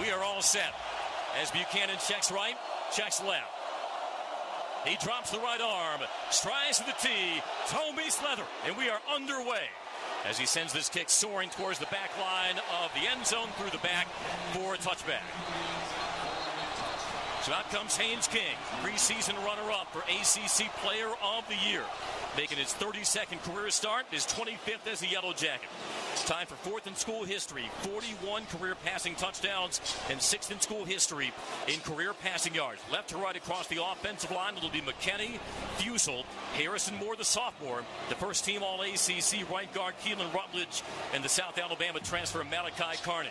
we are all set. As Buchanan checks right, checks left. He drops the right arm, strides to the tee, toe meets leather, and we are underway as he sends this kick soaring towards the back line of the end zone through the back for a touchback. So out comes Haynes King, preseason runner-up for ACC Player of the Year, making his 32nd career start, his 25th as a Yellow Jacket. Time for fourth in school history, 41 career passing touchdowns, and sixth in school history in career passing yards. Left to right across the offensive line, it'll be McKinney, Fusel, Harrison Moore, the sophomore, the first team All-ACC right guard Keelan Rutledge, and the South Alabama transfer Malachi Carney.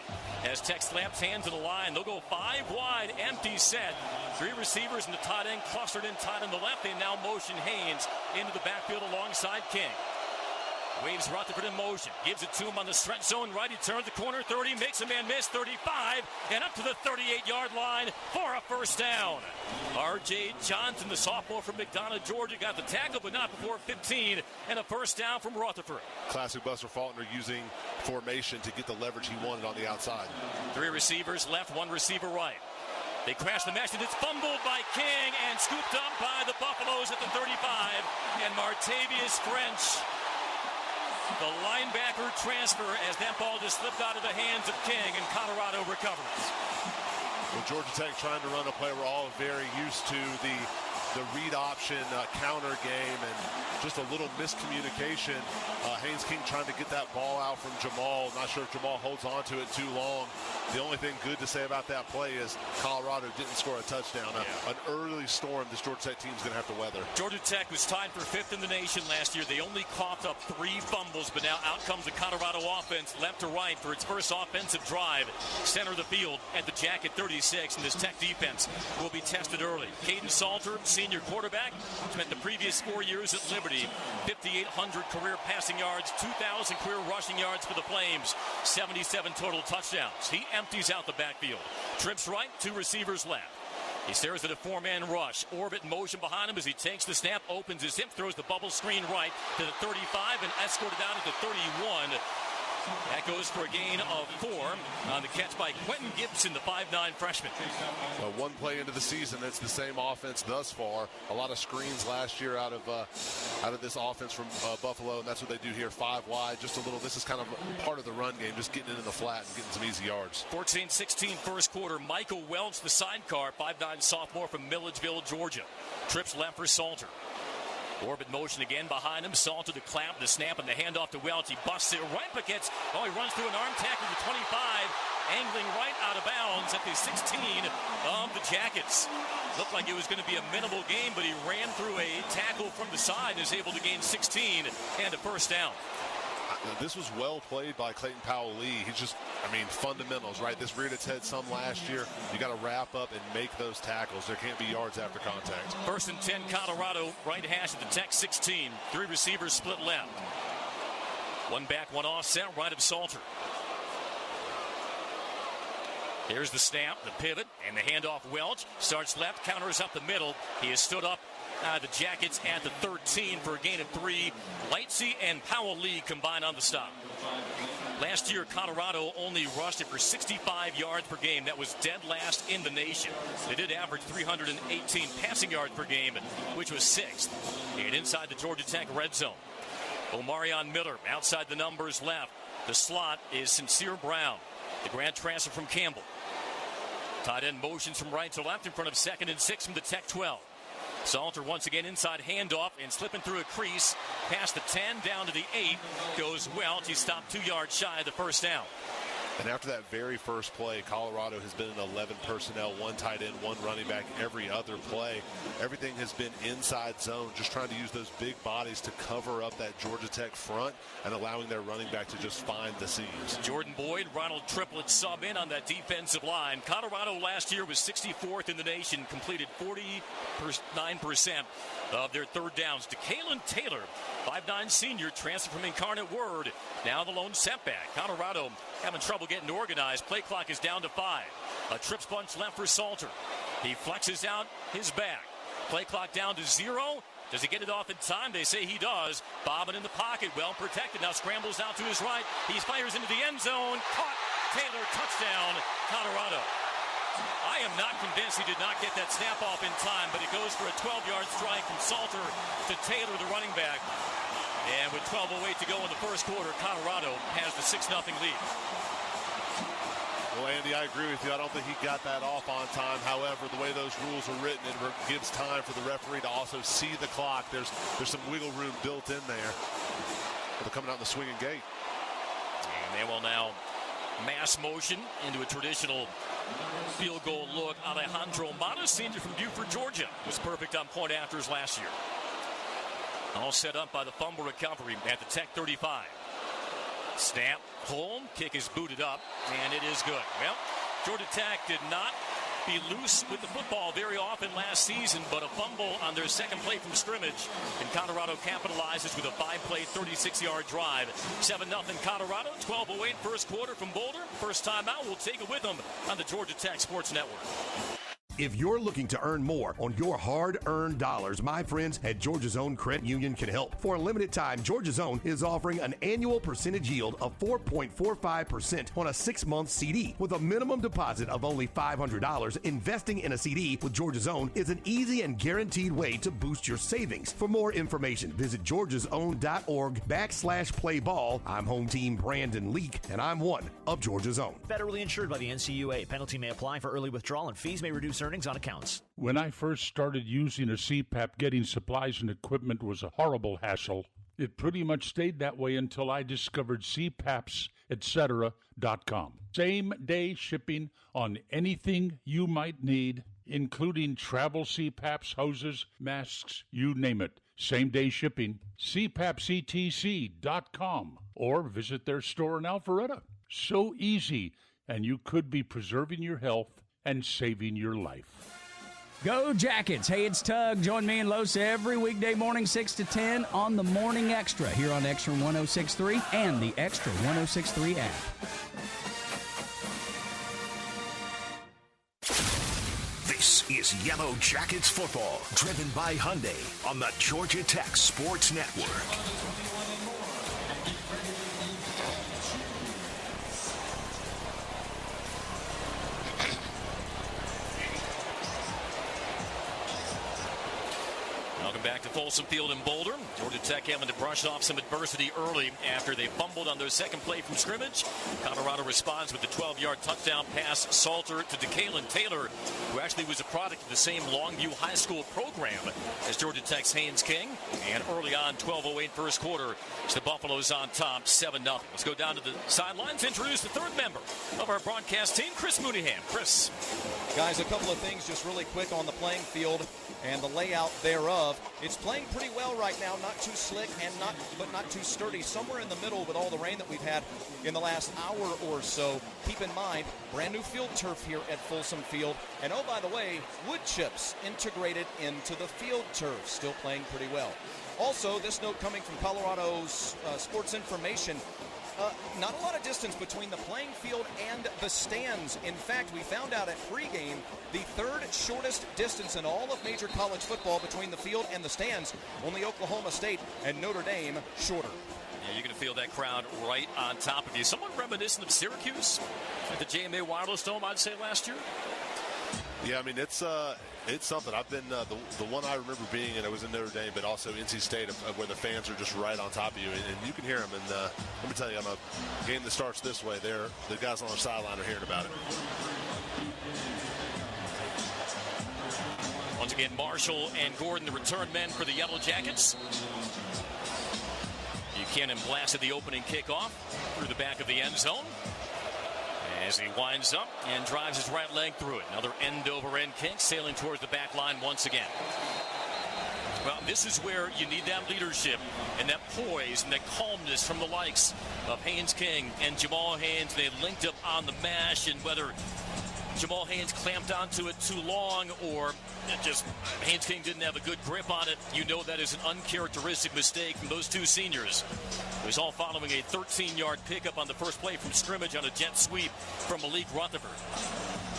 As Tech slaps hands to the line, they'll go 5 wide, empty set. 3 receivers and the tight end clustered in tight on the left. They now motion Haynes into the backfield alongside King. Waves Rutherford in motion, gives it to him on the stretch zone right. He turns the corner, 30, makes a man miss, 35, and up to the 38-yard line for a first down. R.J. Johnson, the sophomore from McDonough, Georgia, got the tackle, but not before 15, and a first down from Rutherford. Classic Buster Faulkner using formation to get the leverage he wanted on the outside. 3 receivers left, 1 receiver right. They crash the mesh, and it's fumbled by King and scooped up by the Buffaloes at the 35, and Martavius French, the linebacker transfer, as that ball just slipped out of the hands of King, and Colorado recovers. Well, Georgia Tech trying to run a play we're all very used to, the read option counter game, and just a little miscommunication. Haynes King trying to get that ball out from Jamal. Not sure if Jamal holds on to it too long. The only thing good to say about that play is Colorado didn't score a touchdown. An early storm this Georgia Tech team is going to have to weather. Georgia Tech was tied for 5th in the nation last year. They only coughed up 3 fumbles, but now out comes the Colorado offense left to right for its first offensive drive. Center of the field at the Jacket 36, and this Tech defense will be tested early. Caden Salter, senior quarterback, spent the previous 4 years at Liberty. 5,800 career passing yards, 2,000 career rushing yards for the Flames, 77 total touchdowns. He empties out the backfield. Trips right, 2 receivers left. He stares at a 4-man rush. Orbit in motion behind him as he takes the snap, opens his hip, throws the bubble screen right to the 35, and escorted out at the 31. That goes for a gain of 4 on the catch by Quentin Gibson, the 5'9 freshman. Well, 1 play into the season, it's the same offense thus far. A lot of screens last year out of this offense from Buffalo, and that's what they do here, 5 wide. Just a little. This is kind of part of the run game, just getting it in the flat and getting some easy yards. 14-16 first quarter. Michael Welch, the sidecar, 5'9 sophomore from Milledgeville, Georgia. Trips left for Salter. Orbit motion again behind him. Salter to clap, the snap, and the handoff to Welch. He busts it right, but gets, he runs through an arm tackle to 25, angling right out of bounds at the 16 of the Jackets. Looked like it was going to be a minimal game, but he ran through a tackle from the side and is able to gain 16 and a first down. This was well played by Clayton Powell-Lee. He's just, fundamentals, right? This reared its head some last year. You got to wrap up and make those tackles. There can't be yards after contact. 1st and 10, Colorado, right hash at the Tech 16. 3 receivers split left. 1 back, 1 offset, right of Salter. Here's the snap, the pivot, and the handoff. Welch starts left, counters up the middle. He has stood up the Jackets at the 13 for a gain of 3. Lightsey and Powell-Lee combined on the stop. Last year, Colorado only rushed it for 65 yards per game. That was dead last in the nation. They did average 318 passing yards per game, which was 6th. And inside the Georgia Tech red zone, Omarion Miller outside the numbers left. The slot is Sincere Brown, the grad transfer from Campbell. Tight end motions from right to left in front of 2nd and 6 from the Tech 12. Salter once again inside handoff and slipping through a crease past the 10 down to the 8 goes Welch. He stopped 2 yards shy of the first down. And after that very first play, Colorado has been in 11 personnel, 1 tight end, 1 running back every other play. Everything has been inside zone, just trying to use those big bodies to cover up that Georgia Tech front and allowing their running back to just find the seams. Jordan Boyd, Ronald Triplett sub in on that defensive line. Colorado last year was 64th in the nation, completed 49% of their third downs. DeKalen Taylor, 5'9 senior, transfer from Incarnate Word. Now the lone setback. Colorado having trouble getting organized. Play clock is down to 5. A trips bunch left for Salter. He flexes out his back. Play clock down to 0. Does he get it off in time? They say he does. Bobbin in the pocket, well protected. Now scrambles out to his right. He fires into the end zone. Caught. Taylor, touchdown, Colorado. I am not convinced he did not get that snap off in time, but it goes for a 12-yard strike from Salter to Taylor, the running back. And with 12:08 to go in the first quarter, Colorado has the 6-0 lead. Well, Andy, I agree with you. I don't think he got that off on time. However, the way those rules are written, it gives time for the referee to also see the clock. There's some wiggle room built in there. They're coming out in the swinging gate. And they will now mass motion into a traditional field goal look. Alejandro Mata, senior from Buford, Georgia, was perfect on point afters last year. All set up by the fumble recovery at the Tech 35. Snap, home, kick is booted up, and it is good. Well, Georgia Tech did not be loose with the football very often last season, but a fumble on their second play from scrimmage, and Colorado capitalizes with a 5-play, 36-yard drive. 7-0 Colorado, 12:08 first quarter from Boulder. First time out, we'll take it with them on the Georgia Tech Sports Network. If you're looking to earn more on your hard-earned dollars, my friends at Georgia's Own Credit Union can help. For a limited time, Georgia's Own is offering an annual percentage yield of 4.45% on a 6-month CD. With a minimum deposit of only $500, investing in a CD with Georgia's Own is an easy and guaranteed way to boost your savings. For more information, visit georgiasown.org/playball. I'm home team Brandon Leak, and I'm one of Georgia's Own. Federally insured by the NCUA. Penalty may apply for early withdrawal, and fees may reduce earnings on accounts. When I first started using a CPAP, getting supplies and equipment was a horrible hassle. It pretty much stayed that way until I discovered CPAPs, etc.com. Same-day shipping on anything you might need, including travel CPAPs, hoses, masks, you name it. Same-day shipping. CPAPsETC.com or visit their store in Alpharetta. So easy, and you could be preserving your health and saving your life. Go Jackets. Hey, it's Tug. Join me and Los every weekday morning 6 to 10 on the Morning Extra here on Extra 106.3 and the Extra 106.3 app. This is Yellow Jackets football, driven by Hyundai on the Georgia Tech Sports Network. Back to Folsom Field in Boulder. Georgia Tech having to brush off some adversity early after they fumbled on their second play from scrimmage. Colorado responds with the 12-yard touchdown pass, Salter to DeKalen Taylor, who actually was a product of the same Longview High School program as Georgia Tech's Haynes King. And early on, 12:08 first quarter, the Buffaloes on top, 7-0. Let's go down to the sidelines, introduce the third member of our broadcast team, Chris Mooneyham. Chris. Guys, a couple of things just really quick on the playing field and the layout thereof. It's playing pretty well right now, not too slick but not too sturdy. Somewhere in the middle with all the rain that we've had in the last hour or so. Keep in mind, brand new field turf here at Folsom Field. And oh, by the way, wood chips integrated into the field turf. Still playing pretty well. Also, this note coming from Colorado's Sports Information. Not a lot of distance between the playing field and the stands. In fact, we found out at pregame the third shortest distance in all of major college football between the field and the stands. Only Oklahoma State and Notre Dame shorter. Yeah, you're going to feel that crowd right on top of you. Somewhat reminiscent of Syracuse at the JMA Wireless Dome, I'd say, last year. Yeah, I mean, it's something. I've been the one I remember being in. I was in Notre Dame, but also NC State, of where the fans are just right on top of you, and you can hear them. And let me tell you, on a game that starts this way, the guys on the sideline are hearing about it. Once again, Marshall and Gordon, the return men for the Yellow Jackets. Buchanan blasted the opening kickoff through the back of the end zone as he winds up and drives his right leg through it. Another end-over-end kick, sailing towards the back line once again. Well, this is where you need that leadership and that poise and that calmness from the likes of Haynes King and Jamal Haynes. They linked up on the mash, and whether Jamal Haynes clamped onto it too long or just Haynes King didn't have a good grip on it, you know that is an uncharacteristic mistake from those two seniors. It was all following a 13-yard pickup on the first play from scrimmage on a jet sweep from Malik Rutherford.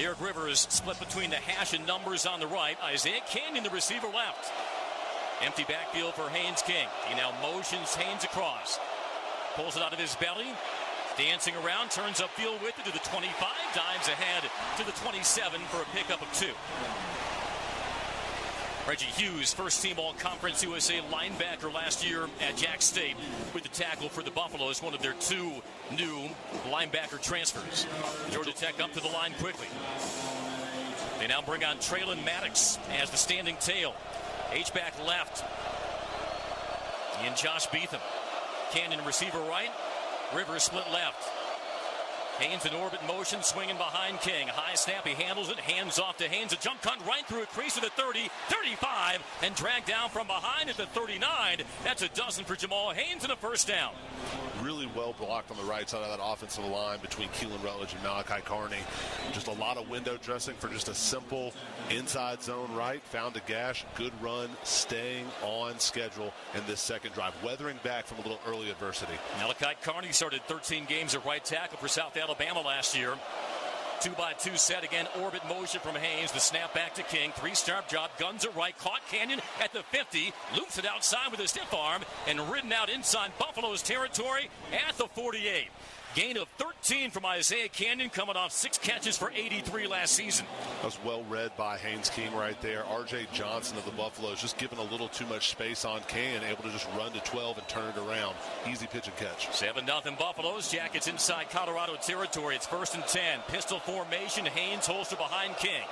Eric Rivers split between the hash and numbers on the right. Isaiah Canyon, the receiver, left. Empty backfield for Haynes King. He now motions Haynes across. Pulls it out of his belly. Dancing around, turns upfield with it to the 25, dives ahead to the 27 for a pickup of 2. Reggie Hughes, first team All-Conference USA linebacker last year at Jack State with the tackle for the Buffaloes, one of their 2 new linebacker transfers. Georgia Tech up to the line quickly. They now bring on Traylon Maddox as the standing tail. H-back left. And Josh Beetham. Canyon receiver right. Rivers split left. Haynes in orbit motion, swinging behind King. High snap, he handles it, hands off to Haynes. A jump cut right through a crease to the 30, 35, and dragged down from behind at the 39. That's a dozen for Jamal Haynes and a first down. Really well blocked on the right side of that offensive line between Keelan Rutledge and Malachi Carney. Just a lot of window dressing for just a simple inside zone right. Found a gash, good run, staying on schedule in this second drive. Weathering back from a little early adversity. Malachi Carney started 13 games at right tackle for South Alabama last year. 2-by-2 set again, orbit motion from Haynes. The snap back to King. 3-star job, guns it right. Caught Canyon at the 50. Loops it outside with a stiff arm and ridden out inside Buffalo's territory at the 48. Gain of 13 from Isaiah Canyon, coming off 6 catches for 83 last season. That was well read by Haynes King right there. R.J. Johnson of the Buffaloes just given a little too much space on King, able to just run to 12 and turn it around. Easy pitch and catch. 7-0 Buffaloes. Jackets inside Colorado territory. It's 1st and 10. Pistol formation. Haynes holster behind King.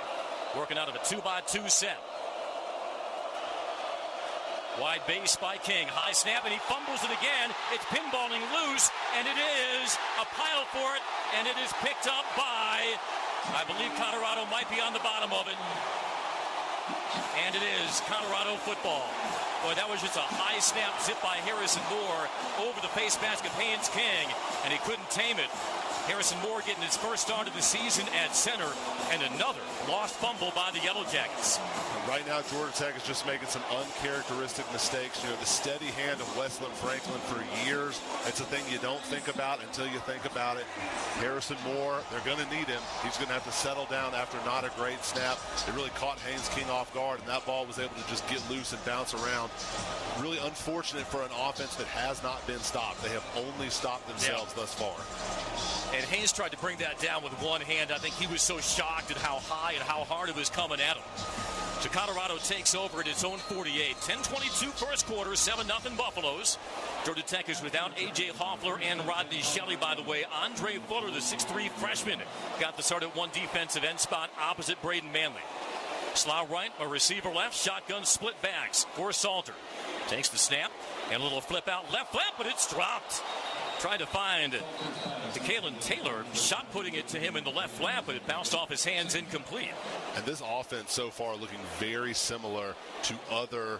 Working out of a 2-by-2 set. Wide base by King. High snap, and he fumbles it again. It's pinballing loose, and it is a pile for it, and it is picked up by, I believe Colorado might be on the bottom of it. And it is Colorado football. Boy, that was just a high snap zip by Harrison Moore over the face mask of Haynes King, and he couldn't tame it. Harrison Moore getting his first start of the season at center, and another lost fumble by the Yellow Jackets. And right now, Georgia Tech is just making some uncharacteristic mistakes. You know, the steady hand of Wesleyan Franklin for years, it's a thing you don't think about until you think about it. Harrison Moore, they're going to need him. He's going to have to settle down after not a great snap. It really caught Haynes King off guard, and that ball was able to just get loose and bounce around. Really unfortunate for an offense that has not been stopped. They have only stopped themselves thus far. And Haynes tried to bring that down with one hand. I think he was so shocked at how high and how hard it was coming at him. So Colorado takes over at its own 48. 10-22 first quarter, 7-0 Buffaloes. Georgia Tech is without A.J. Hoffler and Rodney Shelley, by the way. Andre Fuller, the 6'3 freshman, got the start at one defensive end spot opposite Braden Manley. Slough right, a receiver left, shotgun split backs for Salter. Takes the snap, and a little flip out left flap, but it's dropped. Tried to find DeKalen Taylor, shot putting it to him in the left flap, but it bounced off his hands, incomplete. And this offense so far looking very similar to other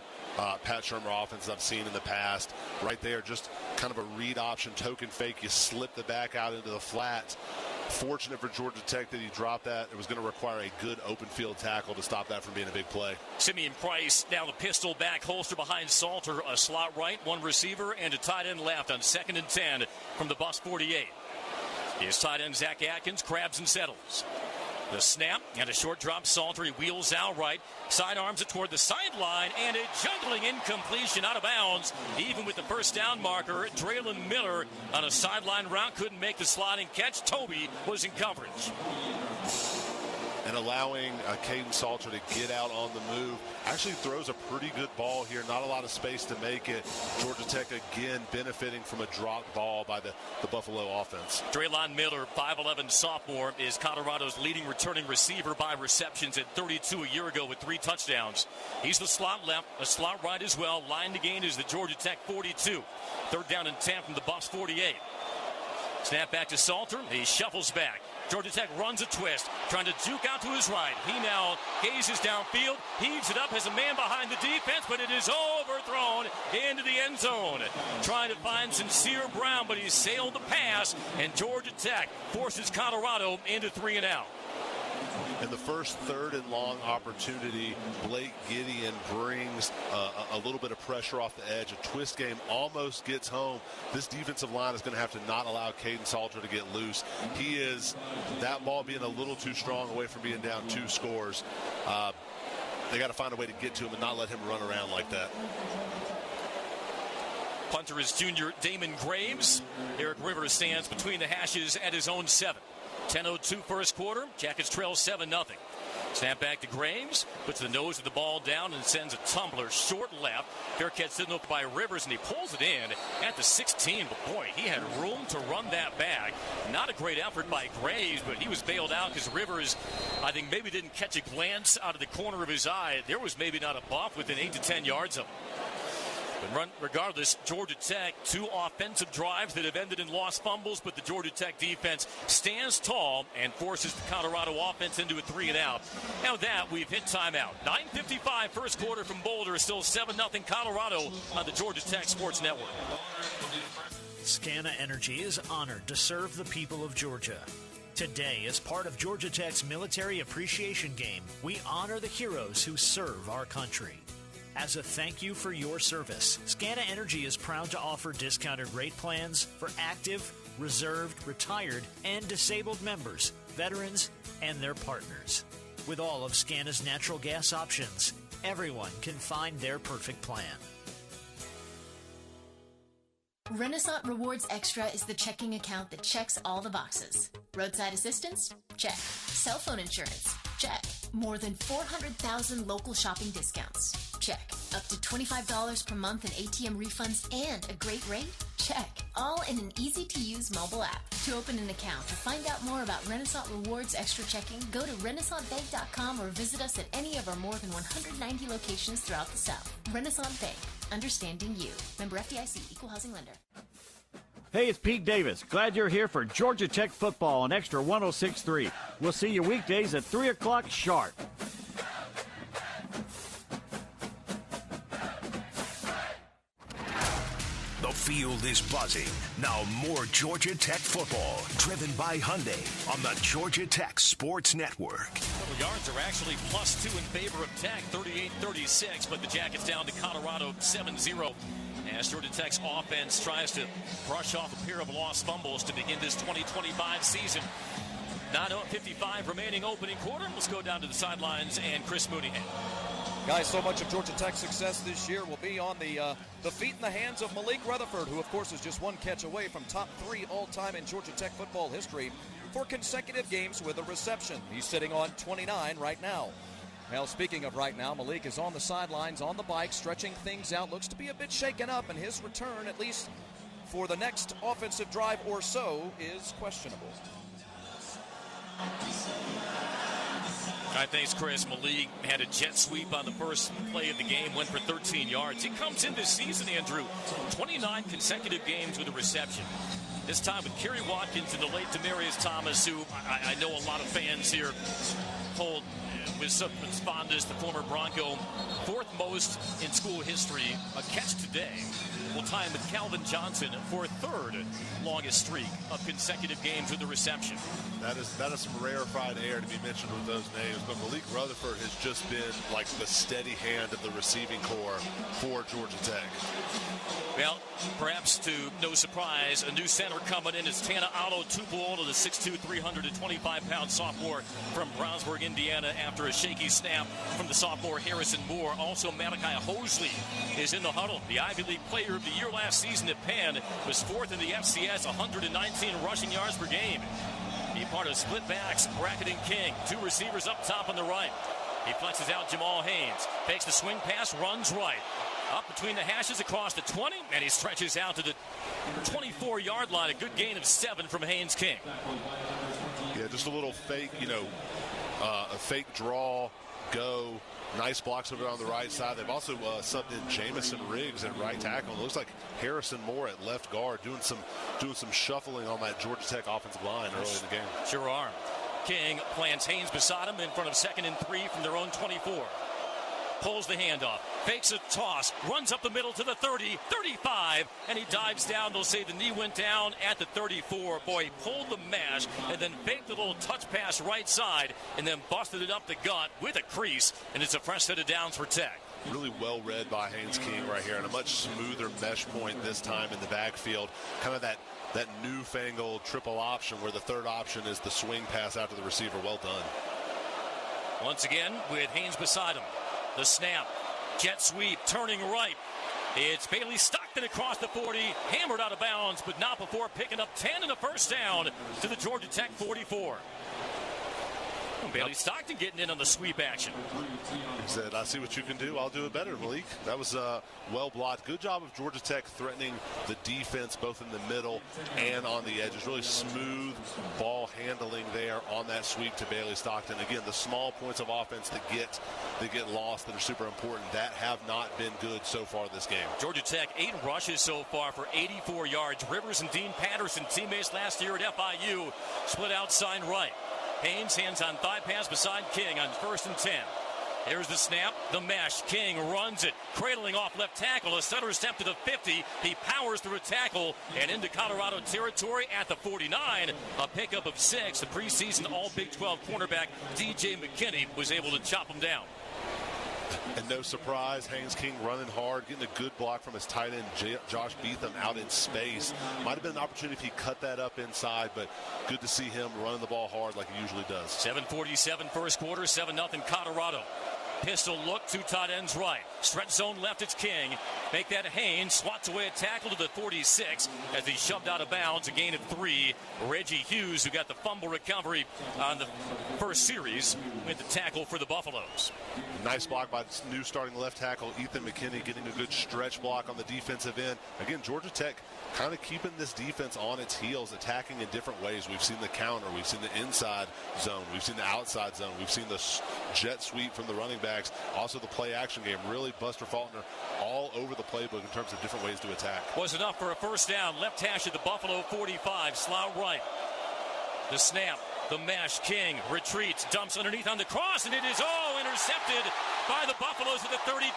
Pat Shurmur offenses I've seen in the past. Right there, just kind of a read option, token fake. You slip the back out into the flat. Fortunate for Georgia Tech that he dropped that. It was going to require a good open field tackle to stop that from being a big play. Simeon Price, now the pistol back, holster behind Salter, a slot right, one receiver, and a tight end left on 2nd and 10 from the Bus 48. His tight end, Zach Atkins, grabs and settles. The snap and a short drop. Salter, he wheels out right, sidearms it toward the sideline, and a juggling incompletion out of bounds. Even with the first down marker, Traylon Miller on a sideline route couldn't make the sliding catch. Toby was in coverage. And allowing Caden Salter to get out on the move. Actually throws a pretty good ball here. Not a lot of space to make it. Georgia Tech again benefiting from a dropped ball by the Buffalo offense. Traylon Miller, 5'11 sophomore, is Colorado's leading returning receiver by receptions at 32 a year ago with 3 touchdowns. He's the slot left, a slot right as well. Line to gain is the Georgia Tech 42. 3rd down and 10 from the Buffs 48. Snap back to Salter. He shuffles back. Georgia Tech runs a twist, trying to juke out to his right. He now gazes downfield, heaves it up, has a man behind the defense, but it is overthrown into the end zone. Trying to find Sincere Brown, but he sailed the pass, and Georgia Tech forces Colorado into 3 and out. In the first 3rd and long opportunity, Blake Gideon brings a little bit of pressure off the edge. A twist game almost gets home. This defensive line is going to have to not allow Caden Salter to get loose. He is, that ball being a little too strong away from being down 2 scores. They got to find a way to get to him and not let him run around like that. Punter is junior Damon Graves. Eric Rivers stands between the hashes at his own 7. 10:02 first quarter. Jackets trail 7-0. Snap back to Graves, puts the nose of the ball down and sends a tumbler short left. Fair catch signal by Rivers, and he pulls it in at the 16. But boy, he had room to run that back. Not a great effort by Graves, but he was bailed out because Rivers, I think, maybe didn't catch a glance out of the corner of his eye. There was maybe not a buff within 8 to 10 yards of him. But regardless, Georgia Tech, 2 offensive drives that have ended in lost fumbles, but the Georgia Tech defense stands tall and forces the Colorado offense into a 3-and-out. Now that, we've hit timeout. 9:55 first quarter from Boulder, still 7-0 Colorado on the Georgia Tech Sports Network. Scana Energy is honored to serve the people of Georgia. Today, as part of Georgia Tech's Military Appreciation Game, we honor the heroes who serve our country. As a thank you for your service, Scana Energy is proud to offer discounted rate plans for active, reserved, retired, and disabled members, veterans, and their partners. With all of Scana's natural gas options, everyone can find their perfect plan. Renaissance Rewards Extra is the checking account that checks all the boxes. Roadside assistance? Check. Cell phone insurance? Check. More than 400,000 local shopping discounts? Check. Up to $25 per month in ATM refunds and a great rate? Check. All in an easy-to-use mobile app. To open an account or find out more about Renaissance Rewards Extra Checking, go to renaissancebank.com or visit us at any of our more than 190 locations throughout the South. Renaissance Bank. Understanding you. Member FDIC. Equal housing lender. Hey, it's Pete Davis. Glad you're here for Georgia Tech football on Extra 106.3. We'll see you weekdays at 3 o'clock sharp. The field is buzzing. Now more Georgia Tech football, driven by Hyundai on the Georgia Tech Sports Network. Total yards are actually +2 in favor of Tech, 38-36, but the Jackets down to Colorado 7-0. As Georgia Tech's offense tries to brush off a pair of lost fumbles to begin this 2025 season. 9:55 remaining opening quarter. Let's go down to the sidelines and Chris Mooneyhan. Guys, so much of Georgia Tech's success this year will be on the feet and the hands of Malik Rutherford, who, of course, is just one catch away from top 3 all-time in Georgia Tech football history for consecutive games with a reception. He's sitting on 29 right now. Well, speaking of right now, Malik is on the sidelines, on the bike, stretching things out. Looks to be a bit shaken up, and his return, at least for the next offensive drive or so, is questionable. All right, thanks, Chris. Malik had a jet sweep on the first play of the game, went for 13 yards. He comes in this season, Andrew, 29 consecutive games with a reception. This time with Kerry Watkins and the late Demarius Thomas, who I know a lot of fans here hold with some fondness, the former Bronco, 4th most in school history, a catch today. Will tie him with Calvin Johnson for a 3rd longest streak of consecutive games with a reception. That is some rarefied air to be mentioned with those names, but Malik Rutherford has just been like the steady hand of the receiving corps for Georgia Tech. Well, perhaps to no surprise, a new center coming in is Tana Tupuola, the 6'2", 325-pound sophomore from Brownsburg, Indiana, after a shaky snap from the sophomore Harrison Moore. Also, Malachi Hosley is in the huddle. The Ivy League Player of the Year last season at Penn, was 4th in the FCS, 119 rushing yards per game. He part of split backs, Brackett and King. 2 receivers up top on the right. He flexes out Jamal Haynes, fakes the swing pass, runs right. Up between the hashes across the 20, and he stretches out to the 24-yard line. A good gain of 7 from Haynes King. Yeah, just a little fake, a fake draw, go. Nice blocks over on the right side. They've also subbed in Jamison Riggs at right tackle. It looks like Harrison Moore at left guard doing some shuffling on that Georgia Tech offensive line early in the game. Sure are. King plants Haynes beside him in front of 2nd and 3 from their own 24. Pulls the handoff, fakes a toss, runs up the middle to the 30, 35, and he dives down. They'll say the knee went down at the 34. Boy, he pulled the mash and then faked a little touch pass right side and then busted it up the gut with a crease, and it's a fresh set of downs for Tech. Really well read by Haynes King right here, and a much smoother mesh point this time in the backfield. Kind of that newfangled triple option where the 3rd option is the swing pass out to the receiver. Well done. Once again with Haynes beside him. The snap, jet sweep, turning right. It's Bailey Stockton across the 40, hammered out of bounds, but not before picking up 10 and a first down to the Georgia Tech 44. Bailey Stockton getting in on the sweep action. He said, I see what you can do. I'll do it better, Malik. That was well blocked. Good job of Georgia Tech threatening the defense both in the middle and on the edges. Really smooth ball handling there on that sweep to Bailey Stockton. Again, the small points of offense that get lost that are super important, that have not been good so far this game. Georgia Tech 8 rushes so far for 84 yards. Rivers and Dean Patterson, teammates last year at FIU, split outside right. Haynes hands on thigh pass beside King on 1st and 10. There's the snap, the mesh. King runs it, cradling off left tackle, a stutter step to the 50. He powers through a tackle and into Colorado territory at the 49. A pickup of 6. The preseason All Big 12 cornerback DJ McKinney was able to chop him down. And no surprise, Haynes King running hard, getting a good block from his tight end, Josh Beetham, out in space. Might have been an opportunity if he cut that up inside, but good to see him running the ball hard like he usually does. 7:47 first quarter, 7-0 Colorado. Pistol look, 2 tight ends right. Stretch zone left, it's King. Make that Haynes, swats away a tackle to the 46 as he shoved out of bounds, a gain of 3. Reggie Hughes, who got the fumble recovery on the first series, with the tackle for the Buffaloes. Nice block by new starting left tackle Ethan McKinney, getting a good stretch block on the defensive end. Again, Georgia Tech kind of keeping this defense on its heels, attacking in different ways. We've seen the counter, we've seen the inside zone, we've seen the outside zone, we've seen the jet sweep from the running backs, also the play action game. Really, Buster Faulkner all over the playbook in terms of different ways to attack. Was enough for a first down. Left hash at the Buffalo 45, slout right. The snap, the mesh. King retreats, dumps underneath on the cross, and it is intercepted by the Buffaloes at the 32.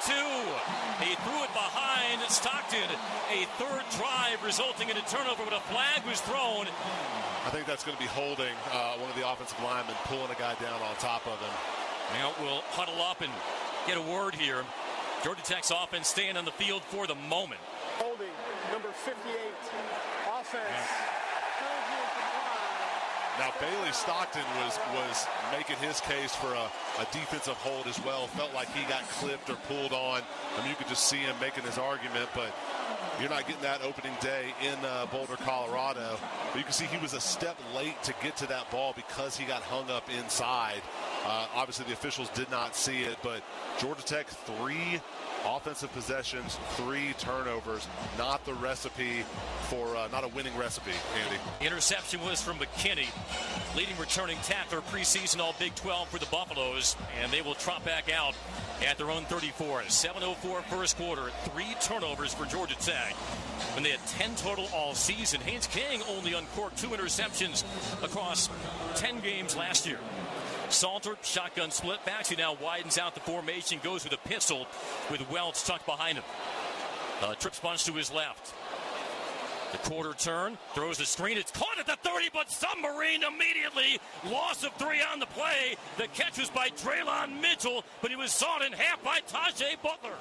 He threw it behind Stockton. A third drive resulting in a turnover, but a flag was thrown. I think that's going to be holding one of the offensive linemen, pulling a guy down on top of him. Now we'll huddle up and get a word here. Georgia Tech's offense staying on the field for the moment. Holding, number 58, offense. Now, Bailey Stockton was making his case for a defensive hold as well. Felt like he got clipped or pulled on. I mean, you could just see him making his argument, but you're not getting that opening day in Boulder, Colorado. But you can see he was a step late to get to that ball because he got hung up inside. Obviously, the officials did not see it, but Georgia Tech 3 offensive possessions, 3 turnovers, not the recipe for, not a winning recipe, Andy. The interception was from McKinney, leading returning tackler, preseason All Big 12 for the Buffaloes, and they will trot back out at their own 34. 7:04 first quarter, 3 turnovers for Georgia Tech. When they had 10 total all season, Haynes King only uncorked 2 interceptions across 10 games last year. Salter, shotgun split backs. He now widens out the formation, goes with a pistol with Welch tucked behind him. Trips bunch to his left. The quarter turn, throws the screen. It's caught at the 30, but Submarine immediately. Loss of 3 on the play. The catch was by Draylon Mitchell, but he was sawed in half by Tajay Butler.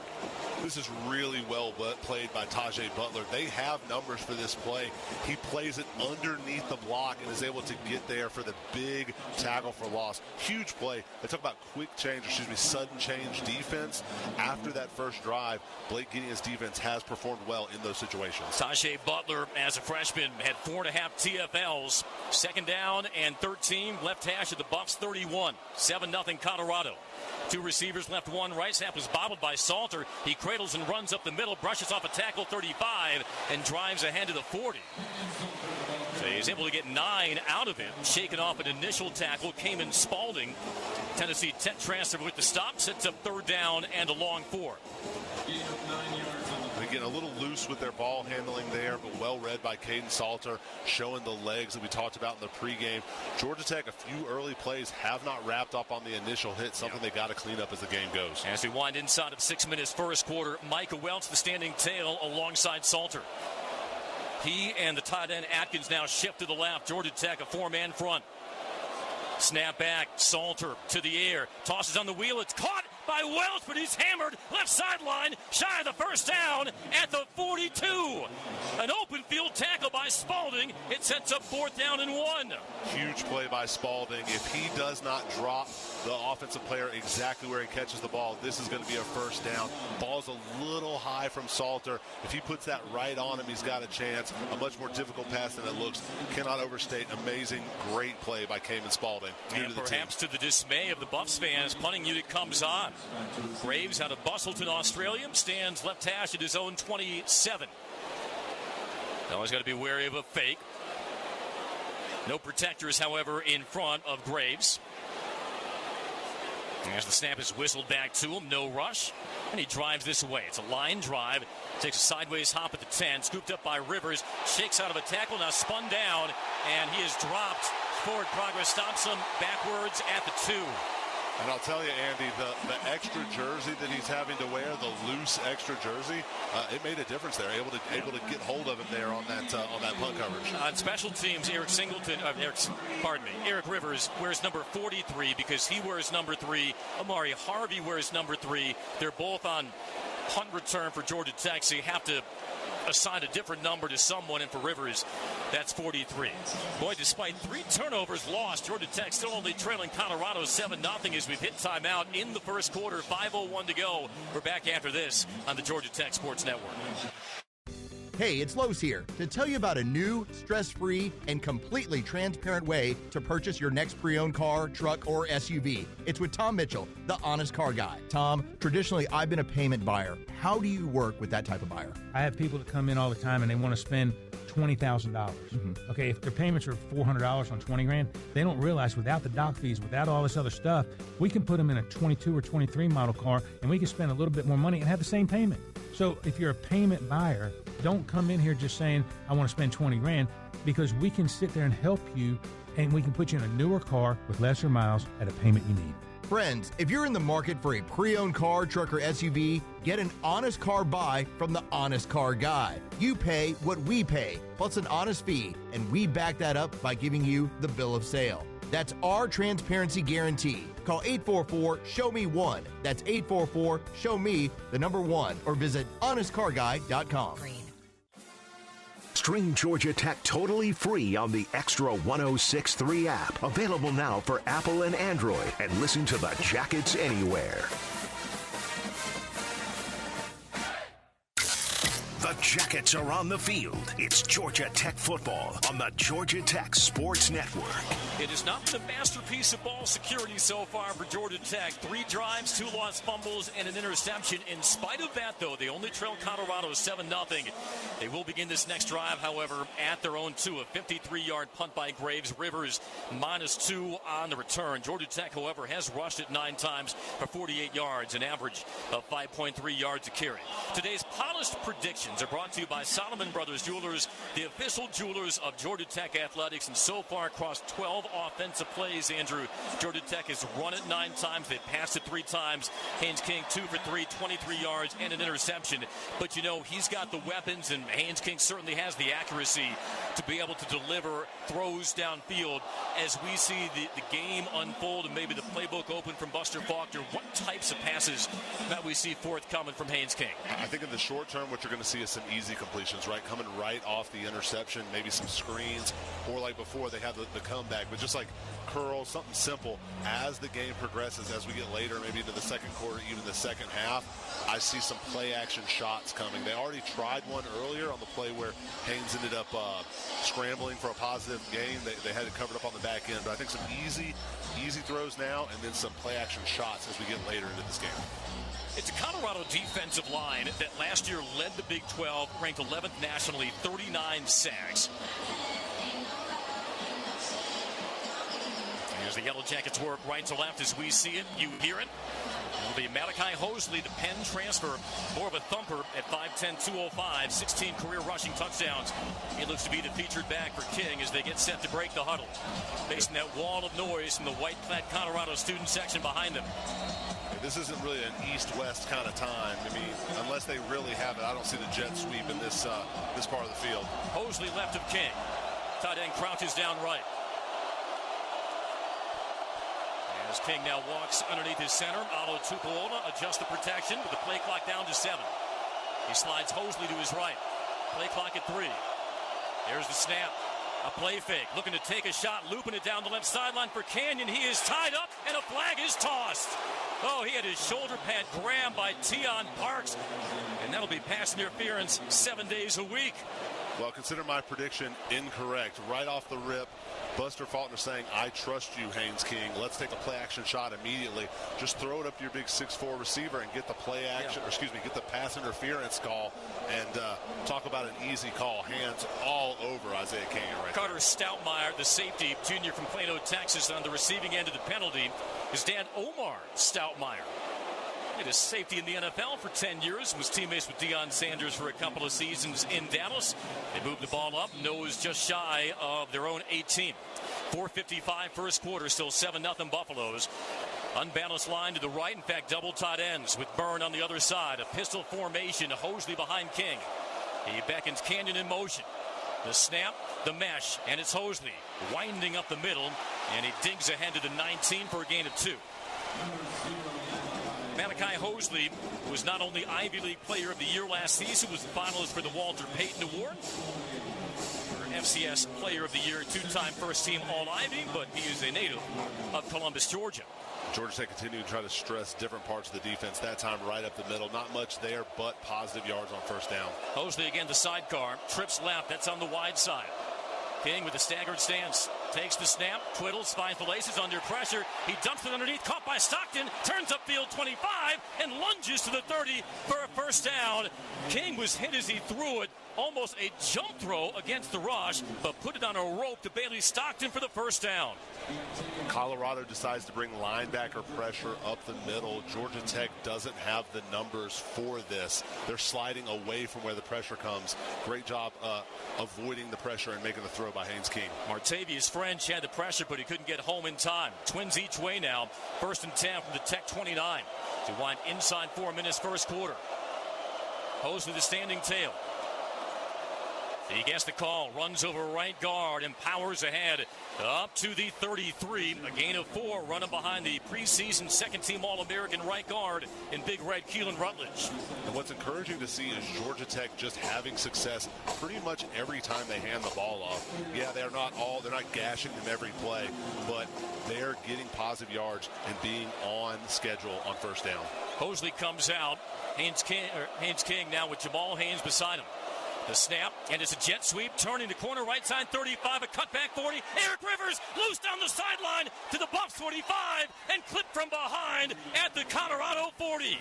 This is really well played by Tajay Butler. They have numbers for this play. He plays it underneath the block and is able to get there for the big tackle for loss. Huge play. They talk about sudden change defense. After that first drive, Blake Gideon's defense has performed well in those situations. Tajay Butler, as a freshman, had 4.5 TFLs. 2nd down and 13. Left hash at the Buffs 31. 7-0 Colorado. 2 receivers left, 1 right. Snap was bobbled by Salter. He cradles and runs up the middle, brushes off a tackle 35, and drives ahead to the 40. So he's able to get 9 out of it. Shaking off an initial tackle. Cayman Spalding, Tennessee Tech transfer with the stop. Sets up 3rd down and a long 4. Again, a little loose with their ball handling there, but well read by Caden Salter, showing the legs that we talked about in the pregame. Georgia Tech, a few early plays have not wrapped up on the initial hit, something they got to clean up as the game goes. As we wind inside of 6 minutes first quarter, Micah Welch, the standing tail alongside Salter. He and the tight end Atkins now shift to the left. Georgia Tech, a 4-man front. Snap back, Salter to the air, tosses on the wheel, it's caught by Welch, but he's hammered left sideline, shy of the first down at the 42. An open field tackle by Spalding. It sets up 4th down and 1. Huge play by Spalding. If he does not drop the offensive player exactly where he catches the ball, this is going to be a first down. Ball's a little high from Salter. If he puts that right on him, he's got a chance. A much more difficult pass than it looks. Cannot overstate. Amazing, great play by Cayman Spalding. And perhaps to the dismay of the Buffs fans, punting unit comes on. Graves out of Bustleton, Australia, stands left hash at his own 27. Always got to be wary of a fake. No protectors, however, in front of Graves. As the snap is whistled back to him, no rush, and he drives this away. It's a line drive, takes a sideways hop at the 10, scooped up by Rivers, shakes out of a tackle, now spun down, and he is dropped. Forward progress stops him backwards at the 2. And I'll tell you, Andy, the extra jersey that he's having to wear, the loose extra jersey, it made a difference there. Able to get hold of him there on that punt coverage. On special teams, Eric Rivers wears number 43 because he wears number 3. Amari Harvey wears number 3. They're both on punt return for Georgia Tech, so you have to assign a different number to someone, and for Rivers, that's 43. Boy, despite 3 turnovers lost, Georgia Tech still only trailing Colorado 7-0 as we've hit timeout in the first quarter. 5:01 to go. We're back after this on the Georgia Tech Sports Network. Hey, it's Los here to tell you about a new, stress-free, and completely transparent way to purchase your next pre-owned car, truck, or SUV. It's with Tom Mitchell, the honest car guy. Tom, traditionally, I've been a payment buyer. How do you work with that type of buyer? I have people that come in all the time and they want to spend $20,000. Okay, if their payments are $400 on $20,000, they don't realize without the doc fees, without all this other stuff, we can put them in a 22 or 23 model car and we can spend a little bit more money and have the same payment. So if you're a payment buyer, don't come in here just saying, I want to spend $20,000, because we can sit there and help you and we can put you in a newer car with lesser miles at a payment you need. Friends, if you're in the market for a pre-owned car, truck, or SUV, get an honest car buy from the honest car guy. You pay what we pay, plus an honest fee, and we back that up by giving you the bill of sale. That's our transparency guarantee. Call 844-SHOW-ME-1. That's 844-SHOW-ME, the number 1, or visit honestcarguy.com. Stream Georgia Tech totally free on the Extra 106.3 app. Available now for Apple and Android. And listen to the Jackets anywhere. The Jackets are on the field. It's Georgia Tech football on the Georgia Tech Sports Network. It is not the masterpiece of ball security so far for Georgia Tech. 3 drives, 2 lost fumbles, and an interception. In spite of that, though, they only trail Colorado 7-0. They will begin this next drive, however, at their own 2. A 53-yard punt by Graves. Rivers -2 on the return. Georgia Tech, however, has rushed it 9 times for 48 yards, an average of 5.3 yards a carry. Today's polished predictions are brought to you by Solomon Brothers Jewelers, the official jewelers of Georgia Tech Athletics, and so far across 12 offensive plays, Andrew, Georgia Tech has run it 9 times. They've passed it 3 times. Haynes King 2 for 3, 23 yards and an interception. But, you know, he's got the weapons, and Haynes King certainly has the accuracy to be able to deliver throws downfield. As we see the game unfold and maybe the playbook open from Buster Faulkner, what types of passes that we see forthcoming from Haynes King? I think in the short term, what you're going to see is some easy completions, right? Coming right off the interception, maybe some screens, or like before they have the comeback, but just like curls, something simple. As the game progresses, as we get later, maybe into the second quarter, even the second half, I see some play action shots coming. They already tried one earlier on the play where Haynes ended up scrambling for a positive gain. They had it covered up on the back end, but I think some easy throws now, and then some play action shots as we get later into this game. It's a Colorado defensive line that last year led the Big 12, ranked 11th nationally, 39 sacks. Here's the Yellow Jackets work right to left as we see it. You hear it. It'll be Malachi Hosley, the Penn transfer, more of a thumper at 5'10", 205, 16 career rushing touchdowns. He looks to be the featured back for King as they get set to break the huddle. Facing that wall of noise from the white-clad Colorado student section behind them. This isn't really an east-west kind of time. I mean, unless they really have it, I don't see the jet sweep in this part of the field. Hosley left of King. Tight end crouches down right. And As King now walks underneath his center, Alo Tupuola adjusts the protection with the play clock down to 7. He slides Hosley to his right. Play clock at 3. There's the snap. A play fake, looking to take a shot, looping it down the left sideline for Canyon. He is tied up, and a flag is tossed. Oh, he had his shoulder pad grabbed by Tion Parks, and that'll be pass interference 7 days a week. Well, consider my prediction incorrect. Right off the rip, Buster Faulkner saying, I trust you, Haynes King. Let's take a play-action shot immediately. Just throw it up to your big 6'4" receiver and get the play-action, get the pass interference call, and talk about an easy call. Hands all over Isaiah Canyon right Carter Stoutmeyer, the safety, junior from Plano, Texas, on the receiving end of the penalty. His dad, Omar Stoutmeyer. He was safety in the NFL for 10 years, was teammates with Deion Sanders for a couple of seasons in Dallas. They moved the ball up, nose just shy of their own 18. 4:55 first quarter, still 7-0 Buffaloes. Unbalanced line to the right, in fact, double tight ends with Byrne on the other side. A pistol formation, Hosley behind King. He beckons Canyon in motion. The snap, the mesh, and it's Hosley winding up the middle, and he digs ahead to the 19 for a gain of 2. Malachi Hosley was not only Ivy League Player of the Year last season, was the finalist for the Walter Payton Award, for FCS Player of the Year, 2-time first-team All-Ivy, but he is a native of Columbus, Georgia. Georgia Tech continued to try to stress different parts of the defense. That time right up the middle. Not much there, but positive yards on first down. Hosley again, the sidecar. Trips left. That's on the wide side. King with a staggered stance. Takes the snap. Twiddles. Finds the laces under pressure. He dumps it underneath. Caught by Stockton. Turns upfield 25 and lunges to the 30 for a first down. King was hit as he threw it. Almost a jump throw against the rush, but put it on a rope to Bailey Stockton for the first down. Colorado decides to bring linebacker pressure up the middle. Georgia Tech doesn't have the numbers for this. They're sliding away from where the pressure comes. Great job avoiding the pressure and making the throw by Haynes King. Martavius French had the pressure, but he couldn't get home in time. Twins each way now. 1st and 10 from the Tech 29. To wind inside 4 minutes first quarter. Hosley the standing tail. He gets the call, runs over right guard, and powers ahead up to the 33. A gain of 4, running behind the preseason second-team All-American right guard in Big Red Keelan Rutledge. And what's encouraging to see is Georgia Tech just having success pretty much every time they hand the ball off. Yeah, they're not gashing them every play, but they're getting positive yards and being on schedule on first down. Hosley comes out. Haynes King now with Jamal Haynes beside him. The snap, and it's a jet sweep, turning the corner, right side 35, a cutback 40. Eric Rivers loose down the sideline to the Buffs 45 and clipped from behind at the Colorado 40.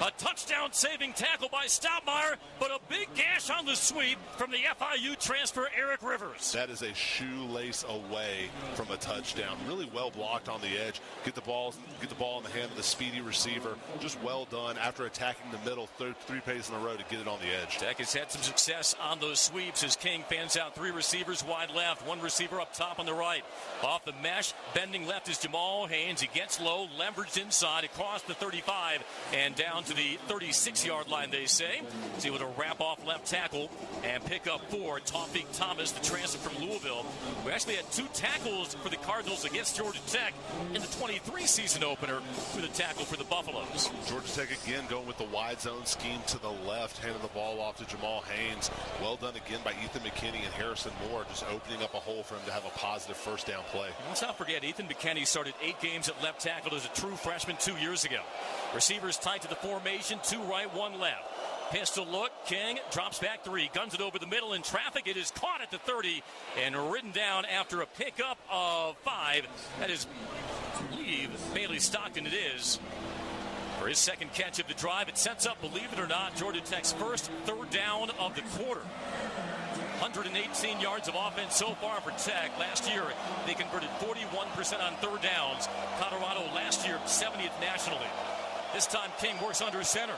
A touchdown-saving tackle by Stoutmeyer, but a big gash on the sweep from the FIU transfer Eric Rivers. That is a shoelace away from a touchdown. Really well blocked on the edge. Get the ball in the hand of the speedy receiver. Just well done after attacking the middle, 3 plays in a row to get it on the edge. Tech has had some success on those sweeps as King fans out 3 receivers wide left, 1 receiver up top on the right. Off the mesh, bending left is Jamal Haynes. He gets low, leveraged inside across the 35 and down to the 36-yard line, they say. He's able to wrap off left tackle and pick up 4. Tawfiq Thomas, the transfer from Louisville. We actually had 2 tackles for the Cardinals against Georgia Tech in the 23 season opener with a tackle for the Buffaloes. Georgia Tech again going with the wide zone scheme to the left, handing the ball off to Jamal Haynes. Well done again by Ethan McKinney and Harrison Moore, just opening up a hole for him to have a positive first down play. Let's not forget, Ethan McKinney started 8 games at left tackle as a true freshman 2 years ago. Receivers tight to the formation, 2 right, 1 left. Pistol look, King drops back 3, guns it over the middle in traffic. It is caught at the 30 and ridden down after a pickup of 5. That is, I believe, Bailey Stockton it is. For his second catch of the drive, it sets up, believe it or not, Georgia Tech's first 3rd down of the quarter. 118 yards of offense so far for Tech. Last year, they converted 41% on 3rd downs. Colorado last year, 70th nationally. This time, King works under center.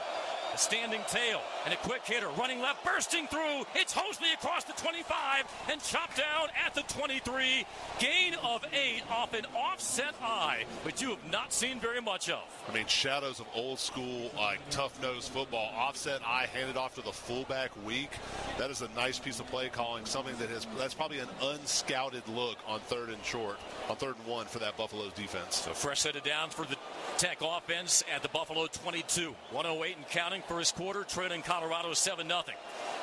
A standing tail and a quick hitter running left, bursting through. It's Hosley across the 25 and chopped down at the 23. Gain of 8 off an offset eye, which you have not seen very much of. I mean, shadows of old school, like tough-nosed football. Offset eye handed off to the fullback weak. That is a nice piece of play calling, something that's probably an unscouted look on 3rd and 1 for that Buffalo's defense. So fresh set of downs for the Tech offense at the Buffalo 22. 108 and counting first quarter, trailing Colorado 7-0.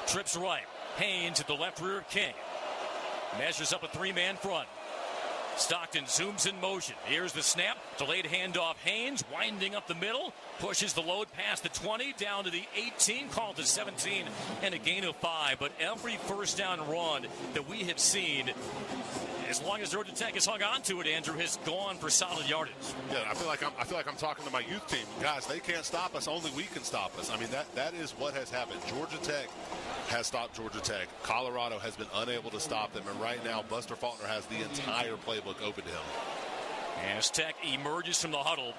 Trips right. Haynes at the left rear of King. Measures up a 3-man front. Stockton zooms in motion. Here's the snap. Delayed handoff. Haynes winding up the middle. Pushes the load past the 20 down to the 18. Called to 17 and a gain of 5. But every first down run that we have seen, as long as Georgia Tech has hung on to it, Andrew, has gone for solid yardage. Yeah, I feel like I'm talking to my youth team. Guys, they can't stop us. Only we can stop us. I mean, that is what has happened. Georgia Tech has stopped Georgia Tech. Colorado has been unable to stop them. And right now, Buster Faulkner has the entire playbook open to him. As Tech emerges from the huddle,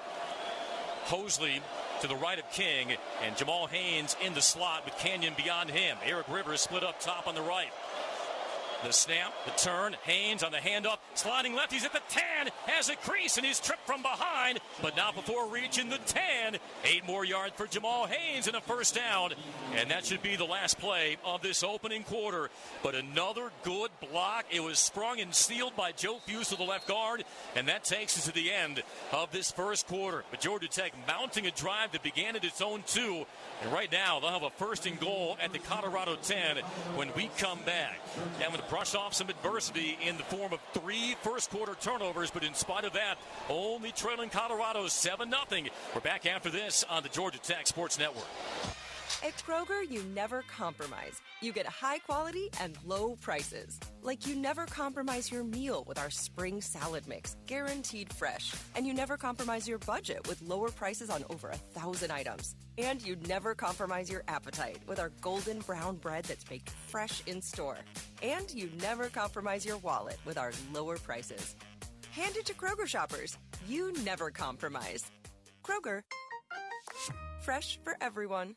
Hosley to the right of King, and Jamal Haynes in the slot with Canyon beyond him. Eric Rivers split up top on the right. The snap, the turn, Haynes on the handoff, sliding left, he's at the 10, has a crease, and he's tripped from behind, but not before reaching the 10. 8 more yards for Jamal Haynes and a first down, and that should be the last play of this opening quarter. But another good block. It was sprung and sealed by Joe Fuse to the left guard, and that takes us to the end of this first quarter. But Georgia Tech mounting a drive that began at its own 2, and right now they'll have a 1st and goal at the Colorado 10 when we come back. And with brush off some adversity in the form of 3 first-quarter turnovers, but in spite of that, only trailing Colorado 7-0. We're back after this on the Georgia Tech Sports Network. At Kroger, you never compromise. You get high quality and low prices. Like you never compromise your meal with our spring salad mix, guaranteed fresh. And you never compromise your budget with lower prices on over 1,000 items. And you never compromise your appetite with our golden brown bread that's baked fresh in store. And you never compromise your wallet with our lower prices. Hand it to Kroger shoppers. You never compromise. Kroger. Fresh for everyone.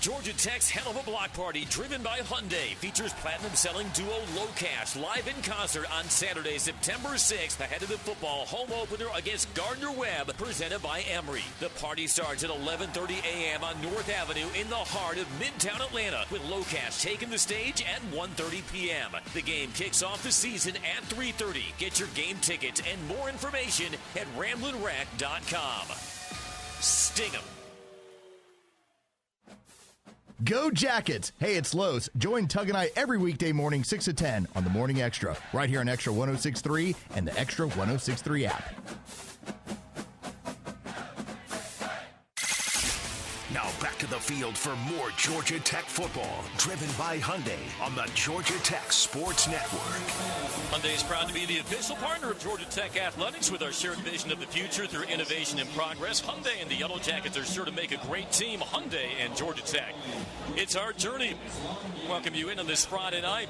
Georgia Tech's Hell of a Block Party, driven by Hyundai, features platinum-selling duo Low Cash live in concert on Saturday, September 6th, ahead of the football home opener against Gardner-Webb, presented by Emory. The party starts at 11:30 a.m. on North Avenue in the heart of Midtown Atlanta, with Low Cash taking the stage at 1:30 p.m. The game kicks off the season at 3:30. Get your game tickets and more information at RamblinRack.com. Sting 'em. Go Jackets! Hey, it's Los. Join Tug and I every weekday morning 6 to 10 on the Morning Extra, right here on Extra 106.3 and the Extra 106.3 app. Now back to the field for more Georgia Tech football, driven by Hyundai on the Georgia Tech Sports Network. Hyundai is proud to be the official partner of Georgia Tech Athletics with our shared vision of the future through innovation and progress. Hyundai and the Yellow Jackets are sure to make a great team. Hyundai and Georgia Tech. It's our journey. Welcome you in on this Friday night.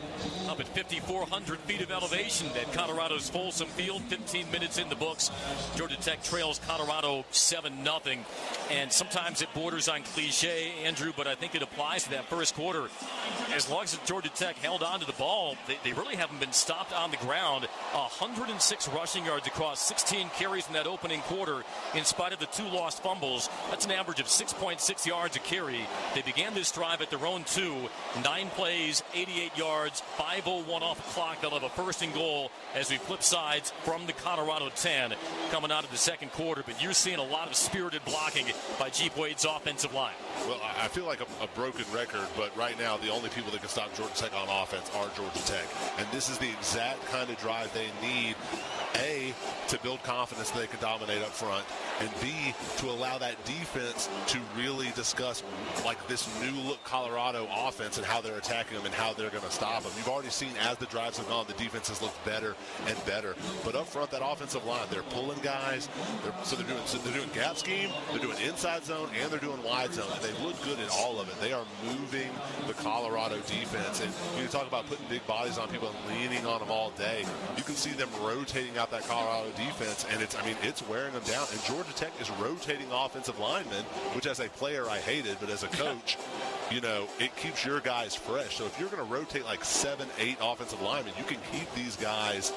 Up at 5,400 feet of elevation at Colorado's Folsom Field. 15 minutes in the books. Georgia Tech trails Colorado 7-0. And sometimes it borders on cliche, Andrew, but I think it applies to that first quarter. As long as Georgia Tech held on to the ball, they really haven't been stopped on the ground. 106 rushing yards across 16 carries in that opening quarter, in spite of the 2 lost fumbles. That's an average of 6.6 yards a carry. They began this drive at their own 2. 9 plays, 88 yards, 5:01 off the clock. They'll have a 1st and goal as we flip sides from the Colorado 10 coming out of the second quarter. But you're seeing a lot of spirited blocking by Jeep Wade's offensive line. Well, I feel like a broken record, but right now the only people that can stop Georgia Tech on offense are Georgia Tech. And this is the exact kind of drive they need, A, to build confidence that they can dominate up front, and B, to allow that defense to really discuss like this new look Colorado offense and how they're attacking them and how they're going to stop them. You've already seen as the drives have gone, the defense has looked better and better. But up front, that offensive line, they're pulling guys. They're doing gap scheme, they're doing inside zone, and they're doing wide zone. And they look good in all of it. They are moving the Colorado defense. And you talk about putting big bodies on people and leaning on them all day. You can see them rotating out that Colorado defense, and it's wearing them down. And Georgia Georgia Tech is rotating offensive linemen, which as a player I hated, but as a coach, you know, it keeps your guys fresh. So if you're going to rotate like 7, 8 offensive linemen, you can keep these guys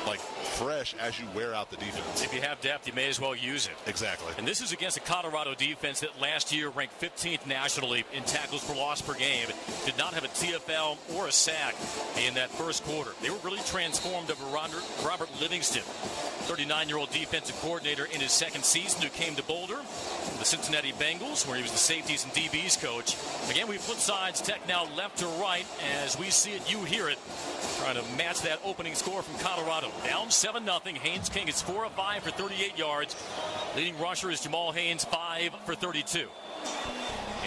like fresh as you wear out the defense. If you have depth, you may as well use it. Exactly. And this is against a Colorado defense that last year ranked 15th nationally in tackles per loss per game. Did not have a TFL or a sack in that first quarter. They were really transformed over Robert Livingston, 39-year-old defensive coordinator in his second season, who came to Boulder from the Cincinnati Bengals, where he was the safeties and DBs coach. Again, we flip sides, Tech now left to right. As we see it, you hear it. Trying to match that opening score from Colorado. Down 7-0. Haynes King is 4 of 5 for 38 yards. Leading rusher is Jamal Haynes, 5 for 32.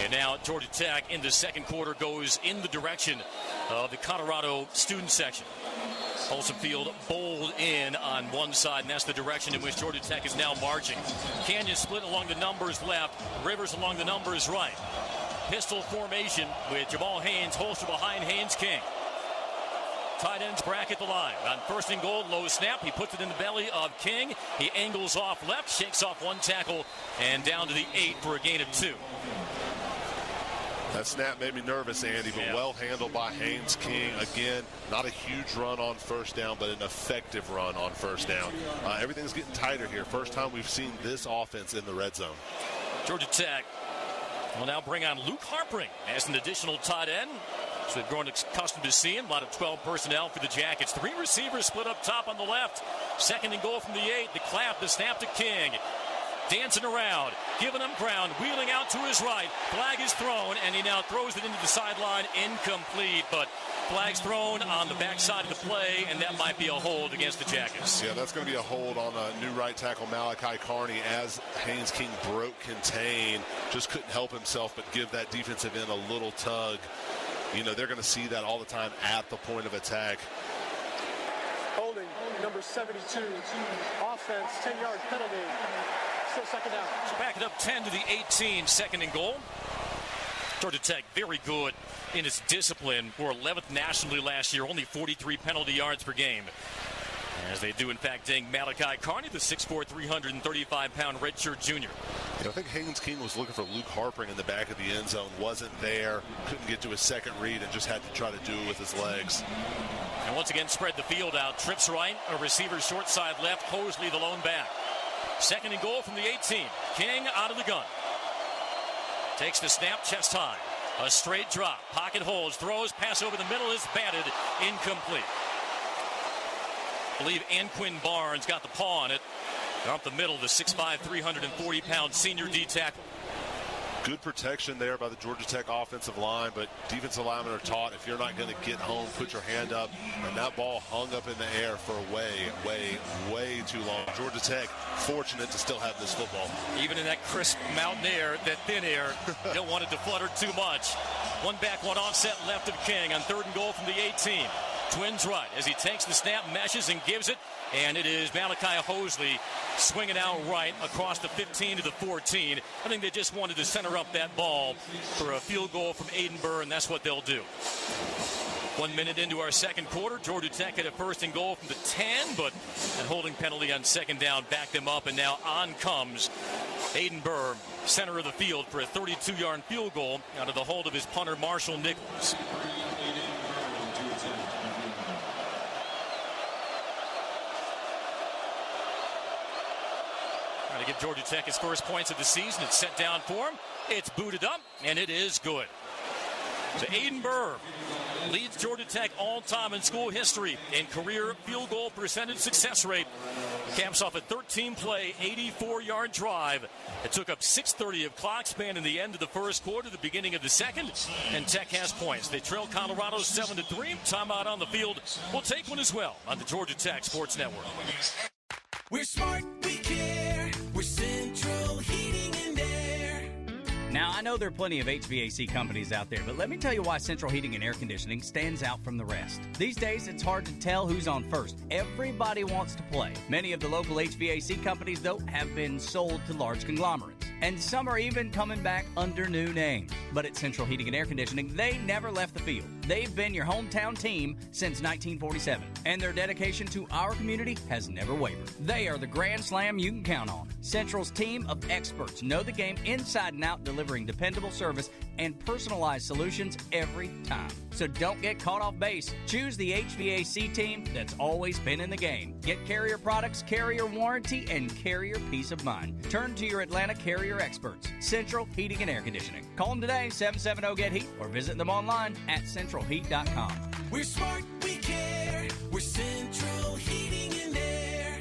And now Georgia Tech in the second quarter goes in the direction of the Colorado student section. Folsom Field bowled in on one side, and that's the direction in which Georgia Tech is now marching. Canyon split along the numbers left, Rivers along the numbers right. Pistol formation with Jamal Haynes holster behind Haynes King. Tight ends bracket the line. On first and goal, low snap. He puts it in the belly of King. He angles off left, shakes off one tackle, and down to the 8 for a gain of 2. That snap made me nervous, Andy, but well handled by Haynes King. Again, not a huge run on first down, but an effective run on first down. Everything's getting tighter here. First time we've seen this offense in the red zone. Georgia Tech will now bring on Luke Harpring as an additional tight end. So they've grown accustomed to seeing a lot of 12 personnel for the Jackets. 3 receivers split up top on the left. Second and goal from the 8. The clap, the snap to King. Dancing around, giving him ground, wheeling out to his right. Flag is thrown, and he now throws it into the sideline. Incomplete, but flag's thrown on the backside of the play, and that might be a hold against the Jackets. Yeah, that's going to be a hold on a new right tackle, Malachi Carney, as Haynes King broke contain. Just couldn't help himself but give that defensive end a little tug. You know, they're going to see that all the time at the point of attack. Holding, number 72. Offense, 10-yard penalty. Still second down. So back it up 10 to the 18, second and goal. Georgia Tech very good in its discipline. Were 11th nationally last year, only 43 penalty yards per game. As they do, in fact, ding Malachi Carney, the 6'4", 335-pound redshirt junior. I think Haynes King was looking for Luke Harpring in the back of the end zone. Wasn't there. Couldn't get to his second read and just had to try to do it with his legs. And once again, spread the field out. Trips right, a receiver short side left. Hosley the lone back. Second and goal from the 18. King out of the gun. Takes the snap, chest high. A straight drop. Pocket holds, throws, pass over the middle is batted. Incomplete. I believe Anquin Barnes got the paw on it. Up the middle, the 6'5", 340-pound senior D tackle. Good protection there by the Georgia Tech offensive line, but defensive linemen are taught if you're not going to get home, put your hand up. And that ball hung up in the air for way too long. Georgia Tech fortunate to still have this football. Even in that crisp mountain air, that thin air, you don't want it to flutter too much. One back, one offset left of King on third and goal from the 18. Twins right as he takes the snap, meshes and gives it. And it is Malachi Hosley swinging out right across the 15 to the 14. I think they just wanted to center up that ball for a field goal from Aiden Burr, and that's what they'll do. 1 minute into our second quarter, Georgia Tech had a first and goal from the 10, but that holding penalty on second down backed them up, and now on comes Aiden Burr, center of the field, for a 32-yard field goal out of the hold of his punter, Marshall Nichols. To give Georgia Tech his first points of the season. It's set down for him. It's booted up, and it is good. So Aiden Burr leads Georgia Tech all-time in school history in career field goal percentage success rate. Caps off a 13-play, 84-yard drive. It took up 6:30 of clock span in the end of the first quarter, the beginning of the second, and Tech has points. They trail Colorado 7-3. Timeout on the field. We'll take one as well on the Georgia Tech Sports Network. We're smart, we care. We're Central Heating and Air. Now, I know there are plenty of HVAC companies out there, but let me tell you why Central Heating and Air Conditioning stands out from the rest. These days, it's hard to tell who's on first. Everybody wants to play. Many of the local HVAC companies, though, have been sold to large conglomerates. And some are even coming back under new names. But at Central Heating and Air Conditioning, they never left the field. They've been your hometown team since 1947, and their dedication to our community has never wavered. They are the Grand Slam you can count on. Central's team of experts know the game inside and out, delivering dependable service and personalized solutions every time. So don't get caught off base. Choose the HVAC team that's always been in the game. Get Carrier products, Carrier warranty, and Carrier peace of mind. Turn to your Atlanta Carrier experts, Central Heating and Air Conditioning. Call them today, 770-GET-HEAT, or visit them online at centralheat.com. We're smart, we care. We're Central Heating and Air.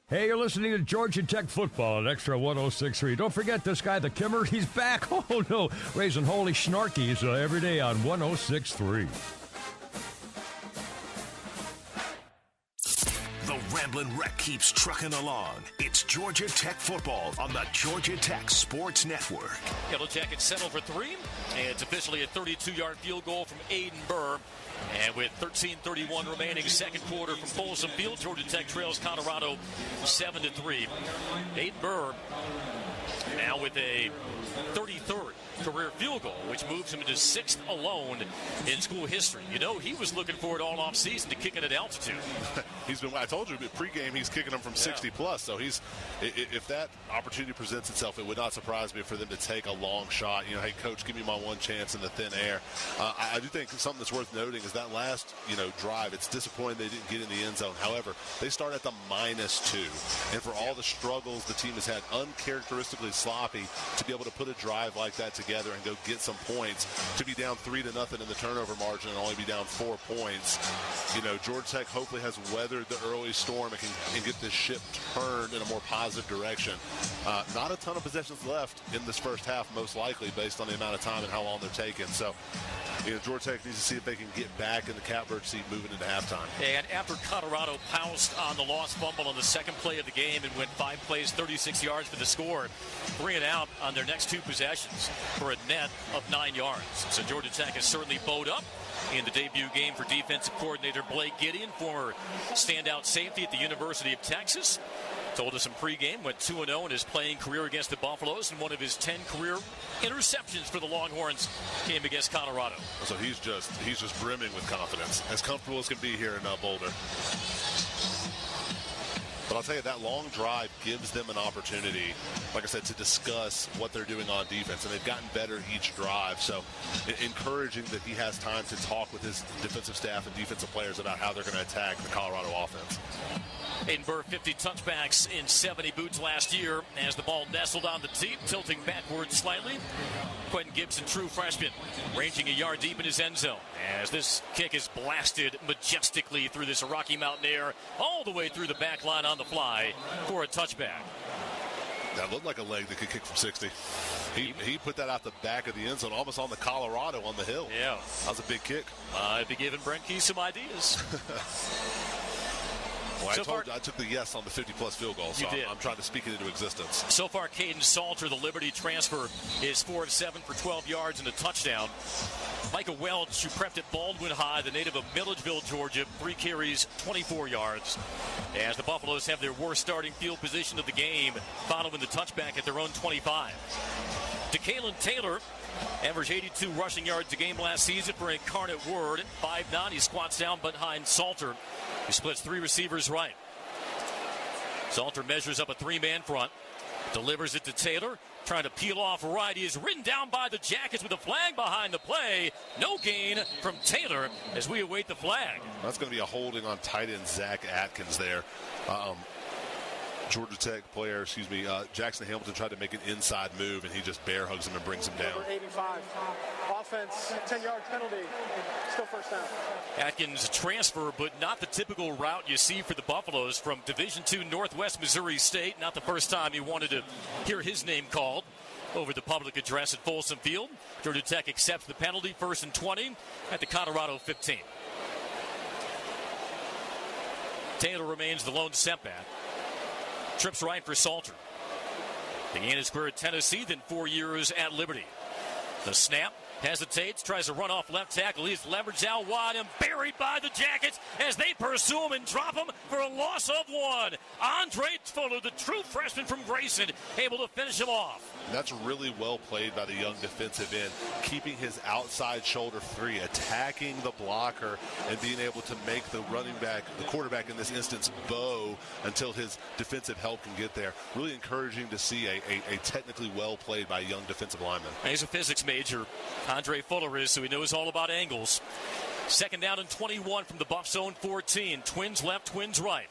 Hey, you're listening to Georgia Tech football at Extra 106.3. Don't forget this guy, the Kimmer, he's back. Oh, no, raising holy snarkies every day on 106.3. The Ramblin' Wreck keeps trucking along. It's Georgia Tech football on the Georgia Tech Sports Network. Yellow Jackets settle for three. And it's officially a 32-yard field goal from Aiden Burr. And with 13:31 remaining, second quarter from Folsom Field, Georgia Tech trails Colorado 7-3. Aiden Burr now with a 33rd career field goal, which moves him into sixth alone in school history. You know, he was looking for it all off season to kick it at altitude. I told you, pregame, he's kicking them from 60 plus. So if that opportunity presents itself, it would not surprise me for them to take a long shot. You know, hey, coach, give me my one chance in the thin air. I do think something that's worth noting is that last, drive, it's disappointing they didn't get in the end zone. However, they start at the -2. And for all the struggles the team has had, uncharacteristically sloppy, to be able to put a drive like that together and go get some points, to be down 3-0 in the turnover margin and only be down 4 points. Georgia Tech hopefully has weathered the early storm and can get this ship turned in a more positive direction. Not a ton of possessions left in this first half, most likely, based on the amount of time and how long they're taking. So, Georgia Tech needs to see if they can get back in the catbird seat moving into halftime. And after Colorado pounced on the lost fumble on the second play of the game and went 5 plays, 36 yards for the score, 3 and out on their next 2 possessions for a net of 9 yards. So Georgia Tech is certainly bowed up in the debut game for defensive coordinator Blake Gideon, former standout safety at the University of Texas. Told us in pregame, went 2-0 in his playing career against the Buffaloes, and one of his 10 career interceptions for the Longhorns came against Colorado. So he's just brimming with confidence, as comfortable as can be here in Boulder. But I'll tell you, that long drive gives them an opportunity, like I said, to discuss what they're doing on defense, and they've gotten better each drive. So encouraging that he has time to talk with his defensive staff and defensive players about how they're going to attack the Colorado offense. Aiden Burr, 50 touchbacks in 70 boots last year as the ball nestled on the tee, tilting backwards slightly. Quentin Gibson, true freshman, ranging a yard deep in his end zone as this kick is blasted majestically through this Rocky Mountain air all the way through the back line on the fly for a touchback. That looked like a leg that could kick from 60. He put that out the back of the end zone, almost on the Colorado on the hill. Yeah. That was a big kick. I'd be giving Brent Key some ideas. Well, I took the yes on the 50-plus field goal, so I'm trying to speak it into existence. So far, Caden Salter, the Liberty transfer, is 4 of 7 for 12 yards and a touchdown. Micah Welch, who prepped at Baldwin High, the native of Milledgeville, Georgia, 3 carries, 24 yards. As the Buffaloes have their worst starting field position of the game, following the touchback at their own 25. DeKalen Taylor averaged 82 rushing yards a game last season for Incarnate Word. 5'9", he squats down behind Salter. He splits 3 receivers right. Salter measures up a 3-man front, delivers it to Taylor, trying to peel off right. He is ridden down by the Jackets with a flag behind the play. No gain from Taylor as we await the flag. That's going to be a holding on tight end Zach Atkins there. Georgia Tech player, Jackson Hamilton tried to make an inside move, and he just bear hugs him and brings him down. Number 85. Offense, 10-yard penalty. Still first down. Atkins transfer, but not the typical route you see for the Buffaloes from Division II Northwest Missouri State. Not the first time he wanted to hear his name called over the public address at Folsom Field. Georgia Tech accepts the penalty, 1st and 20 at the Colorado 15. Taylor remains the lone setback. Trips right for Salter. Began his career at Tennessee, then 4 years at Liberty. The snap, Hesitates, tries to run off left tackle. He's leveraged out wide and buried by the Jackets as they pursue him and drop him for a loss of 1. Andre Fuller, the true freshman from Grayson, able to finish him off. That's really well played by the young defensive end, keeping his outside shoulder free, attacking the blocker, and being able to make the running back, the quarterback in this instance, bow until his defensive help can get there. Really encouraging to see a technically well played by a young defensive lineman. He's a physics major. Andre Fuller is, so he knows all about angles. 2nd down and 21 from the Buff Zone 14. Twins left, Twins right.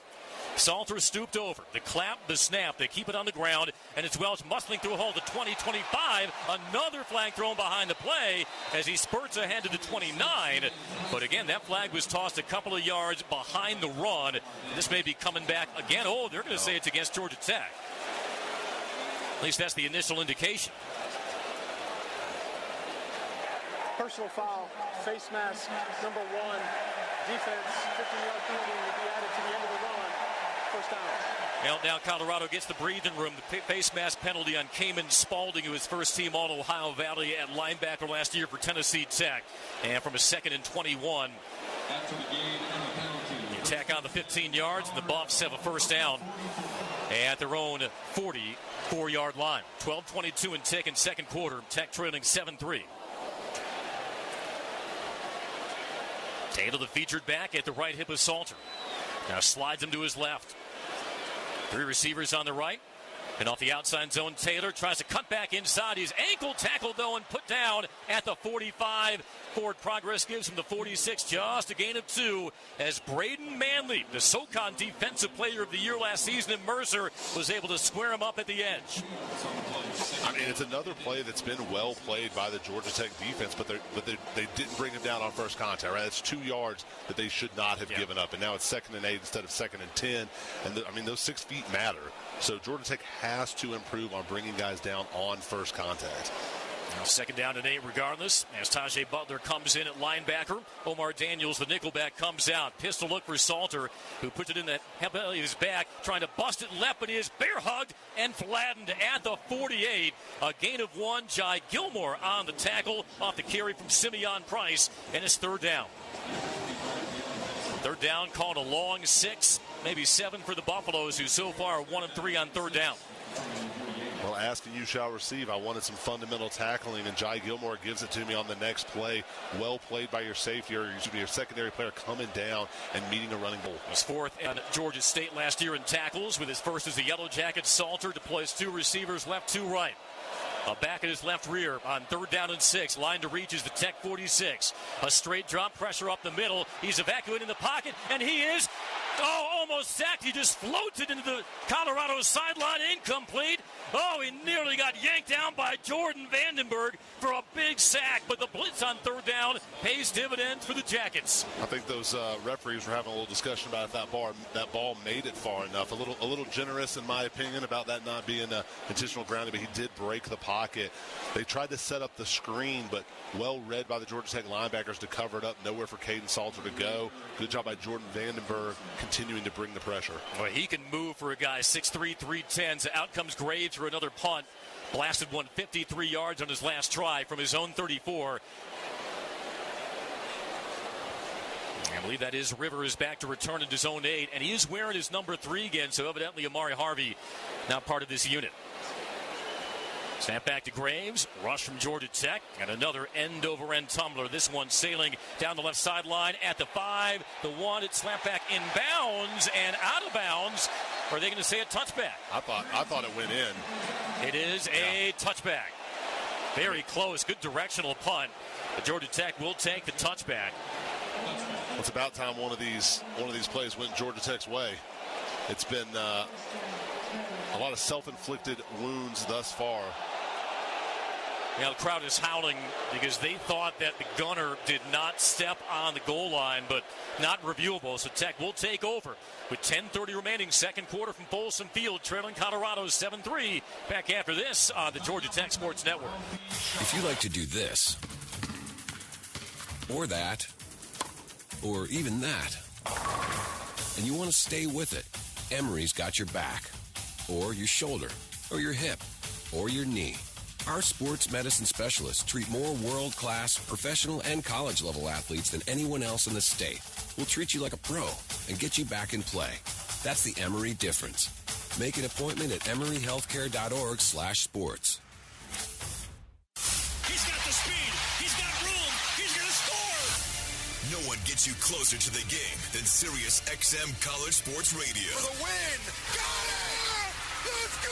Salter stooped over. The clap, the snap. They keep it on the ground, and it's Welch muscling through a hole to 20-25. Another flag thrown behind the play as he spurts ahead to the 29. But again, that flag was tossed a couple of yards behind the run. This may be coming back again. Oh, they're going to say it's against Georgia Tech. At least that's the initial indication. Personal foul, face mask, number 1, defense, 50-yard penalty will be added to the end of the run. First down. Well, now Colorado gets the breathing room. The face mask penalty on Cayman Spalding, who was first team All-Ohio Valley at linebacker last year for Tennessee Tech. And from a 2nd and 21. You tack on the 15 yards, and the Buffs have a first down at their own 44-yard line. 12:22 and tick in second quarter. Tech trailing 7-3. Taylor, the featured back, at the right hip of Salter. Now slides him to his left. 3 receivers on the right. And off the outside zone, Taylor tries to cut back inside. He's ankle tackled, though, and put down at the 45. Forward progress gives him the 46, just a gain of 2, as Braden Manley, the SoCon Defensive Player of the Year last season in Mercer, was able to square him up at the edge. I mean, it's another play that's been well played by the Georgia Tech defense, but they didn't bring him down on first contact, right? That's 2 yards that they should not have given up, and now it's 2nd and 8 instead of 2nd and 10. And those 6 feet matter. So Georgia Tech has to improve on bringing guys down on first contact. Now 2nd down and 8 regardless, as Tajay Butler comes in at linebacker. Omar Daniels, the nickelback, comes out. Pistol look for Salter, who puts it in the belly of his back, trying to bust it left, but he is bear hugged and flattened at the 48. A gain of 1. Jai Gilmore on the tackle off the carry from Simeon Price, and it's 3rd down. 3rd down, called a long 6, maybe 7 for the Buffaloes, who so far are 1 of 3 on 3rd down. Well, ask and you shall receive. I wanted some fundamental tackling, and Jai Gilmore gives it to me on the next play. Well played by your safety, or your secondary player coming down and meeting a running bull. He was 4th at Georgia State last year in tackles, with his first as a Yellow Jacket. Salter deploys 2 receivers, left, 2 right. Back at his left rear on 3rd down and 6. Line to reach is the Tech 46. A straight drop, pressure up the middle. He's evacuating the pocket, and he is almost sacked. He just floated into the Colorado sideline, incomplete. He nearly got yanked down by Jordan Vandenberg for a big sack, but the blitz on 3rd down pays dividends for the Jackets. I think those referees were having a little discussion about if that ball made it far enough. A little generous, in my opinion, about that not being intentional grounding, but he did break the pocket. They tried to set up the screen, but well read by the Georgia Tech linebackers to cover it up. Nowhere for Caden Salter to go. Good job by Jordan Vandenberg continuing to bring the pressure. Well, he can move for a guy 6'3", 310. So out comes Graves for another punt. Blasted one 53 yards on his last try from his own 34. I believe that is Rivers back to return into zone 8, and he is wearing his number 3 again, so evidently Amari Harvey not part of this unit. Snap back to Graves. Rush from Georgia Tech. And another end-over-end tumbler. This one sailing down the left sideline at the 5. The 1, it's slapped back in bounds and out of bounds. Are they going to say a touchback? I thought it went in. It is a touchback. Very close. Good directional punt. But Georgia Tech will take the touchback. It's about time one of these plays went Georgia Tech's way. It's been a lot of self-inflicted wounds thus far. Yeah, the crowd is howling because they thought that the gunner did not step on the goal line, but not reviewable. So Tech will take over with 10:30 remaining, second quarter from Folsom Field, trailing Colorado 7-3. Back after this on the Georgia Tech Sports Network. If you like to do this, or that, or even that, and you want to stay with it, Emory's got your back, or your shoulder, or your hip, or your knee. Our sports medicine specialists treat more world-class, professional, and college-level athletes than anyone else in the state. We'll treat you like a pro and get you back in play. That's the Emory difference. Make an appointment at emoryhealthcare.org/sports. He's got the speed. He's got room. He's going to score. No one gets you closer to the game than Sirius XM College Sports Radio. For the win. Got it. Let's go.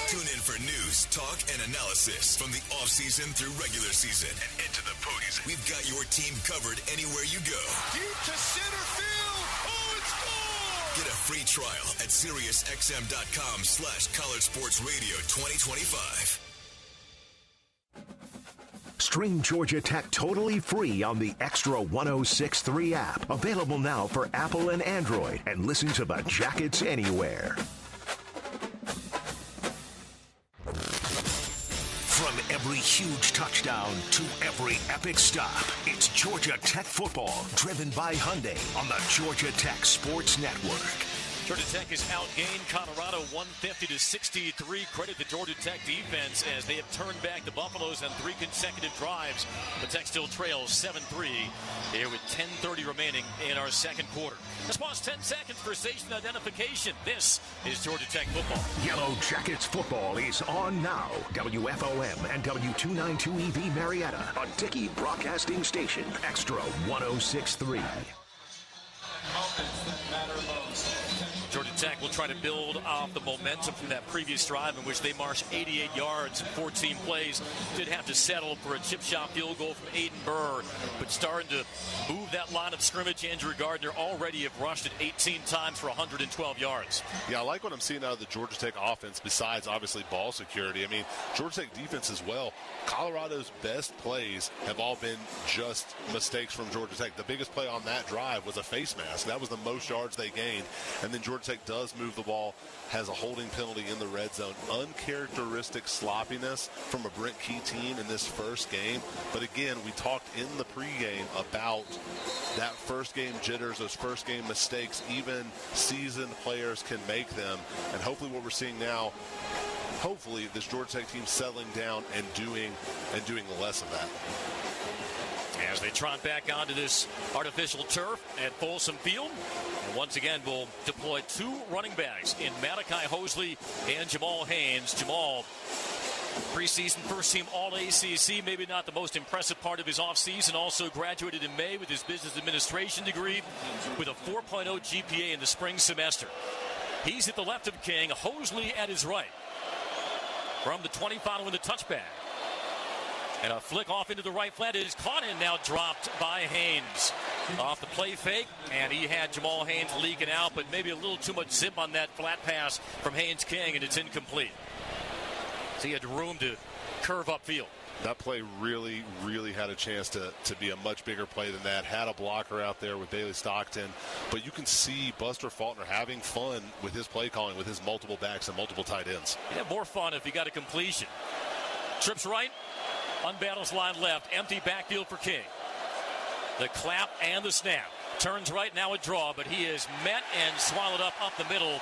Tune in for news, talk, and analysis from the offseason through regular season and into the postseason. We've got your team covered anywhere you go. Deep to center field. Oh, it's gone. Get a free trial at SiriusXM.com/College Sports Radio 2025. Stream Georgia Tech totally free on the Extra 106.3 app. Available now for Apple and Android. And listen to the Jackets anywhere. From every huge touchdown to every epic stop, it's Georgia Tech football, driven by Hyundai on the Georgia Tech Sports Network. Georgia Tech has outgained Colorado 150-63. Credit the Georgia Tech defense as they have turned back the Buffaloes on 3 consecutive drives. The Tech still trails 7-3 here with 10:30 remaining in our second quarter. Let's pause 10 seconds for station identification. This is Georgia Tech football. Yellow Jackets football is on now. WFOM and W292EV Marietta, a Dickey broadcasting station. Extra 106.3. Georgia Tech will try to build off the momentum from that previous drive in which they marched 88 yards in 14 plays. Did have to settle for a chip shot field goal from Aiden Burr, but starting to move that line of scrimmage. Andrew Gardner already have rushed it 18 times for 112 yards. Yeah, I like what I'm seeing out of the Georgia Tech offense besides, obviously, ball security. I mean, Georgia Tech defense as well. Colorado's best plays have all been just mistakes from Georgia Tech. The biggest play on that drive was a face mask. That was the most yards they gained. And then Georgia Tech does move the ball, has a holding penalty in the red zone. Uncharacteristic sloppiness from a Brent Key team in this first game. But again, we talked in the pregame about that first game jitters, those first game mistakes. Even seasoned players can make them. And hopefully what we're seeing now, hopefully this Georgia Tech team settling down and doing less of that. As they trot back onto this artificial turf at Folsom Field. And once again, we'll deploy 2 running backs in Malachi Hosley and Jamal Haynes. Jamal, preseason first-team All-ACC, maybe not the most impressive part of his offseason. Also graduated in May with his business administration degree with a 4.0 GPA in the spring semester. He's at the left of King, Hosley at his right. From the 20 following the touchback. And a flick off into the right flat is caught and now dropped by Haynes. Off the play fake, and he had Jamal Haynes leaking out, but maybe a little too much zip on that flat pass from Haynes King, and it's incomplete. So he had room to curve upfield. That play really, really had a chance to be a much bigger play than that. Had a blocker out there with Bailey Stockton. But you can see Buster Faulkner having fun with his play calling, with his multiple backs and multiple tight ends. He'd have more fun if he got a completion. Trips right. Unbalanced line left, empty backfield for King. The clap and the snap. Turns right, now a draw, but he is met and swallowed up the middle.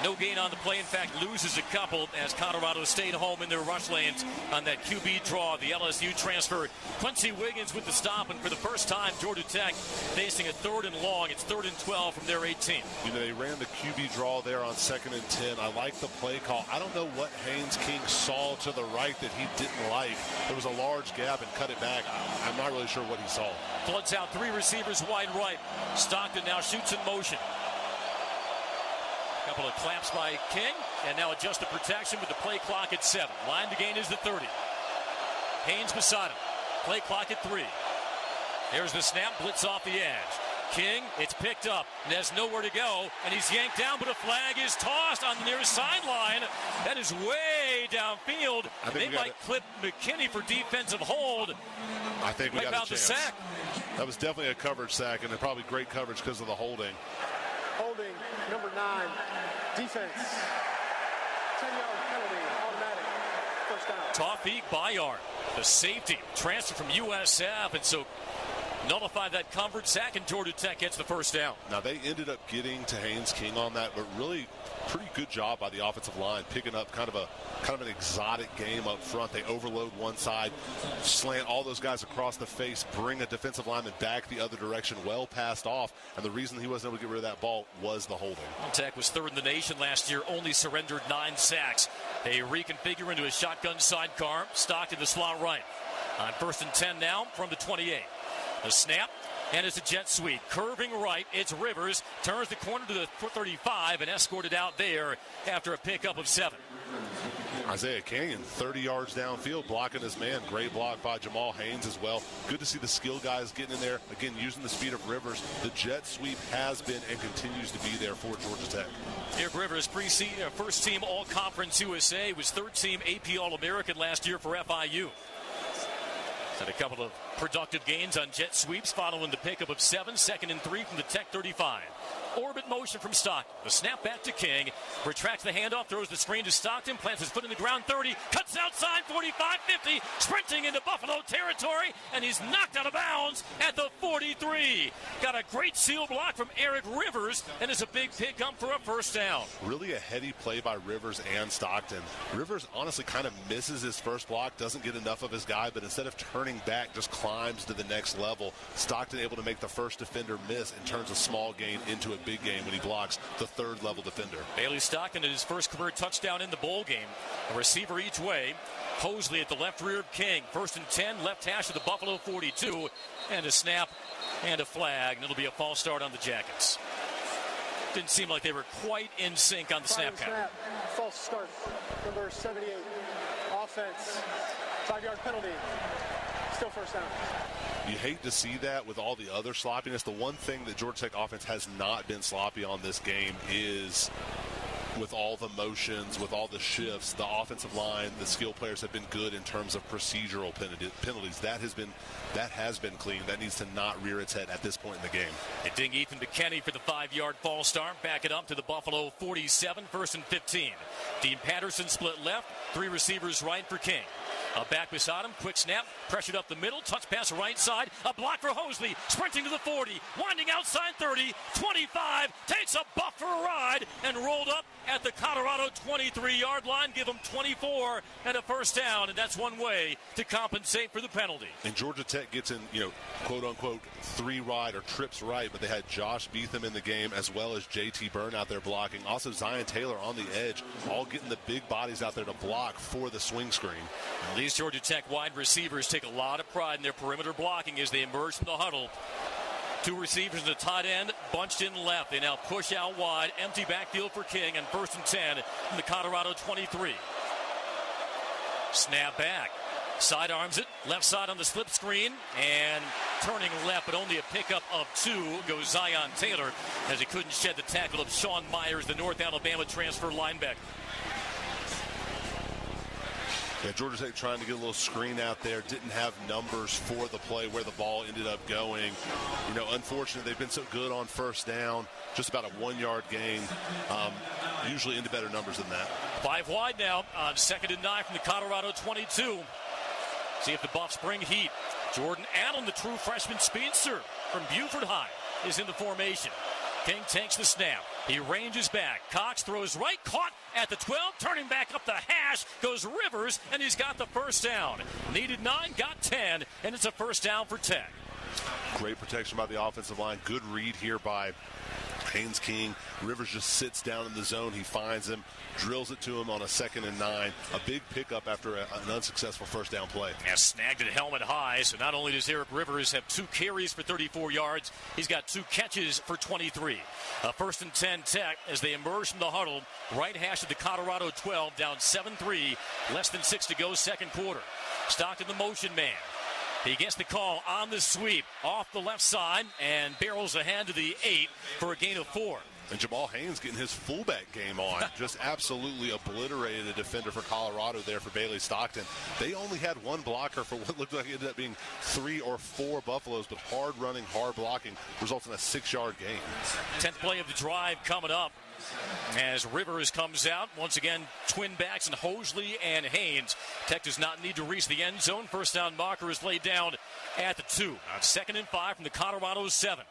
No gain on the play. In fact, loses a couple as Colorado stayed home in their rush lanes on that QB draw. The LSU transfer, Quincy Wiggins with the stop, and for the first time, Georgia Tech facing a 3rd and long. It's 3rd and 12 from their 18. You know, they ran the QB draw there on 2nd and 10. I like the play call. I don't know what Haynes King saw to the right that he didn't like. There was a large gap and cut it back. I'm not really sure what he saw. Floods out 3 receivers wide right. Stockton now shoots in motion. Couple of claps by King, and now adjust the protection with the play clock at 7. Line to gain is the 30. Haynes beside him. Play clock at 3. There's the snap, blitz off the edge. King, it's picked up, and has nowhere to go, and he's yanked down, but a flag is tossed on the nearest sideline. That is way downfield. They might clip McKinney for defensive hold. I think we got a chance. The sack. That was definitely a coverage sack, and probably great coverage because of the holding. Holding, number 9, defense. 10-yard penalty, automatic, first down. Tawfiq Bayard, the safety, transfer from USF, and so nullify that covered sack, and Georgia Tech gets the first down. Now, they ended up getting to Haynes King on that, but really pretty good job by the offensive line, picking up kind of an exotic game up front. They overload one side, slant all those guys across the face, bring a defensive lineman back the other direction, well passed off, and the reason he wasn't able to get rid of that ball was the holding. Tech was third in the nation last year, only surrendered 9 sacks. They reconfigure into a shotgun sidecar, Stockton the slot right. On 1st and 10 now from the 28. A snap, and it's a jet sweep. Curving right, it's Rivers. Turns the corner to the 35 and escorted out there after a pickup of 7. Isaiah Canyon, 30 yards downfield, blocking his man. Great block by Jamal Haynes as well. Good to see the skill guys getting in there. Again, using the speed of Rivers. The jet sweep has been and continues to be there for Georgia Tech. Eric Rivers, first team All-Conference USA, was third team AP All-American last year for FIU. Had a couple of productive gains on jet sweeps following the pickup of 7, 2nd and 3 from the Tech 35. Orbit motion from Stockton. The snap back to King. Retracts the handoff, throws the screen to Stockton, plants his foot in the ground 30, cuts outside 45, 50, sprinting into Buffalo territory, and he's knocked out of bounds at the 43. Got a great seal block from Eric Rivers, and it's a big pickup for a first down. Really a heady play by Rivers and Stockton. Rivers honestly kind of misses his first block, doesn't get enough of his guy, but instead of turning back, just climbs to the next level. Stockton able to make the first defender miss and turns a small gain into a big game when he blocks the third level defender. Bailey Stockton at his first career touchdown in the bowl game. A receiver each way. Hosley at the left rear of King. 1st and 10, left hash of the Buffalo 42. And a snap and a flag. And it'll be a false start on the Jackets. Didn't seem like they were quite in sync on the snap count. False start. Number 78. Offense. 5-yard penalty. Still first down. You hate to see that with all the other sloppiness. The one thing that Georgia Tech offense has not been sloppy on this game is with all the motions, with all the shifts, the offensive line, the skill players have been good in terms of procedural penalties. That has been clean. That needs to not rear its head at this point in the game. They ding Ethan McKinney for the 5-yard false start. Back it up to the Buffalo 47, 1st and 15. Dean Patterson split left, 3 receivers right for King. Back beside him, quick snap, pressured up the middle, touch pass right side, a block for Hosley, sprinting to the 40, winding outside 30, 25, takes a buffer ride, and rolled up at the Colorado 23-yard line, give him 24 and a first down, and that's one way to compensate for the penalty. And Georgia Tech gets in, quote-unquote, 3 right or trips right, but they had Josh Beetham in the game as well as J.T. Byrne out there blocking. Also Zion Taylor on the edge, all getting the big bodies out there to block for the swing screen. And these Georgia Tech wide receivers take a lot of pride in their perimeter blocking as they emerge from the huddle. 2 receivers and a tight end bunched in left. They now push out wide. Empty backfield for King, and 1st and 10 from the Colorado 23. Snap back. Sidearms it. Left side on the slip screen. And turning left, but only a pickup of 2 goes Zion Taylor as he couldn't shed the tackle of Sean Myers, the North Alabama transfer linebacker. Yeah, Georgia Tech trying to get a little screen out there. Didn't have numbers for the play where the ball ended up going. Unfortunately, they've been so good on first down. Just about a 1-yard gain. Usually into better numbers than that. 5 wide now on 2nd and 9 from the Colorado 22. See if the Buffs bring heat. Jordan Allen, the true freshman speedster from Buford High, is in the formation. King takes the snap. He ranges back. Cox throws right, caught at the 12, turning back up the hash, goes Rivers, and he's got the first down. Needed 9, got 10, and it's a first down for Tech. Great protection by the offensive line. Good read here by Haynes King. Rivers just sits down in the zone. He finds him, drills it to him on a 2nd and 9. A big pickup after an unsuccessful first down play. Yeah, snagged it helmet high. So not only does Eric Rivers have 2 carries for 34 yards, he's got 2 catches for 23. 1st and 10 Tech as they emerge from the huddle. Right hash of the Colorado 12, down 7-3. Less than 6 to go, second quarter. Stockton the motion man. He gets the call on the sweep off the left side and barrels ahead to the 8 for a gain of 4. And Jamal Haynes getting his fullback game on. Just absolutely obliterated a defender for Colorado there for Bailey Stockton. They only had 1 blocker for what looked like it ended up being 3 or 4 Buffaloes, but hard running, hard blocking results in a 6-yard gain. 10th play of the drive coming up as Rivers comes out. Once again, twin backs and Hosley and Haynes. Tech does not need to reach the end zone. First down marker is laid down at the 2 on 2nd and 5 from the Colorado 7.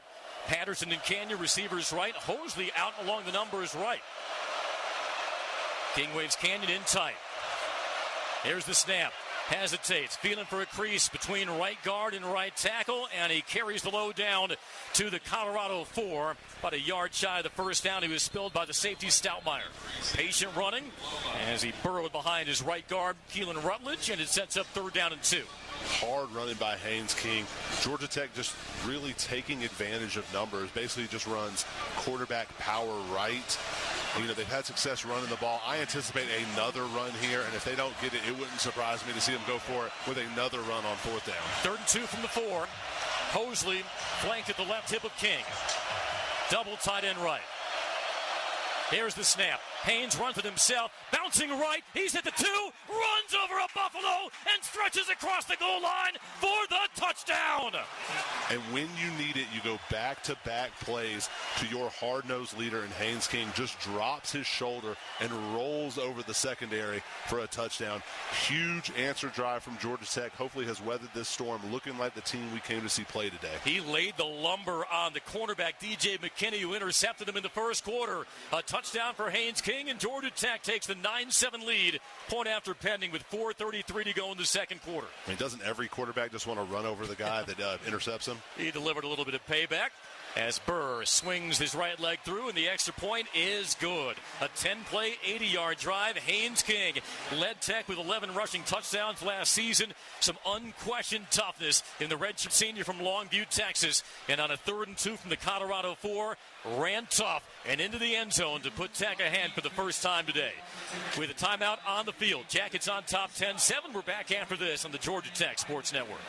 Patterson and Canyon, receivers right. Hosley out along the numbers right. King waves Canyon in tight. Here's the snap. Hesitates, feeling for a crease between right guard and right tackle, and he carries the load down to the Colorado 4. About a yard shy of the first down. He was spilled by the safety, Stoutmeyer. Patient running as he burrowed behind his right guard, Keelan Rutledge, and it sets up 3rd down and 2. Hard running by Haynes King. Georgia Tech just really taking advantage of numbers. Basically just runs quarterback power right. You know, they've had success running the ball. I anticipate another run here, and if they don't get it, it wouldn't surprise me to see them go for it with another run on 4th down. 3rd and 2 from the 4. Hosley flanked at the left hip of King. Double tight end right. Here's the snap. Haynes runs it himself, bouncing right. He's at the 2, runs over a Buffalo, and stretches across the goal line for the touchdown. And when you need it, you go back-to-back plays to your hard-nosed leader, and Haynes King just drops his shoulder and rolls over the secondary for a touchdown. Huge answer drive from Georgia Tech. Hopefully has weathered this storm, looking like the team we came to see play today. He laid the lumber on the cornerback, DJ McKinney, who intercepted him in the first quarter. A touchdown for Haynes King. And Georgia Tech takes the 9-7 lead, point after pending, with 4:33 to go in the second quarter. I mean, doesn't every quarterback just want to run over the guy that intercepts him? He delivered a little bit of payback as Burr swings his right leg through, and the extra point is good. A 10-play, 80-yard drive. Haynes King led Tech with 11 rushing touchdowns last season. Some unquestioned toughness in the redshirt senior from Longview, Texas. And on a 3rd and 2 from the Colorado 4, ran tough and into the end zone to put Tech ahead for the first time today. With a timeout on the field, Jackets on top 10-7. We're back after this on the Georgia Tech Sports Network.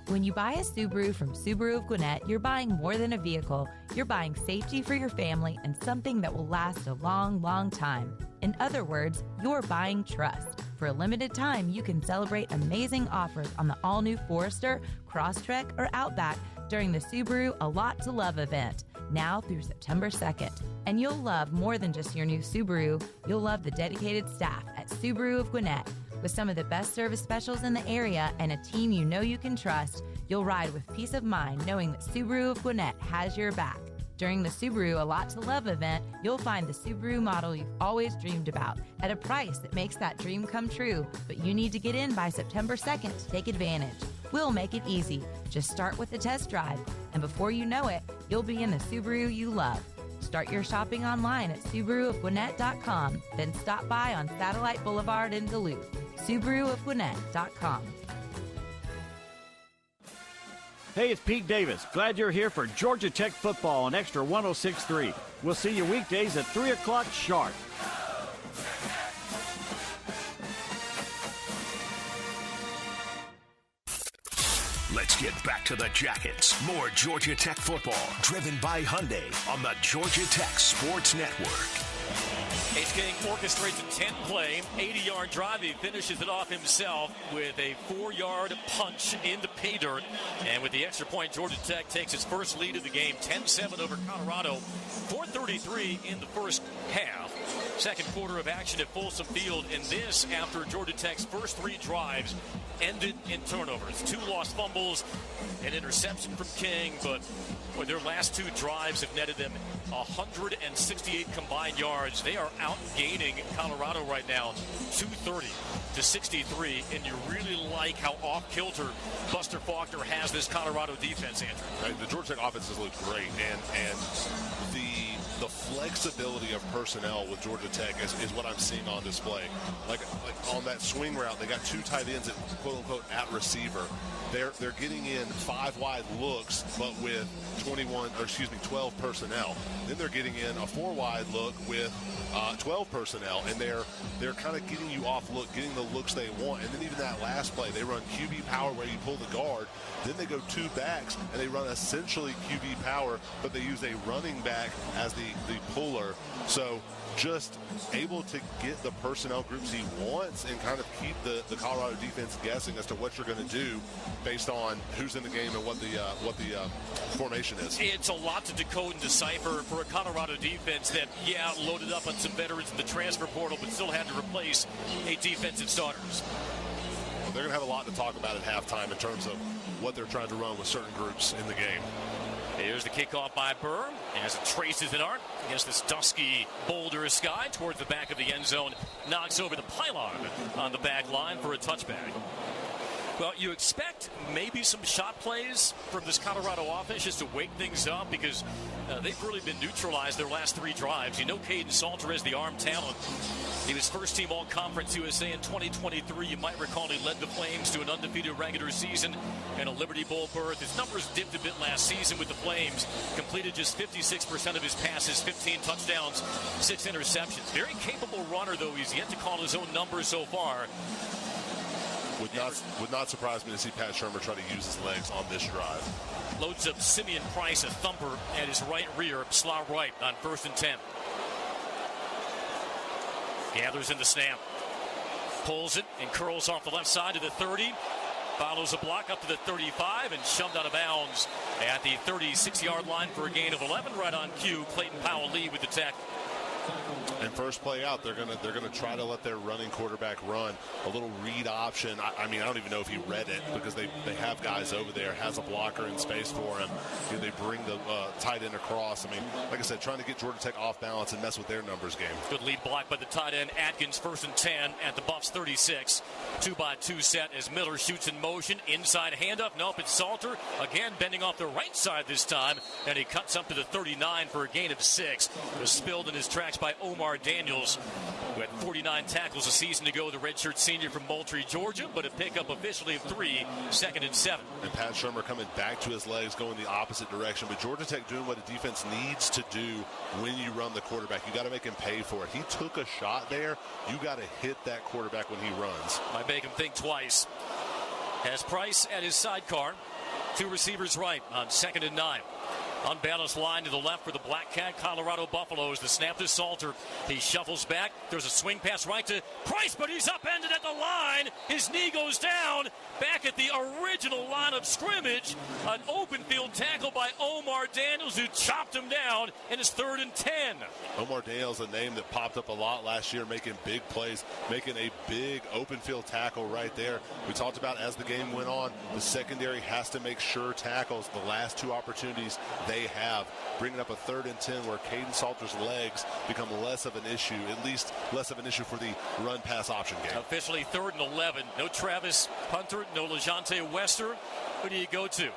When you buy a Subaru from Subaru of Gwinnett, you're buying more than a vehicle. You're buying safety for your family and something that will last a long, long time. In other words, you're buying trust. For a limited time, you can celebrate amazing offers on the all-new Forester, Crosstrek, or Outback during the Subaru A Lot to Love event, now through September 2nd. And you'll love more than just your new Subaru. You'll love the dedicated staff at Subaru of Gwinnett. With some of the best service specials in the area and a team you know you can trust, you'll ride with peace of mind knowing that Subaru of Gwinnett has your back. During the Subaru A Lot to Love event, you'll find the Subaru model you've always dreamed about at a price that makes that dream come true. But you need to get in by September 2nd to take advantage. We'll make it easy. Just start with the test drive, and before you know it, you'll be in the Subaru you love. Start your shopping online at SubaruofGwinnett.com, then stop by on Satellite Boulevard in Duluth. SubaruofGwinnett.com. Hey, it's Pete Davis. Glad you're here for Georgia Tech football on Extra 106.3. We'll see you weekdays at 3 o'clock sharp. Let's get back to the Jackets. More Georgia Tech football, driven by Hyundai on the Georgia Tech Sports Network. Haynes King orchestrates a 10-play, 80-yard drive. He finishes it off himself with a 4-yard punch in the pay dirt. And with the extra point, Georgia Tech takes its first lead of the game, 10-7 over Colorado. 4:33 in the first half. Second quarter of action at Folsom Field, and this after Georgia Tech's first 3 drives ended in turnovers. 2 lost fumbles, an interception from King, but boy, their last 2 drives have netted them 168 combined yards. They are outgaining Colorado right now, 230 to 63, and you really like how off-kilter Buster Faulkner has this Colorado defense, Andrew. Right, the Georgia Tech offenses look great, and the flexibility of personnel with Georgia Tech is what I'm seeing on display. Like on that swing route, they got 2 tight ends at quote-unquote at receiver. They're getting in 5 wide looks, but with 12 personnel. Then they're getting in a 4 wide look with 12 personnel, and they're kind of getting you off look, getting the looks they want. And then even that last play, they run QB power where you pull the guard. Then they go 2 backs, and they run essentially QB power, but they use a running back as the puller. So just able to get the personnel groups he wants and kind of keep the Colorado defense guessing as to what you're going to do based on who's in the game and what the formation is. It's a lot to decode and decipher for a Colorado defense that, loaded up on some veterans in the transfer portal, but still had to replace 8 defensive starters. They're going to have a lot to talk about at halftime in terms of what they're trying to run with certain groups in the game. Here's the kickoff by Burr as it traces it out against this dusky Boulder sky towards the back of the end zone. Knocks over the pylon on the back line for a touchback. Well, you expect maybe some shot plays from this Colorado offense just to wake things up because they've really been neutralized their last 3 drives. You know Caden Salter has the arm talent. He was first team All-Conference USA in 2023. You might recall he led the Flames to an undefeated regular season and a Liberty Bowl berth. His numbers dipped a bit last season with the Flames. Completed just 56% of his passes, 15 touchdowns, 6 interceptions. Very capable runner, though. He's yet to call his own numbers so far. Would not surprise me to see Pat Shurmur try to use his legs on this drive. Loads up Simeon Price, a thumper at his right rear, slot right on 1st and 10. Gathers in the snap. Pulls it and curls off the left side to the 30. Follows a block up to the 35 and shoved out of bounds at the 36-yard line for a gain of 11. Right on cue, Clayton Powell lead with the tackle. And first play out, they're gonna try to let their running quarterback run a little read option. I mean, I don't even know if he read it because they have guys over there, has a blocker in space for him. They bring the tight end across. I mean, like I said, trying to get Georgia Tech off balance and mess with their numbers game. Good lead block by the tight end Atkins, 1st and 10 at the Buffs 36. 2-by-2 set as Miller shoots in motion. Inside handoff. Nope, it's Salter again bending off the right side this time, and he cuts up to the 39 for a gain of 6. Was spilled in his tracks by Omar Daniels, who had 49 tackles a season ago, the redshirt senior from Moultrie, Georgia, but a pickup officially of 3, 2nd and 7. And Pat Shurmur coming back to his legs, going the opposite direction. But Georgia Tech doing what a defense needs to do when you run the quarterback. You got to make him pay for it. He took a shot there. You got to hit that quarterback when he runs. Might make him think twice. Has Price at his sidecar. 2 receivers right on 2nd and 9. Unbalanced line to the left for the Black Cat Colorado Buffaloes. The snap to Salter. He shuffles back. There's a swing pass right to Price, but he's upended at the line. His knee goes down. Back at the original line of scrimmage. An open field tackle by Omar Daniels, who chopped him down, and it's 3rd and 10. Omar Daniels, a name that popped up a lot last year, making big plays, making a big open field tackle right there. We talked about as the game went on, the secondary has to make sure tackles the last 2 opportunities they have, bringing up a 3rd and 10 where Caden Salter's legs become less of an issue, at least less of an issue for the run-pass option game. Officially 3rd and 11. No Travis Hunter, no LeJante Wester. Who do you go to?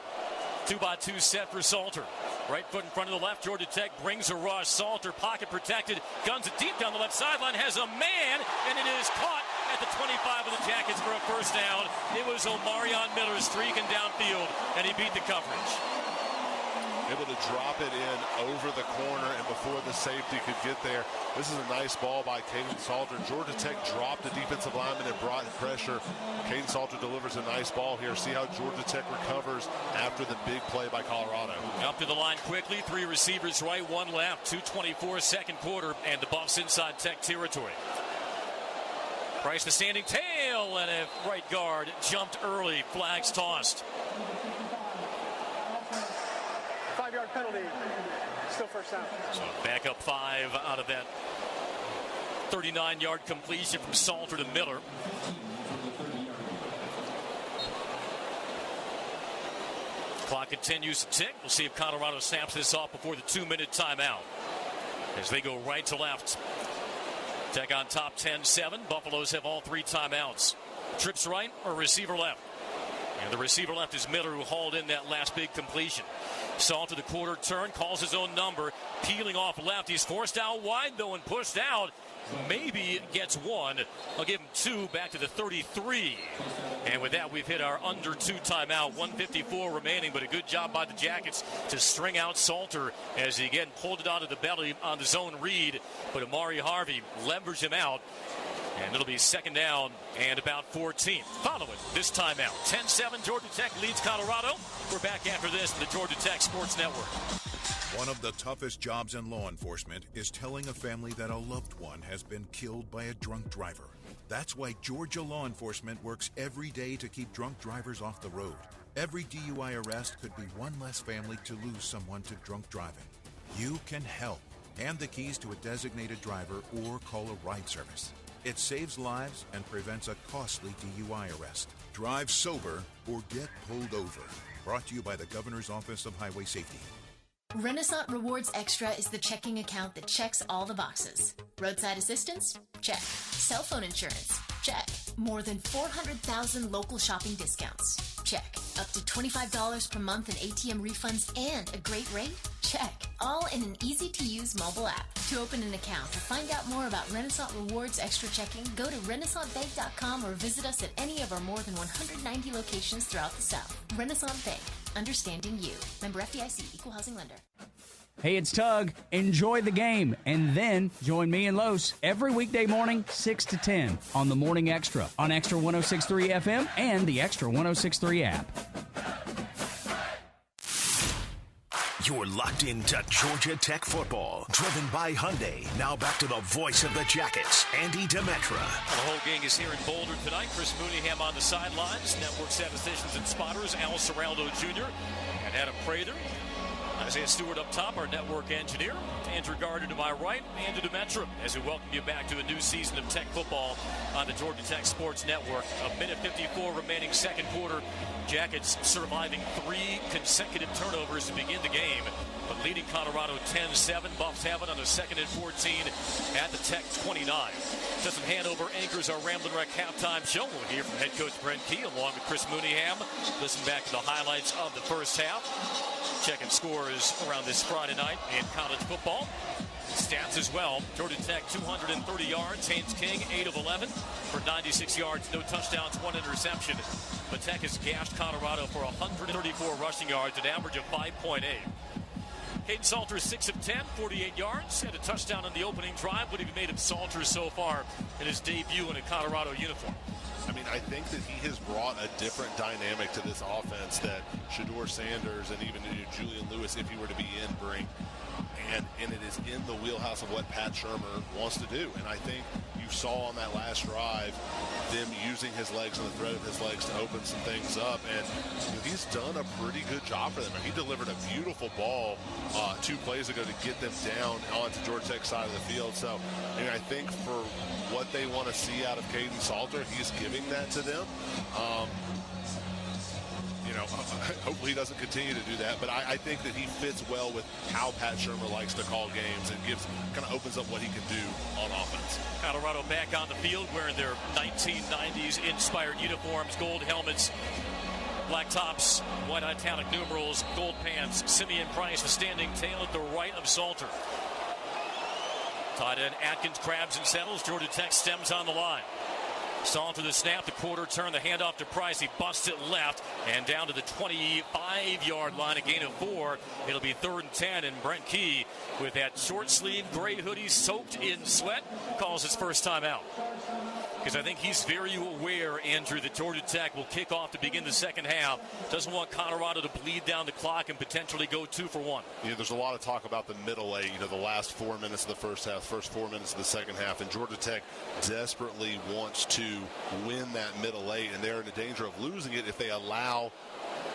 2-by-2 set for Salter. Right foot in front of the left. Georgia Tech brings a rush. Salter, pocket protected, guns it deep down the left sideline, has a man, and it is caught at the 25 of the Jackets for a 1st down. It was Omarion Miller streaking downfield, and he beat the coverage. Able to drop it in over the corner, and before the safety could get there, this is a nice ball by Caden Salter. Georgia Tech dropped the defensive lineman and brought pressure. Caden Salter delivers a nice ball here. See how Georgia Tech recovers after the big play by Colorado. Up to the line quickly. 3 receivers right, 1 left. 2:24 second quarter, and the Buffs inside Tech territory. Price the standing tail, and a right guard jumped early. Flags tossed. 5-yard penalty. Still 1st down. So back up 5 out of that 39-yard completion from Salter to Miller. Clock continues to tick. We'll see if Colorado snaps this off before the 2-minute timeout. As they go right to left. Tech on top 10-7. Buffaloes have all 3 timeouts. Trips right or receiver left. And the receiver left is Miller, who hauled in that last big completion. Salter the quarter turn, calls his own number, peeling off left. He's forced out wide, though, and pushed out. Maybe gets 1. I'll give him 2 back to the 33. And with that, we've hit our under 2 timeout. 1:54 remaining, but a good job by the Jackets to string out Salter as he again pulled it onto the belly on the zone read. But Amari Harvey leveraged him out. And it'll be 2nd down and about 14. Following this timeout, 10-7, Georgia Tech leads Colorado. We're back after this, the Georgia Tech Sports Network. One of the toughest jobs in law enforcement is telling a family that a loved one has been killed by a drunk driver. That's why Georgia law enforcement works every day to keep drunk drivers off the road. Every DUI arrest could be one less family to lose someone to drunk driving. You can help. Hand the keys to a designated driver or call a ride service. It saves lives and prevents a costly DUI arrest. Drive sober or get pulled over. Brought to you by the Governor's Office of Highway Safety. Renaissance Rewards Extra is the checking account that checks all the boxes. Roadside assistance? Check. Cell phone insurance? Check. More than 400,000 local shopping discounts? Check. Up to $25 per month in ATM refunds and a great rate? Check. All in an easy-to-use mobile app. To open an account or find out more about Renaissance Rewards Extra Checking, go to RenaissanceBank.com or visit us at any of our more than 190 locations throughout the South. Renaissance Bank. Understanding you. Member FDIC. Equal housing lender. Hey, it's Tug. Enjoy the game, and then join me and Los every weekday morning, 6 to 10, on the Morning Extra, on Extra 106.3 FM and the Extra 106.3 app. You're locked into Georgia Tech football, driven by Hyundai. Now back to the voice of the Jackets, Andy Demetra. The whole gang is here in Boulder tonight. Chris Mooneyham on the sidelines. Network statisticians and spotters, Al Serraldo Jr. and Adam Prather. Isaiah Stewart up top, our network engineer. Andrew Gardner to my right, Andy Demetra, as we welcome you back to a new season of Tech football on the Georgia Tech Sports Network. A minute 54 remaining second quarter. Jackets surviving 3 consecutive turnovers to begin the game, but leading Colorado 10-7. Buffs have it on a 2nd and 14 at the Tech 29. Justin Hanover anchors our Ramblin' Wreck halftime show. We'll hear from head coach Brent Key along with Chris Mooneyham. Listen back to the highlights of the first half. Checking scores around this Friday night in college football. Stats as well. Georgia Tech 230 yards. Haynes King 8 of 11 for 96 yards, no touchdowns, 1 interception. But Tech has gashed Colorado for 134 rushing yards, an average of 5.8. Hayden Salter 6 of 10, 48 yards, had a touchdown on the opening drive. What have you made of Salter so far in his debut in a Colorado uniform? I mean, I think that he has brought a different dynamic to this offense that Shedeur Sanders and even Julian Lewis, if he were to be in, bring. And it is in the wheelhouse of what Pat Shurmur wants to do. And I think you saw on that last drive them using his legs and the threat of his legs to open some things up. And he's done a pretty good job for them. He delivered a beautiful ball 2 plays ago to get them down onto Georgia Tech's side of the field. So I think for what they want to see out of Caden Salter, he's giving that to them. Hopefully he doesn't continue to do that, but I think that he fits well with how Pat Shurmur likes to call games and kind of opens up what he can do on offense. Colorado back on the field wearing their 1990s inspired uniforms, gold helmets, black tops, white italic numerals, gold pants. Simeon Price, the standing tail at the right of Salter. Tight end Atkins grabs and settles. Georgia Tech stems on the line. Salter the snap, the quarter turn, the handoff to Price. He busts it left and down to the 25-yard line, a gain of 4. It'll be 3rd and 10, and Brent Key, with that short sleeve gray hoodie soaked in sweat, calls his first time out. Because I think he's very aware, Andrew, that Georgia Tech will kick off to begin the second half. Doesn't want Colorado to bleed down the clock and potentially go 2 for 1. There's a lot of talk about the middle eight, the last 4 minutes of the first half, first 4 minutes of the second half, and Georgia Tech desperately wants to win that middle eight, and they're in the danger of losing it if they allow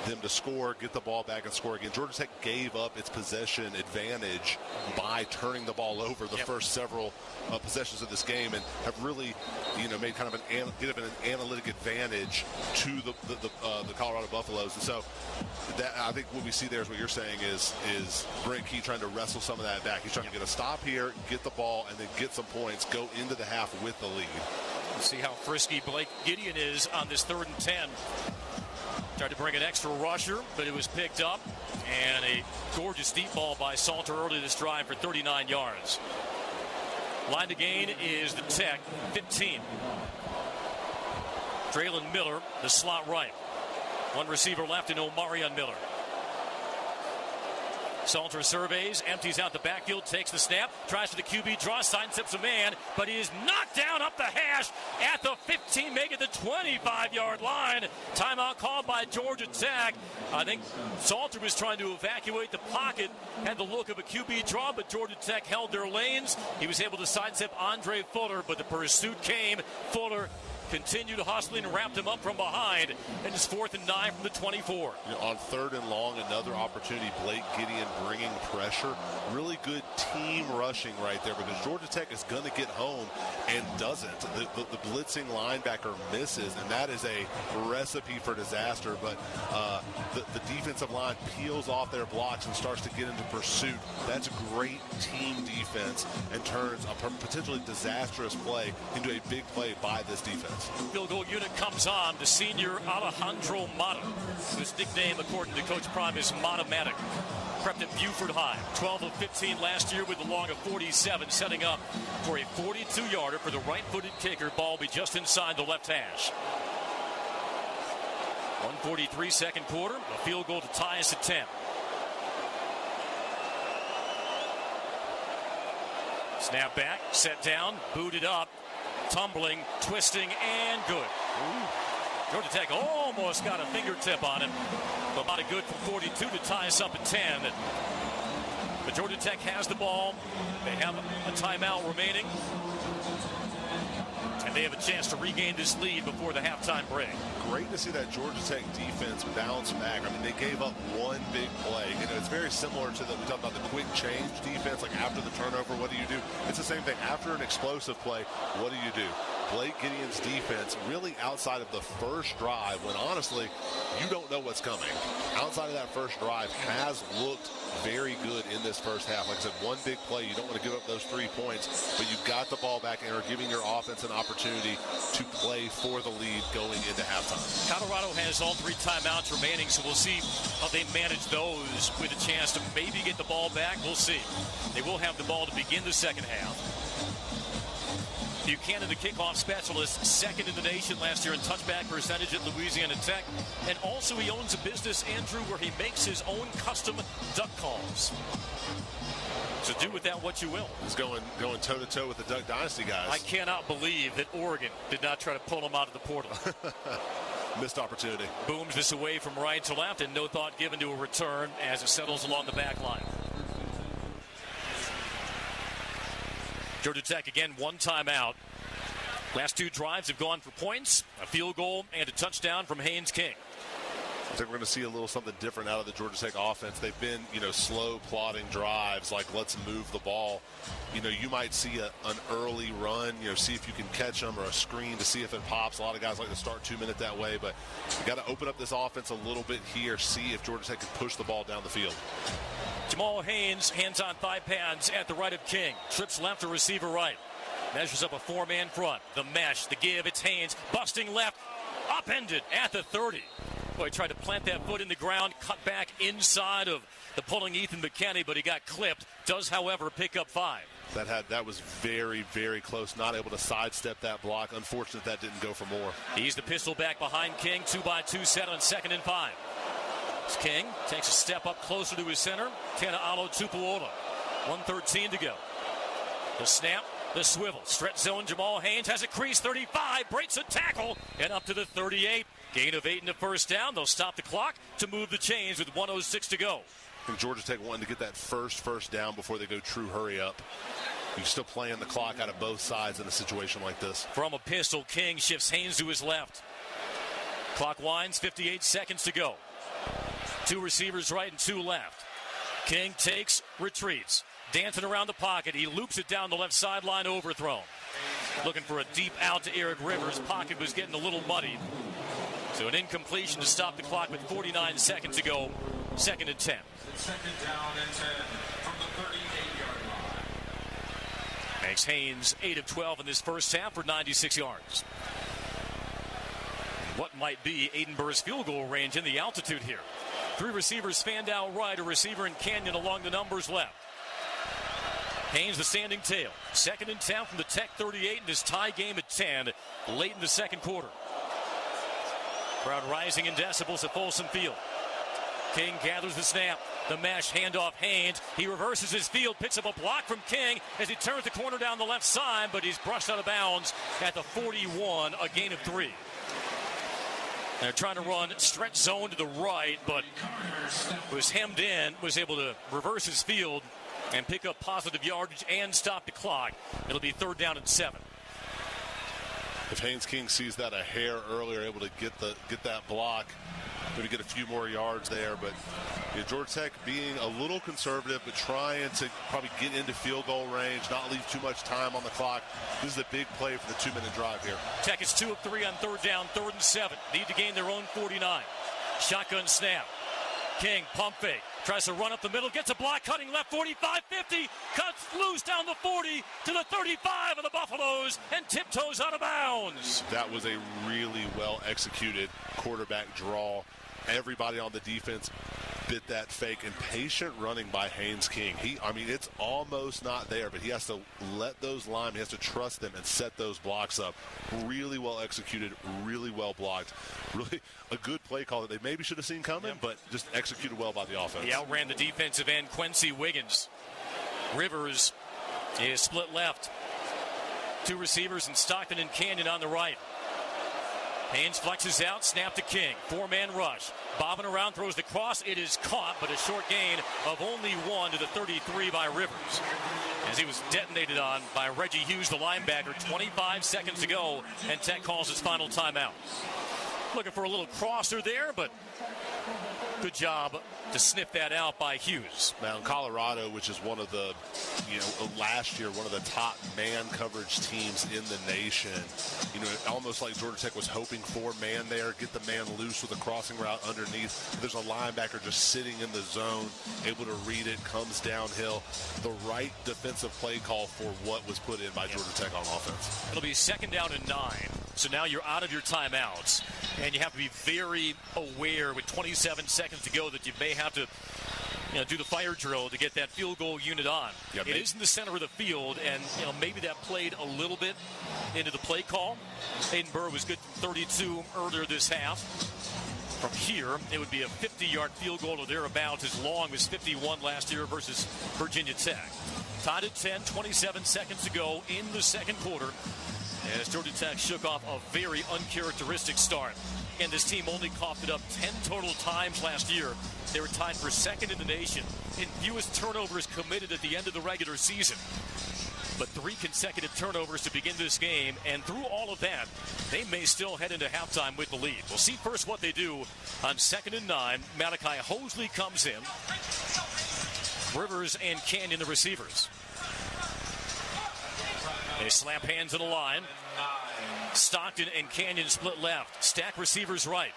them to score, get the ball back and score again. Georgia Tech gave up its possession advantage by turning the ball over the first several possessions of this game, and have really, made kind of given an analytic advantage to the Colorado Buffaloes. And so, that I think what we see there is what you're saying is Brent Key trying to wrestle some of that back. He's trying to get a stop here, get the ball, and then get some points, go into the half with the lead. Let's see how frisky Blake Gideon is on this 3rd and 10. Tried to bring an extra rusher, but it was picked up. And a gorgeous deep ball by Salter early this drive for 39 yards. Line to gain is the Tech 15. Traylon Miller, the slot right. 1 receiver left in Omarion Miller. Salter surveys, empties out the backfield, takes the snap, tries for the QB draw, sidesteps a man, but he is knocked down up the hash at the 15, making the 25-yard line. Timeout called by Georgia Tech. I think Salter was trying to evacuate the pocket, had the look of a QB draw, but Georgia Tech held their lanes. He was able to sidestep Andre Fuller, but the pursuit came. Fuller continued hustling and wrapped him up from behind. And it's 4th and 9 from the 24. On 3rd and long, another opportunity. Blake Gideon bringing pressure. Really good team rushing right there because Georgia Tech is going to get home and doesn't. The blitzing linebacker misses, and that is a recipe for disaster. But the defensive line peels off their blocks and starts to get into pursuit. That's great team defense and turns a potentially disastrous play into a big play by this defense. Field goal unit comes on to senior Alejandro Mata, whose nickname, according to Coach Prime, is Mata-matic. Prepped at Buford High, 12 of 15 last year with a long of 47, setting up for a 42-yarder for the right-footed kicker. Ball will be just inside the left hash. 1:43 second quarter, a field goal to tie us at 10. Snap back, set down, booted up, tumbling, twisting, and good. Georgia Tech almost got a fingertip on it, but not a good from 42 to tie us up at 10. But Georgia Tech has the ball. They have a timeout remaining, and they have a chance to regain this lead before the halftime break. Great to see that Georgia Tech defense bounce back. I mean, they gave up one big play. You know, it's very similar to we talked about the quick change defense, like after the turnover, what do you do? It's the same thing. After an explosive play, what do you do? Blake Gideon's defense really outside of the first drive, when honestly, you don't know what's coming. Outside of that first drive has looked very good in this first half. Like I said, one big play, you don't want to give up those 3 points, but you've got the ball back and are giving your offense an opportunity to play for the lead going into halftime. Colorado has all 3 timeouts remaining, so we'll see how they manage those with a chance to maybe get the ball back. We'll see. They will have the ball to begin the second half. Buchanan, the kickoff specialist, 2nd in the nation last year in touchback percentage at Louisiana Tech. And also he owns a business, Andrew, where he makes his own custom duck calls. So do with that what you will. He's going toe-to-toe with the Duck Dynasty guys. I cannot believe that Oregon did not try to pull him out of the portal. Missed opportunity. Booms this away from right to left, and no thought given to a return as it settles along the back line. Georgia Tech again, 1 timeout. Last 2 drives have gone for points, a field goal, and a touchdown from Haynes King. I think we're going to see a little something different out of the Georgia Tech offense. They've been, slow plodding drives, like let's move the ball. You might see an early run, see if you can catch them, or a screen to see if it pops. A lot of guys like to start 2 minutes that way, but you got to open up this offense a little bit here, see if Georgia Tech can push the ball down the field. Jamal Haynes, hands on thigh pads at the right of King. Trips left to receiver right. Measures up a 4-man front. The mesh, the give, it's Haynes. Busting left, upended at the 30. Boy, he tried to plant that foot in the ground, cut back inside of the pulling Ethan McKinney, but he got clipped. Does, however, pick up 5. That was very, very close. Not able to sidestep that block. Unfortunate that didn't go for more. He's the pistol back behind King. 2-by-2 set on 2nd and 5. King takes a step up closer to his center. Tana Alo Tupuola. 1:13 to go. The snap, the swivel. Stretch zone, Jamal Haynes has a crease. 35, breaks a tackle, and up to the 38. Gain of 8 and a first down. They'll stop the clock to move the chains with 1:06 to go. I think Georgia Tech wanted to get that first down before they go true hurry up. You're still playing the clock out of both sides in a situation like this. From a pistol, King shifts Haynes to his left. Clock winds, 58 seconds to go. 2 receivers right and 2 left. King takes, retreats. Dancing around the pocket. He loops it down the left sideline, overthrown. Looking for a deep out to Eric Rivers. Pocket was getting a little muddy. So an incompletion to stop the clock with 49 seconds to go. 2nd and 10. 2nd down and 10 from the 38-yard line. Makes Haynes 8 of 12 in this first half for 96 yards. What might be Aidenburg's field goal range in the altitude here. 3 receivers fanned out right, a receiver in Canyon along the numbers left. Haynes the standing tail. 2nd and 10 from the Tech 38 in this tie game at 10 late in the second quarter. Crowd rising in decibels at Folsom Field. King gathers the snap. The mesh, handoff Haynes. He reverses his field, picks up a block from King as he turns the corner down the left side, but he's brushed out of bounds at the 41, a gain of 3. They're trying to run stretch zone to the right, but was hemmed in, was able to reverse his field and pick up positive yardage and stop the clock. It'll be 3rd down and 7. If Haynes King sees that a hair earlier, able to get that block, maybe get a few more yards there. But Georgia Tech being a little conservative, but trying to probably get into field goal range, not leave too much time on the clock. This is a big play for the 2-minute drive here. Tech is 2 of 3 on third down, 3rd and 7. Need to gain their own 49. Shotgun snap. King, pump fake. Tries to run up the middle, gets a block, cutting left, 45, 50, cuts loose down the 40 to the 35 of the Buffaloes and tiptoes out of bounds. That was a really well-executed quarterback draw. Everybody on the defense bit that fake, and patient running by Haynes King. It's almost not there, but he has to let those linemen, he has to trust them and set those blocks up. Really well executed, really well blocked. Really a good play call that they maybe should have seen coming, but just executed well by the offense. He outran the defensive end, Quincy Wiggins. Rivers is split left. 2 receivers in Stockton and Canyon on the right. Haynes flexes out, snap to King. 4-man rush. Bobbing around, throws the cross. It is caught, but a short gain of only 1 to the 33 by Rivers. As he was detonated on by Reggie Hughes, the linebacker, 25 seconds to go, and Tech calls its final timeout. Looking for a little crosser there, but good job to sniff that out by Hughes. Now in Colorado, which is one of the, last year, one of the top man coverage teams in the nation, almost like Georgia Tech was hoping for man there, get the man loose with a crossing route underneath. There's a linebacker just sitting in the zone, able to read it, comes downhill. The right defensive play call for what was put in by Georgia Tech on offense. It'll be 2nd down and 9. So now you're out of your timeouts, and you have to be very aware with 27 seconds to go that you may have to do the fire drill to get that field goal unit on. Yeah, it is in the center of the field, and maybe that played a little bit into the play call. Aiden Burr was good from 32 earlier this half. From here, it would be a 50-yard field goal or thereabouts, as long as 51 last year versus Virginia Tech. Tied at 10, 27 seconds to go in the second quarter, as Georgia Tech shook off a very uncharacteristic start. And this team only coughed it up 10 total times last year. They were tied for 2nd in the nation in fewest turnovers committed at the end of the regular season. But 3 consecutive turnovers to begin this game, and through all of that, they may still head into halftime with the lead. We'll see first what they do on 2nd and 9. Malachi Hosley comes in. Rivers and Canyon, the receivers. They slap hands in a line. Stockton and Canyon split left. Stack receivers right.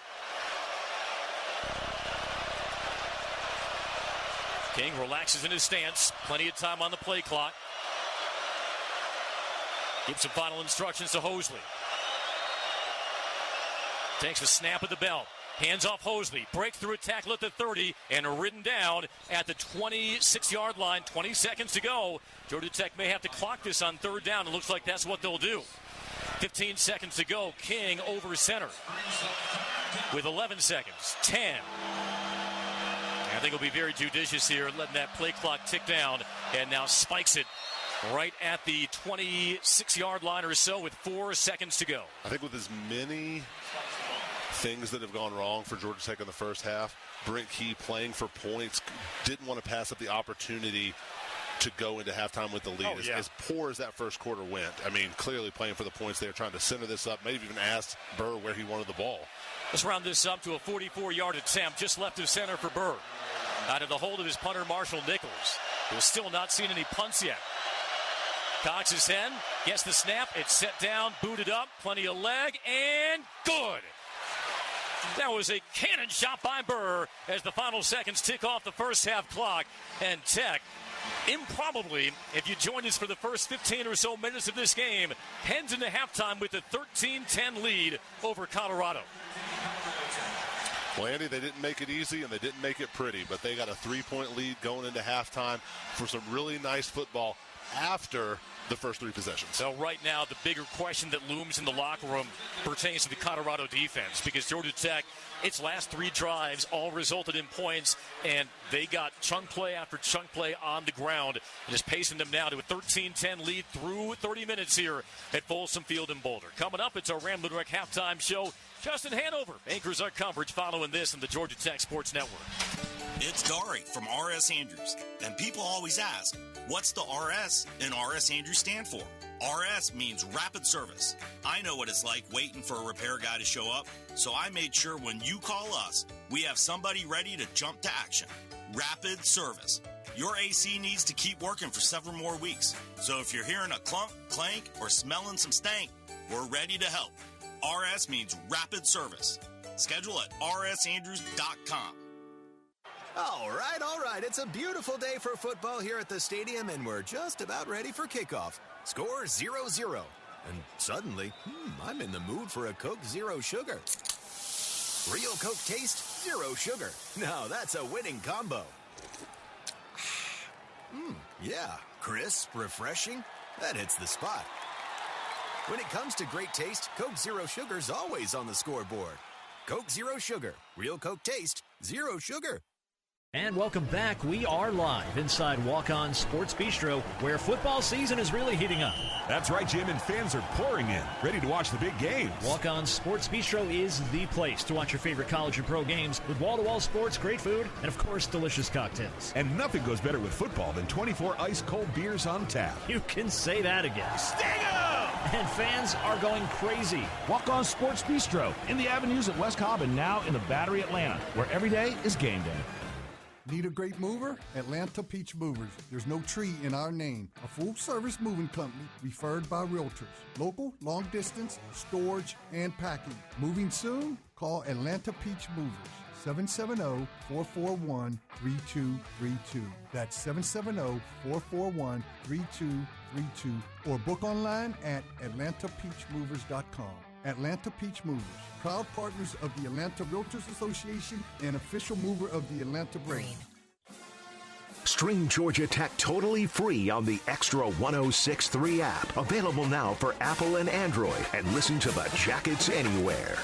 King relaxes in his stance. Plenty of time on the play clock. Gives some final instructions to Hosley. Takes a snap at the belt. Hands off Hosley. Breakthrough tackle at the 30 and ridden down at the 26-yard line. 20 seconds to go. Georgia Tech may have to clock this on 3rd down. It looks like that's what they'll do. 15 seconds to go. King over center with 11 seconds. 10. I think he'll be very judicious here, letting that play clock tick down, and now spikes it right at the 26-yard line or so with 4 seconds to go. I think with as many things that have gone wrong for Georgia Tech in the first half, Brent Key playing for points, didn't want to pass up the opportunity to go into halftime with the lead. As poor as that first quarter went, clearly playing for the points there, trying to center this up, maybe even asked Burr where he wanted the ball. Let's round this up to a 44-yard attempt just left of center for Burr. Out of the hold of his punter, Marshall Nichols, who has still not seen any punts yet. Cocks his head, gets the snap, it's set down, booted up, plenty of leg, and good. That was a cannon shot by Burr as the final seconds tick off the first half clock. And Tech, improbably, if you joined us for the first 15 or so minutes of this game, heads into halftime with a 13-10 lead over Colorado. Well, Andy, they didn't make it easy and they didn't make it pretty, but they got a 3-point lead going into halftime for some really nice football after the first 3 possessions. So right now, the bigger question that looms in the locker room pertains to the Colorado defense, because Georgia Tech, its last 3 drives all resulted in points, and they got chunk play after chunk play on the ground, and is pacing them now to a 13-10 lead through 30 minutes here at Folsom Field in Boulder. Coming up, it's our Ramblin' Wreck halftime show. Justin Hanover anchors our coverage following this on the Georgia Tech Sports Network. It's Dari from R.S. Andrews, and people always ask, what's the R.S. in R.S. Andrews stand for? R.S. means rapid service. I know what it's like waiting for a repair guy to show up, so I made sure when you call us, we have somebody ready to jump to action. Rapid service. Your AC needs to keep working for several more weeks, so if you're hearing a clunk, clank, or smelling some stank, we're ready to help. R.S. means rapid service. Schedule at rsandrews.com. All right. It's a beautiful day for football here at the stadium, and we're just about ready for kickoff. Score 0-0. And suddenly, I'm in the mood for a Coke Zero Sugar. Real Coke taste, zero sugar. Now that's a winning combo. Yeah, crisp, refreshing. That hits the spot. When it comes to great taste, Coke Zero Sugar's always on the scoreboard. Coke Zero Sugar. Real Coke taste, zero sugar. And welcome back. We are live inside Walk-On Sports Bistro, where football season is really heating up. That's right, Jim, and fans are pouring in, ready to watch the big games. Walk-On Sports Bistro is the place to watch your favorite college and pro games with wall-to-wall sports, great food, and, of course, delicious cocktails. And nothing goes better with football than 24 ice-cold beers on tap. You can say that again. Sting 'em! And fans are going crazy. Walk-On Sports Bistro in the avenues at West Cobb and now in the Battery, Atlanta, where every day is game day. Need a great mover? Atlanta Peach Movers. There's no tree in our name. A full-service moving company referred by realtors. Local, long distance, storage, and packing. Moving soon? Call Atlanta Peach Movers. 770-441-3232. That's 770-441-3232. Or book online at atlantapeachmovers.com. Atlanta Peach Movers, proud partners of the Atlanta Realtors Association and official mover of the Atlanta brand. Stream Georgia Tech totally free on the Extra 106.3 app. Available now for Apple and Android. And listen to the Jackets anywhere.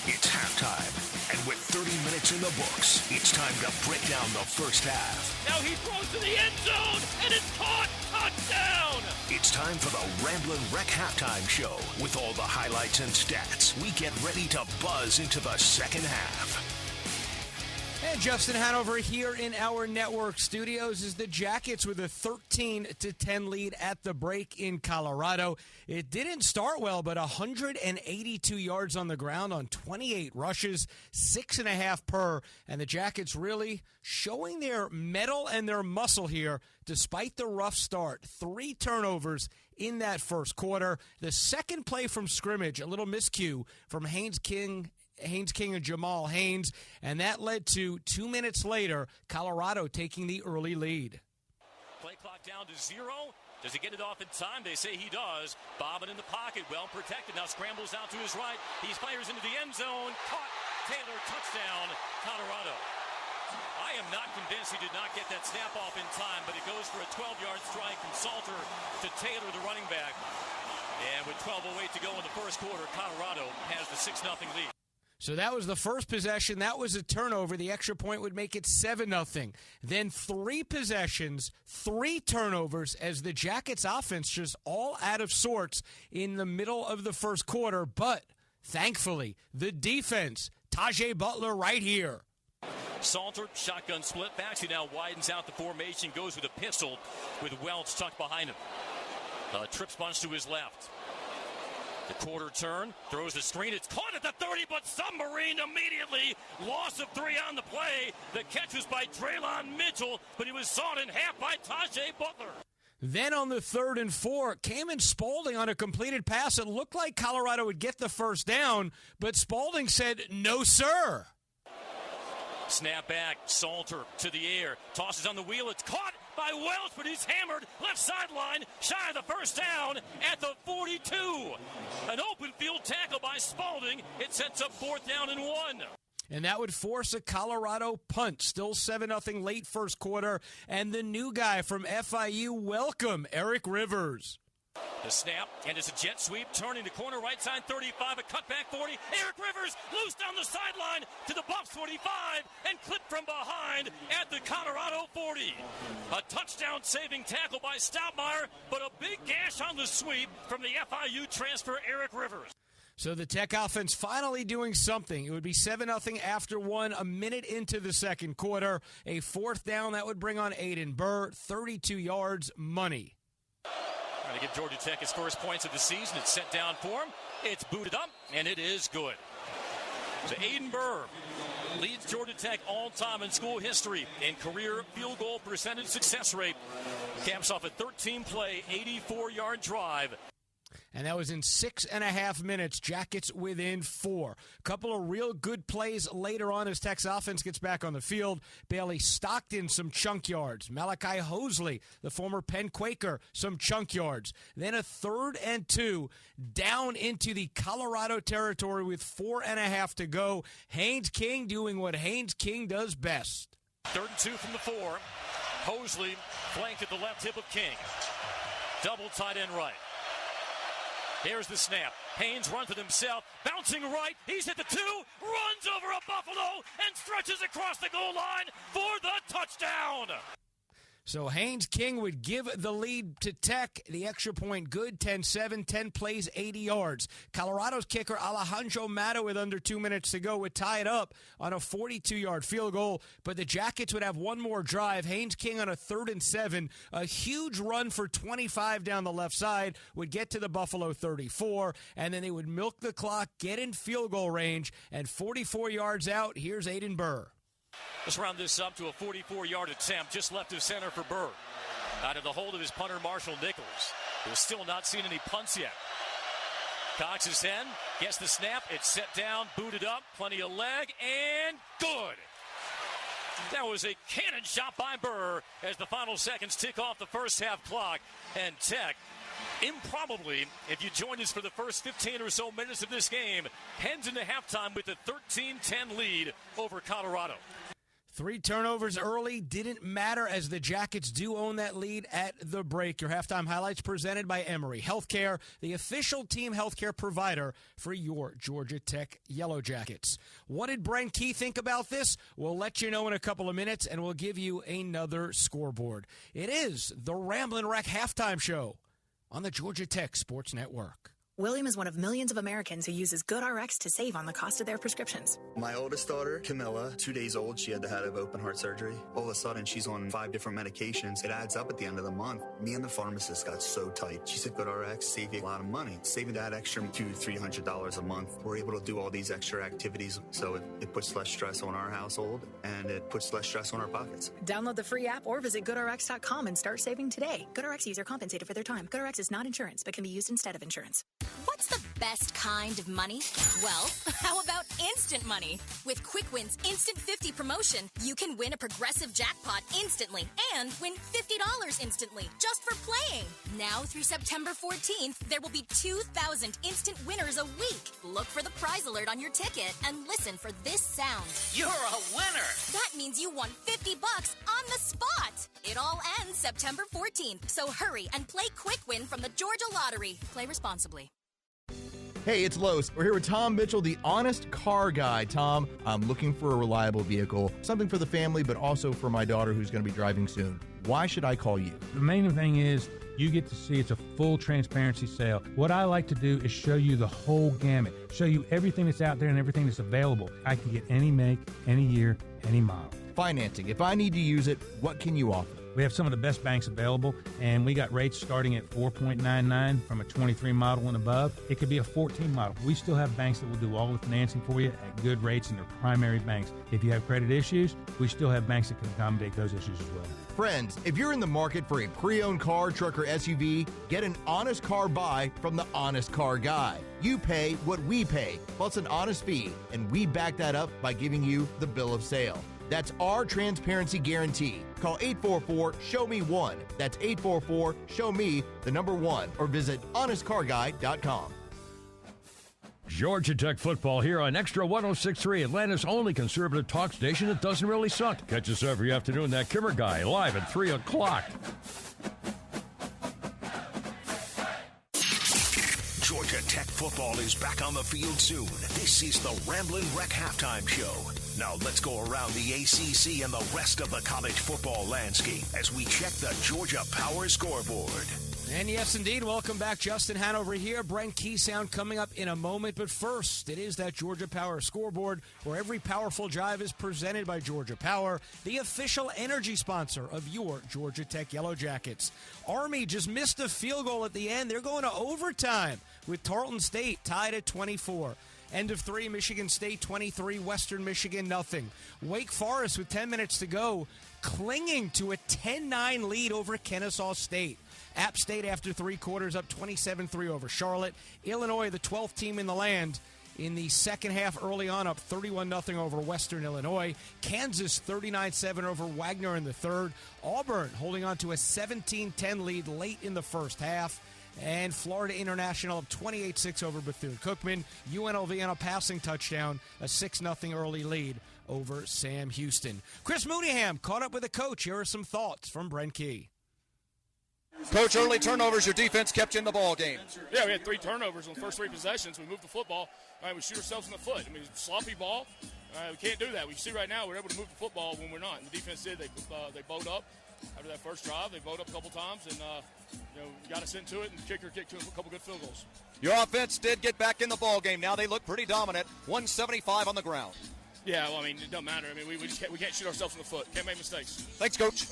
It's halftime. And with 30 minutes in the books, it's time to break down the first half. Now he throws to the end zone, and it's caught. Touchdown! It's time for the Ramblin' Wreck Halftime Show. With all the highlights and stats, we get ready to buzz into the second half. And Justin Hanover here in our network studios is the Jackets with a 13-10 lead at the break in Colorado. It didn't start well, but 182 yards on the ground on 28 rushes, 6.5 per. And the Jackets really showing their mettle and their muscle here despite the rough start. 3 turnovers in that first quarter. The second play from scrimmage, a little miscue from Haynes King and Jamal Haynes, and that led to 2 minutes later, Colorado taking the early lead. Play clock down to 0. Does he get it off in time? They say he does. Bobbin in the pocket, well protected. Now scrambles out to his right. He fires into the end zone. Caught. Taylor, touchdown, Colorado. I am not convinced he did not get that snap off in time, but it goes for a 12-yard strike from Salter to Taylor, the running back. And with 12:08 to go in the first quarter, Colorado has the 6-0 lead. So that was the first possession. That was a turnover. The extra point would make it 7-0. Then 3 possessions, 3 turnovers as the Jackets offense just all out of sorts in the middle of the first quarter. But thankfully, the defense, Tajay Butler right here. Salter, shotgun split backs. He now widens out the formation, goes with a pistol with Welch tucked behind him. Trips bunch to his left. The quarter turn, throws the screen. It's caught at the 30, but submarine immediately. Loss of 3 on the play. The catch was by Traylon Mitchell, but he was sawed in half by Tajay Butler. Then on the 3rd and 4, Cameron Spaulding on a completed pass. It looked like Colorado would get the first down, but Spaulding said, no, sir. Snap back, Salter to the air. Tosses on the wheel. It's caught by Welch, but he's hammered. Left sideline, shy of the first down at the 42. An open field tackle by Spaulding. It sets up 4th down and 1. And that would force a Colorado punt. Still 7-0 late first quarter. And the new guy from FIU, welcome, Eric Rivers. The snap, and it's a jet sweep, turning the corner, right side 35, a cutback 40. Eric Rivers loose down the sideline to the Buffs 45 and clipped from behind at the Colorado 40. A touchdown-saving tackle by Stoudemire, but a big gash on the sweep from the FIU transfer, Eric Rivers. So the Tech offense finally doing something. It would be 7-0 after one, a minute into the second quarter. A fourth down that would bring on Aiden Burr, 32 yards, money. Trying to give Georgia Tech his first points of the season. It's set down for him. It's booted up, and it is good. So Aiden Burr leads Georgia Tech all-time in school history in career field goal percentage success rate. Caps off a 13-play, 84-yard drive. And that was in 6.5 minutes. Jackets within 4. A couple of real good plays later on as Tech's offense gets back on the field. Bailey Stockton, some chunk yards. Malachi Hosley, the former Penn Quaker, some chunk yards. Then a 3rd and 2 down into the Colorado territory with 4.5 to go. Haynes King doing what Haynes King does best. 3rd and 2 from the 4. Hosley flanked at the left hip of King. Double tight end right. Here's the snap. Haynes runs it himself, bouncing right. He's hit the 2, runs over a Buffalo, and stretches across the goal line for the touchdown. So Haynes King would give the lead to Tech. The extra point good, 10-7, 10 plays, 80 yards. Colorado's kicker, Alejandro Mato, with under 2 minutes to go, would tie it up on a 42-yard field goal. But the Jackets would have one more drive. Haynes King on a 3rd and 7. A huge run for 25 down the left side would get to the Buffalo 34. And then they would milk the clock, get in field goal range, and 44 yards out, here's Aiden Burr. Let's round this up to a 44-yard attempt just left of center for Burr. Out of the hold of his punter, Marshall Nichols, who has still not seen any punts yet. Cocks his head, gets the snap, it's set down, booted up, plenty of leg, and good. That was a cannon shot by Burr as the final seconds tick off the first half clock. And Tech, improbably, if you joined us for the first 15 or so minutes of this game, heads into halftime with a 13-10 lead over Colorado. 3 turnovers early didn't matter as the Jackets do own that lead at the break. Your halftime highlights presented by Emory Healthcare, the official team healthcare provider for your Georgia Tech Yellow Jackets. What did Brent Key think about this? We'll let you know in a couple of minutes, and we'll give you another scoreboard. It is the Ramblin' Wreck halftime show on the Georgia Tech Sports Network. William is one of millions of Americans who uses GoodRx to save on the cost of their prescriptions. My oldest daughter, Camilla, 2 days old, she had to have open heart surgery. All of a sudden, she's on 5 different medications. It adds up at the end of the month. Me and the pharmacist got so tight. She said, GoodRx saved you a lot of money. Saving that extra $200-300 a month. We're able to do all these extra activities, so it puts less stress on our household, and it puts less stress on our pockets. Download the free app or visit GoodRx.com and start saving today. GoodRx user compensated for their time. GoodRx is not insurance, but can be used instead of insurance. What's the best kind of money? Well, how about instant money? With Quick Win's Instant 50 promotion, you can win a progressive jackpot instantly and win $50 instantly just for playing. Now through September 14th, there will be 2,000 instant winners a week. Look for the prize alert on your ticket and listen for this sound. You're a winner! That means you won $50 on the spot. It all ends September 14th, so hurry and play Quick Win from the Georgia Lottery. Play responsibly. Hey, it's Los. We're here with Tom Mitchell, the honest car guy. Tom, I'm looking for a reliable vehicle, something for the family, but also for my daughter who's going to be driving soon. Why should I call you? The main thing is you get to see it's a full transparency sale. What I like to do is show you the whole gamut, show you everything that's out there and everything that's available. I can get any make, any year, any model. Financing. If I need to use it, what can you offer? We have some of the best banks available, and we got rates starting at 4.99 from a 23 model and above. It could be a 14 model. We still have banks that will do all the financing for you at good rates, and they're primary banks. If you have credit issues, we still have banks that can accommodate those issues as well. Friends, if you're in the market for a pre-owned car, truck, or SUV, get an honest car buy from the Honest Car Guy. You pay what we pay, plus an honest fee, and we back that up by giving you the bill of sale. That's our transparency guarantee. Call 844-SHOW-ME-1. That's 844-SHOW-ME, the number 1, or visit honestcarguy.com. Georgia Tech football here on Extra 106.3, Atlanta's only conservative talk station that doesn't really suck. Catch us every afternoon, that Kimmer Guy, live at 3 o'clock. Georgia Tech football is back on the field soon. This is the Ramblin' Wreck halftime show. Now let's go around the ACC and the rest of the college football landscape as we check the Georgia Power scoreboard. And yes, indeed. Welcome back. Justin Hanover here. Brent Keysound coming up in a moment. But first, it is that Georgia Power scoreboard where every powerful drive is presented by Georgia Power, the official energy sponsor of your Georgia Tech Yellow Jackets. Army just missed a field goal at the end. They're going to overtime with Tarleton State tied at 24. End of 3, Michigan State 23, Western Michigan nothing. Wake Forest with 10 minutes to go, clinging to a 10-9 lead over Kennesaw State. App State, after 3 quarters, up 27-3 over Charlotte. Illinois, the 12th team in the land, in the second half early on, up 31-0 over Western Illinois. Kansas, 39-7 over Wagner in the third. Auburn holding on to a 17-10 lead late in the first half. And Florida International up 28-6 over Bethune-Cookman. UNLV on a passing touchdown, a 6-0 early lead over Sam Houston. Chris Mooneyham caught up with the coach. Here are some thoughts from Brent Key. Coach, early turnovers, your defense kept you in the ball game. Yeah, we had 3 turnovers on the first 3 possessions. We moved the football. We shoot ourselves in the foot. I mean, sloppy ball. We can't do that. We see right now we're able to move the football when we're not. And the defense did. They bowed up after that first drive. They bowed up a couple times and got us into it. And the kicker kicked a couple good field goals. Your offense did get back in the ball game. Now they look pretty dominant. 175 on the ground. Yeah, well, I mean, it doesn't matter. I mean, we can't shoot ourselves in the foot. Can't make mistakes. Thanks, Coach.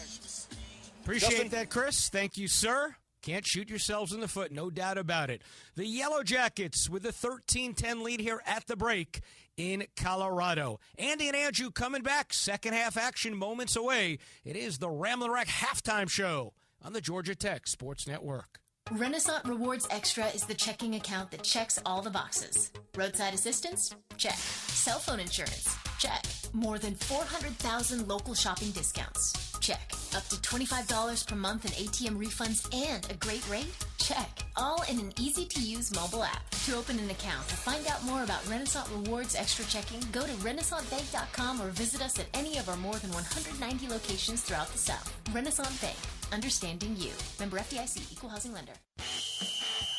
Appreciate Justin? that, Chris. Thank you, sir. Can't shoot yourselves in the foot, no doubt about it. The Yellow Jackets with a 13-10 lead here at the break in Colorado. Andy and Andrew coming back. Second half action moments away. It is the Ramblin' Wreck halftime show on the Georgia Tech Sports Network. Renaissance Rewards Extra is the checking account that checks all the boxes. Roadside assistance? Check. Cell phone insurance? Check. More than 400,000 local shopping discounts? Check. Up to $25 per month in ATM refunds and a great rate? Check. All in an easy-to-use mobile app. To open an account or find out more about Renaissance Rewards Extra Checking, go to renaissancebank.com or visit us at any of our more than 190 locations throughout the South. Renaissance Bank. Understanding you. Member FDIC. Equal housing lender.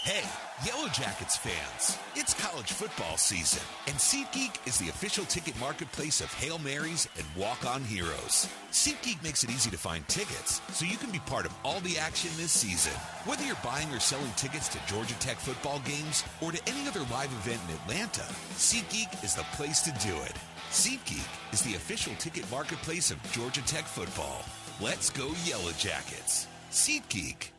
Hey, Yellow Jackets fans, it's college football season, and SeatGeek is the official ticket marketplace of Hail Marys and walk-on heroes. SeatGeek makes it easy to find tickets, so you can be part of all the action this season. Whether you're buying or selling tickets to Georgia Tech football games or to any other live event in Atlanta, SeatGeek is the place to do it. SeatGeek is the official ticket marketplace of Georgia Tech football. Let's go Yellow Jackets. SeatGeek.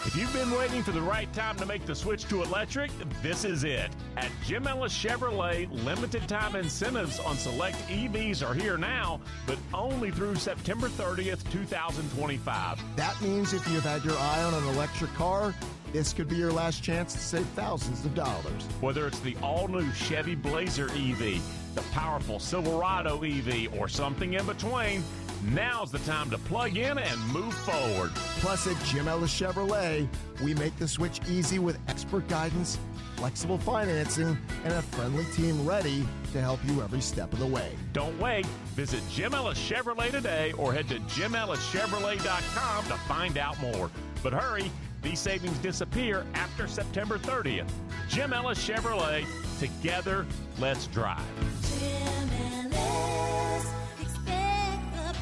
If you've been waiting for the right time to make the switch to electric, this is it. At Jim Ellis Chevrolet, limited time incentives on select EVs are here now, but only through September 30th, 2025. That means if you've had your eye on an electric car, this could be your last chance to save thousands of dollars. Whether it's the all-new Chevy Blazer EV, the powerful Silverado EV, or something in between, now's the time to plug in and move forward. Plus, at Jim Ellis Chevrolet, we make the switch easy with expert guidance, flexible financing, and a friendly team ready to help you every step of the way. Don't wait. Visit Jim Ellis Chevrolet today or head to JimEllisChevrolet.com to find out more. But hurry, these savings disappear after September 30th. Jim Ellis Chevrolet, together, let's drive. Jim Ellis, expect the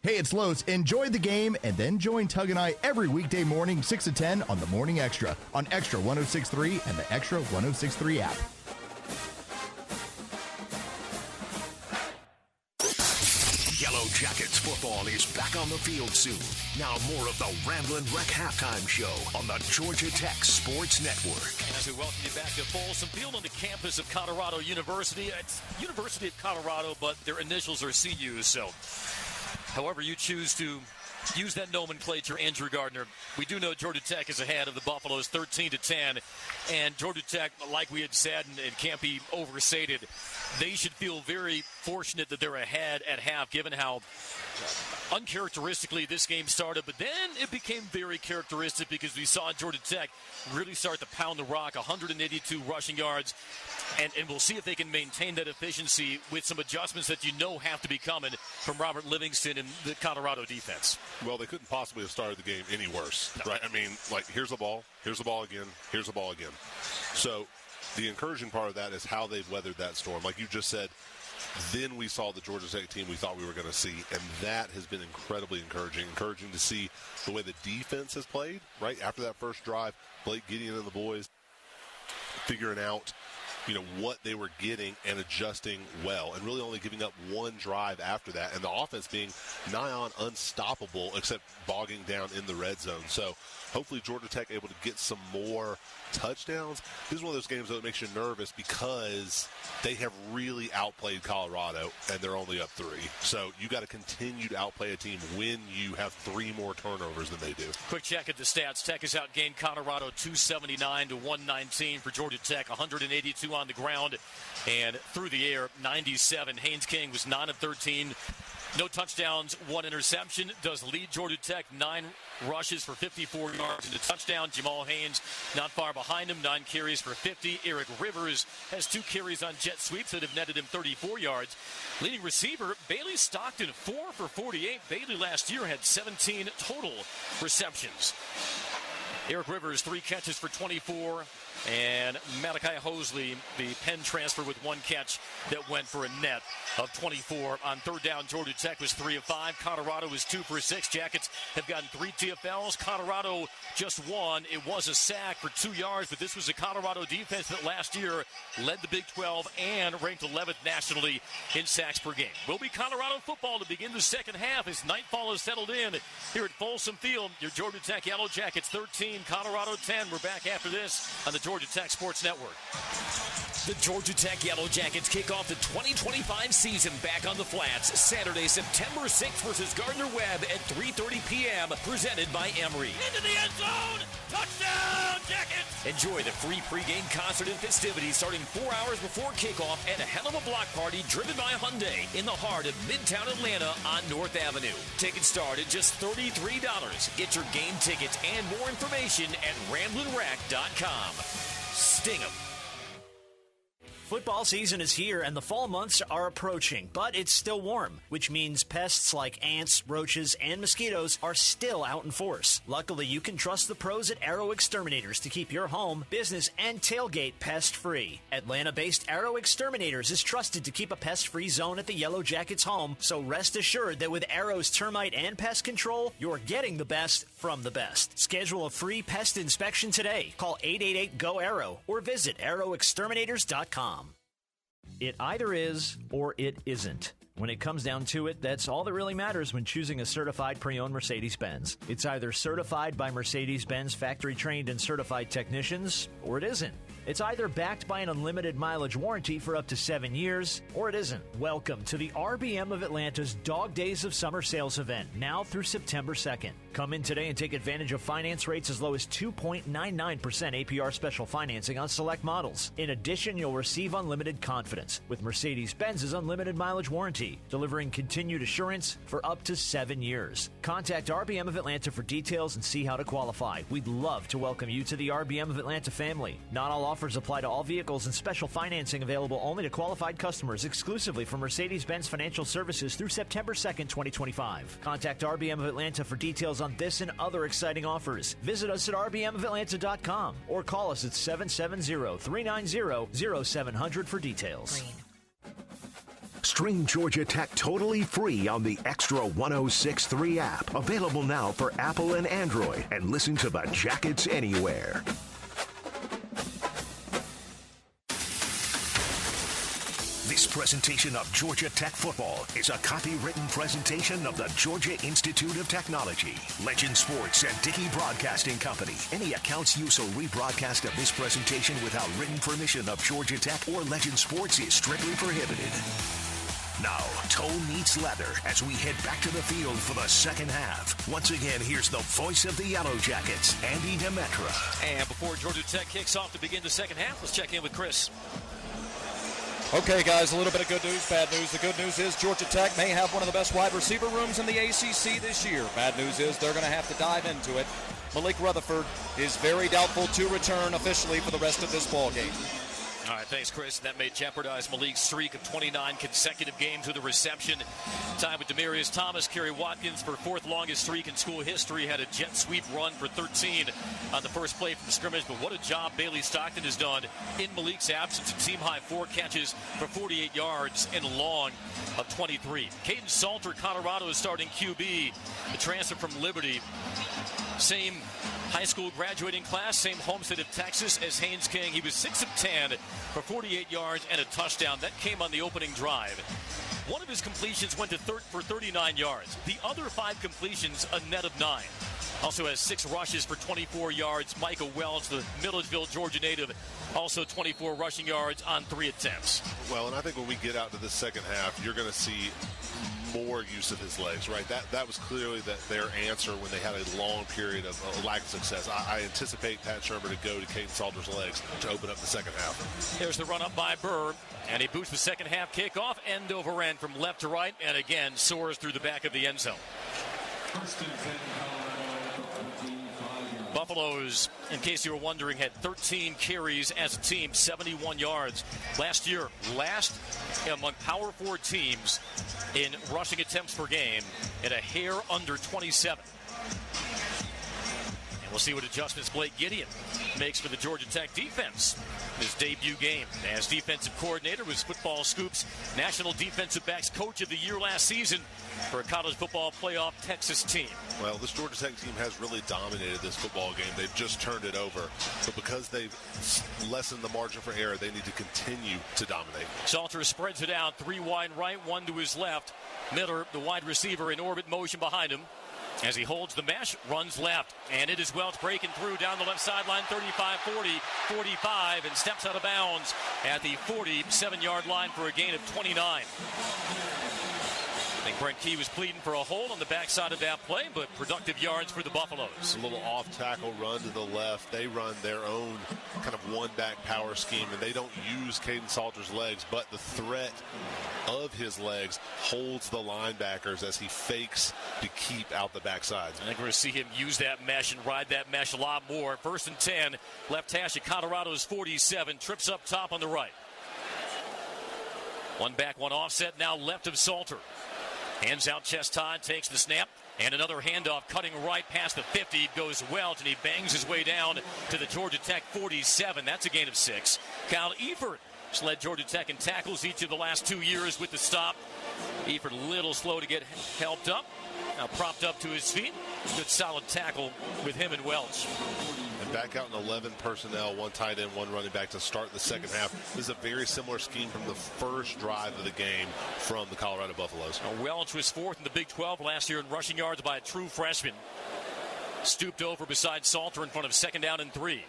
Hey, it's Los. Enjoy the game and then join Tug and I every weekday morning, 6 to 10 on the Morning Extra on Extra 106.3 and the Extra 106.3 app. Yellow Jackets football is back on the field soon. Now more of the Ramblin' Wreck halftime show on the Georgia Tech Sports Network. As we welcome you back to Folsom Field on the campus of Colorado University. It's University of Colorado, but their initials are CU, so however you choose to use that nomenclature, Andrew Gardner. We do know Georgia Tech is ahead of the Buffaloes 13-10, and Georgia Tech, like we had said, and can't be overstated, they should feel very fortunate that they're ahead at half, given how uncharacteristically this game started. But then it became very characteristic because we saw Georgia Tech really start to pound the rock, 182 rushing yards, and we'll see if they can maintain that efficiency with some adjustments that you know have to be coming from Robert Livingston and the Colorado defense. Well, they couldn't possibly have started the game any worse, right? I mean, like, here's the ball again, here's the ball again. So the encouraging part of that is how they've weathered that storm. Like you just said, then we saw the Georgia Tech team we thought we were going to see, and that has been incredibly encouraging to see the way the defense has played, right? After that first drive, Blake Gideon and the boys figuring out, what they were getting and adjusting well, and really only giving up one drive after that, and the offense being nigh on unstoppable except bogging down in the red zone. So hopefully Georgia Tech able to get some more touchdowns. This is one of those games that makes you nervous because they have really outplayed Colorado, and they're only up 3. So you got to continue to outplay a team when you have 3 more turnovers than they do. Quick check at the stats. Tech has outgained Colorado 279 to 119 for Georgia Tech, 182 on the ground, and through the air, 97. Haynes King was 9 of 13. No touchdowns, 1 interception. Does lead Georgia Tech, 9 rushes for 54 yards and a touchdown. Jamal Haynes not far behind him, 9 carries for 50. Eric Rivers has 2 carries on jet sweeps that have netted him 34 yards. Leading receiver, Bailey Stockton, 4 for 48. Bailey last year had 17 total receptions. Eric Rivers, 3 catches for 24. And Malachi Hosley, the Penn transfer, with 1 catch that went for a net of 24. On third down, Georgia Tech was 3 of 5. Colorado was 2 for 6. Jackets have gotten 3 TFLs. Colorado just 1. It was a sack for 2 yards, but this was a Colorado defense that last year led the Big 12 and ranked 11th nationally in sacks per game. Will be Colorado football to begin the second half as nightfall has settled in here at Folsom Field. Your Georgia Tech Yellow Jackets 13, Colorado 10. We're back after this on the Georgia Tech Sports Network. The Georgia Tech Yellow Jackets kick off the 2025 season back on the flats Saturday, September 6th versus Gardner-Webb at 3:30 p.m. Presented by Emory. Into the end zone! Touchdown, Jackets! Enjoy the free pregame concert and festivities starting 4 hours before kickoff at a hell of a block party driven by Hyundai in the heart of Midtown Atlanta on North Avenue. Tickets start at just $33. Get your game tickets and more information at ramblinrack.com. Sting 'em. Football season is here and the fall months are approaching, but it's still warm, which means pests like ants, roaches, and mosquitoes are still out in force. Luckily, you can trust the pros at Arrow Exterminators to keep your home, business, and tailgate pest-free. Atlanta-based Arrow Exterminators is trusted to keep a pest-free zone at the Yellow Jackets' home, so rest assured that with Arrow's termite and pest control, you're getting the best from the best. Schedule a free pest inspection today. Call 888-GO-ARROW or visit arrowexterminators.com. It either is or it isn't. When it comes down to it, that's all that really matters when choosing a certified pre-owned Mercedes-Benz. It's either certified by Mercedes-Benz factory-trained and certified technicians, or it isn't. It's either backed by an unlimited mileage warranty for up to 7 years, or it isn't. Welcome to the RBM of Atlanta's Dog Days of Summer sales event, now through September 2nd. Come in today and take advantage of finance rates as low as 2.99% APR special financing on select models. In addition, you'll receive unlimited confidence with Mercedes-Benz's unlimited mileage warranty, delivering continued assurance for up to 7 years. Contact RBM of Atlanta for details and see how to qualify. We'd love to welcome you to the RBM of Atlanta family. Not all offers apply to all vehicles, and special financing available only to qualified customers exclusively from Mercedes-Benz Financial Services through September 2nd, 2025. Contact RBM of Atlanta for details on this and other exciting offers. Visit us at rbmofatlanta.com or call us at 770-390-0700 for details. Stream Georgia Tech totally free on the Extra 106.3 app. Available now for Apple and Android. And listen to the Jackets anywhere. This presentation of Georgia Tech football is a copywritten presentation of the Georgia Institute of Technology, Legend Sports, and Dickey Broadcasting Company. Any accounts, use, or rebroadcast of this presentation without written permission of Georgia Tech or Legend Sports is strictly prohibited. Now, toe meets leather as we head back to the field for the second half. Once again, here's the voice of the Yellow Jackets, Andy Demetra. And before Georgia Tech kicks off to begin the second half, let's check in with Chris. Okay, guys, a little bit of good news, bad news. The good news is Georgia Tech may have one of the best wide receiver rooms in the ACC this year. Bad news is they're going to have to dive into it. Malik Rutherford is very doubtful to return officially for the rest of this ball game. All right, thanks, Chris. That may jeopardize Malik's streak of 29 consecutive games with a reception. Tied with Demaryius Thomas. Kerry Watkins, for fourth longest streak in school history, had a jet sweep run for 13 on the first play from scrimmage. But what a job Bailey Stockton has done in Malik's absence. A team-high 4 catches for 48 yards and a long of 23. Caden Salter, Colorado's starting QB, the transfer from Liberty. Same high school graduating class, same home state of Texas as Haynes King. He was 6 of 10 for 48 yards and a touchdown. That came on the opening drive. One of his completions went for 39 yards. The other 5 completions, a net of 9. Also has 6 rushes for 24 yards. Micah Welch, the Milledgeville, Georgia native, also 24 rushing yards on 3 attempts. Well, and I think when we get out to the second half, you're going to see more use of his legs, right? That was clearly their answer when they had a long period of lack of success. I anticipate Pat Shermer to go to Caden Salter's legs to open up the second half. There's the run up by Burr, and he boosts the second half kickoff, end over end from left to right, and again soars through the back of the end zone. Buffaloes, in case you were wondering, had 13 carries as a team, 71 yards. Last year, last among Power 4 teams in rushing attempts per game at a hair under 27. And we'll see what adjustments Blake Gideon makes for the Georgia Tech defense. His debut game as defensive coordinator was Football Scoop's National Defensive Backs Coach of the Year last season for a college football playoff Texas team. Well, this Georgia Tech team has really dominated this football game. They've just turned it over. But because they've lessened the margin for error, they need to continue to dominate. Salter spreads it out, 3 wide right, 1 to his left. Miller, the wide receiver, in orbit motion behind him. As he holds the mesh, runs left, and it is Welch breaking through down the left sideline, 35, 40, 45, and steps out of bounds at the 47-yard line for a gain of 29. I think Brent Key was pleading for a hold on the backside of that play, but productive yards for the Buffaloes. A little off-tackle run to the left. They run their own kind of one-back power scheme, and they don't use Caden Salter's legs, but the threat of his legs holds the linebackers as he fakes to keep out the backside. I think we're going to see him use that mesh and ride that mesh a lot more. 1st and 10, left hash at Colorado's 47, trips up top on the right. 1 back, 1 offset, now left of Salter. Hands out chest high, takes the snap, and another handoff cutting right past the 50, goes Welch, and he bangs his way down to the Georgia Tech 47. That's a gain of 6. Kyle Eford has led Georgia Tech in tackles each of the last 2 years with the stop. Eford a little slow to get helped up, now propped up to his feet. Good solid tackle with him and Welch. And back out in 11 personnel, 1 tight end, 1 running back to start the second half. This is a very similar scheme from the first drive of the game from the Colorado Buffaloes. Now, Welch was 4th in the Big 12 last year in rushing yards by a true freshman. Stooped over beside Salter in front of 2nd down and 3.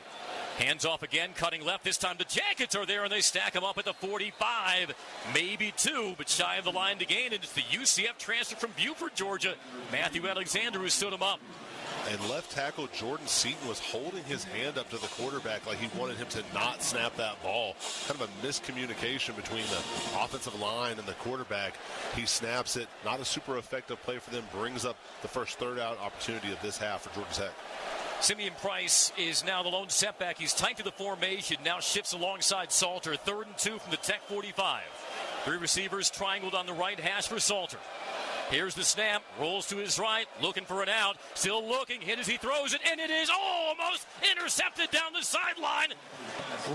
Hands off again, cutting left. This time the Jackets are there, and they stack him up at the 45. Maybe 2, but shy of the line to gain. And it's the UCF transfer from Buford, Georgia, Matthew Alexander, who stood him up. And left tackle Jordan Seaton was holding his hand up to the quarterback like he wanted him to not snap that ball. Kind of a miscommunication between the offensive line and the quarterback. He snaps it. Not a super effective play for them. Brings up the first 3rd out opportunity of this half for Georgia Tech. Simeon Price is now the lone setback. He's tight to the formation. Now shifts alongside Salter. 3rd and 2 from the Tech 45. 3 receivers triangled on the right hash for Salter. Here's the snap, rolls to his right, looking for an out, still looking, hit as he throws it, and it is almost intercepted down the sideline.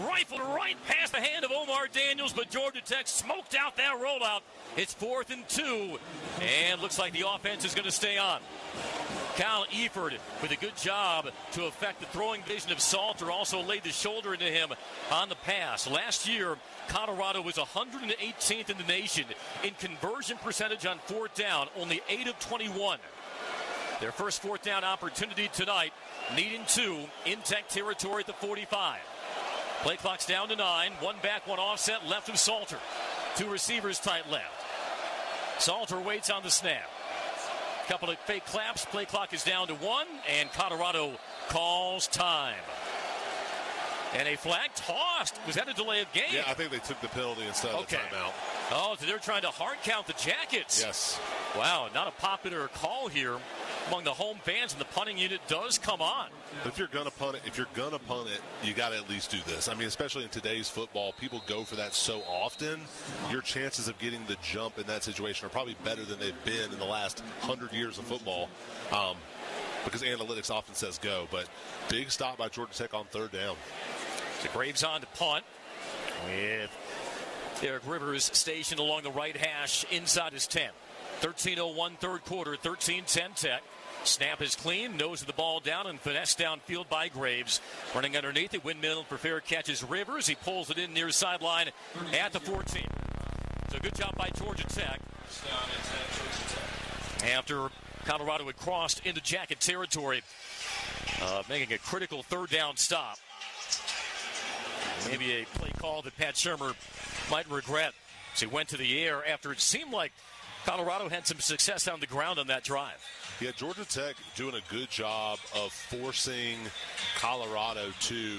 Rifled right past the hand of Omar Daniels, but Georgia Tech smoked out that rollout. It's 4th and 2, and looks like the offense is going to stay on. Kyle Eford with a good job to affect the throwing vision of Salter, also laid the shoulder into him on the pass. Last year, Colorado was 118th in the nation in conversion percentage on 4th down, only 8 of 21. Their first 4th down opportunity tonight, needing 2 in Tech territory at the 45. Play clock's down to 9, 1 back, 1 offset, left of Salter. 2 receivers tight left. Salter waits on the snap. Couple of fake claps, play clock is down to 1, and Colorado calls time. And a flag tossed. Was that a delay of game? Yeah, I think they took the penalty instead of the timeout. Oh, so they're trying to hard count the Jackets. Yes. Wow, not a popular call here among the home fans, and the punting unit does come on. But if you're gonna punt it, you got to at least do this. I mean, especially in today's football, people go for that so often. Your chances of getting the jump in that situation are probably better than they've been in the last 100 years of football, because analytics often says go. But big stop by Georgia Tech on third down. So Graves on to punt with Derek Rivers stationed along the right hash inside his 10. 13:01 third quarter, 13-10 Tech. Snap is clean, nose of the ball down, and finesse downfield by Graves. Running underneath it, windmill for fair catches Rivers. He pulls it in near sideline at the 14. So good job by Georgia Tech. After Colorado had crossed into Jacket territory, making a critical third down stop. Maybe a play call that Pat Shurmur might regret. So he went to the air after it seemed like Colorado had some success on the ground on that drive. Yeah, Georgia Tech doing a good job of forcing Colorado to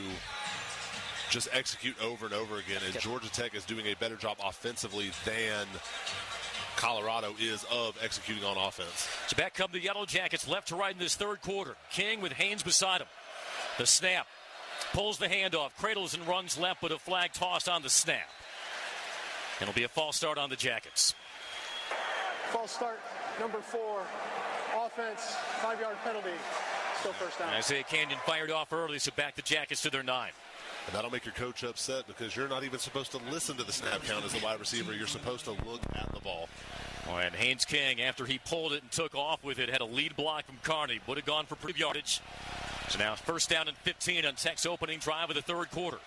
just execute over and over again. And Georgia Tech is doing a better job offensively than Colorado is of executing on offense. So back come the Yellow Jackets left to right in this third quarter. King with Haynes beside him. The snap. Pulls the handoff. Cradles and runs left, but a flag tossed on the snap. It'll be a false start on the Jackets. False start, number 4. Offense, 5-yard penalty. Still first down. Isaiah Canyon fired off early, so back the Jackets to their 9. And that'll make your coach upset because you're not even supposed to listen to the snap count as the wide receiver. You're supposed to look at the ball. And Haynes King, after he pulled it and took off with it, had a lead block from Carney. Would have gone for pretty yardage. So now first down and 15 on Tech's opening drive of the third quarter.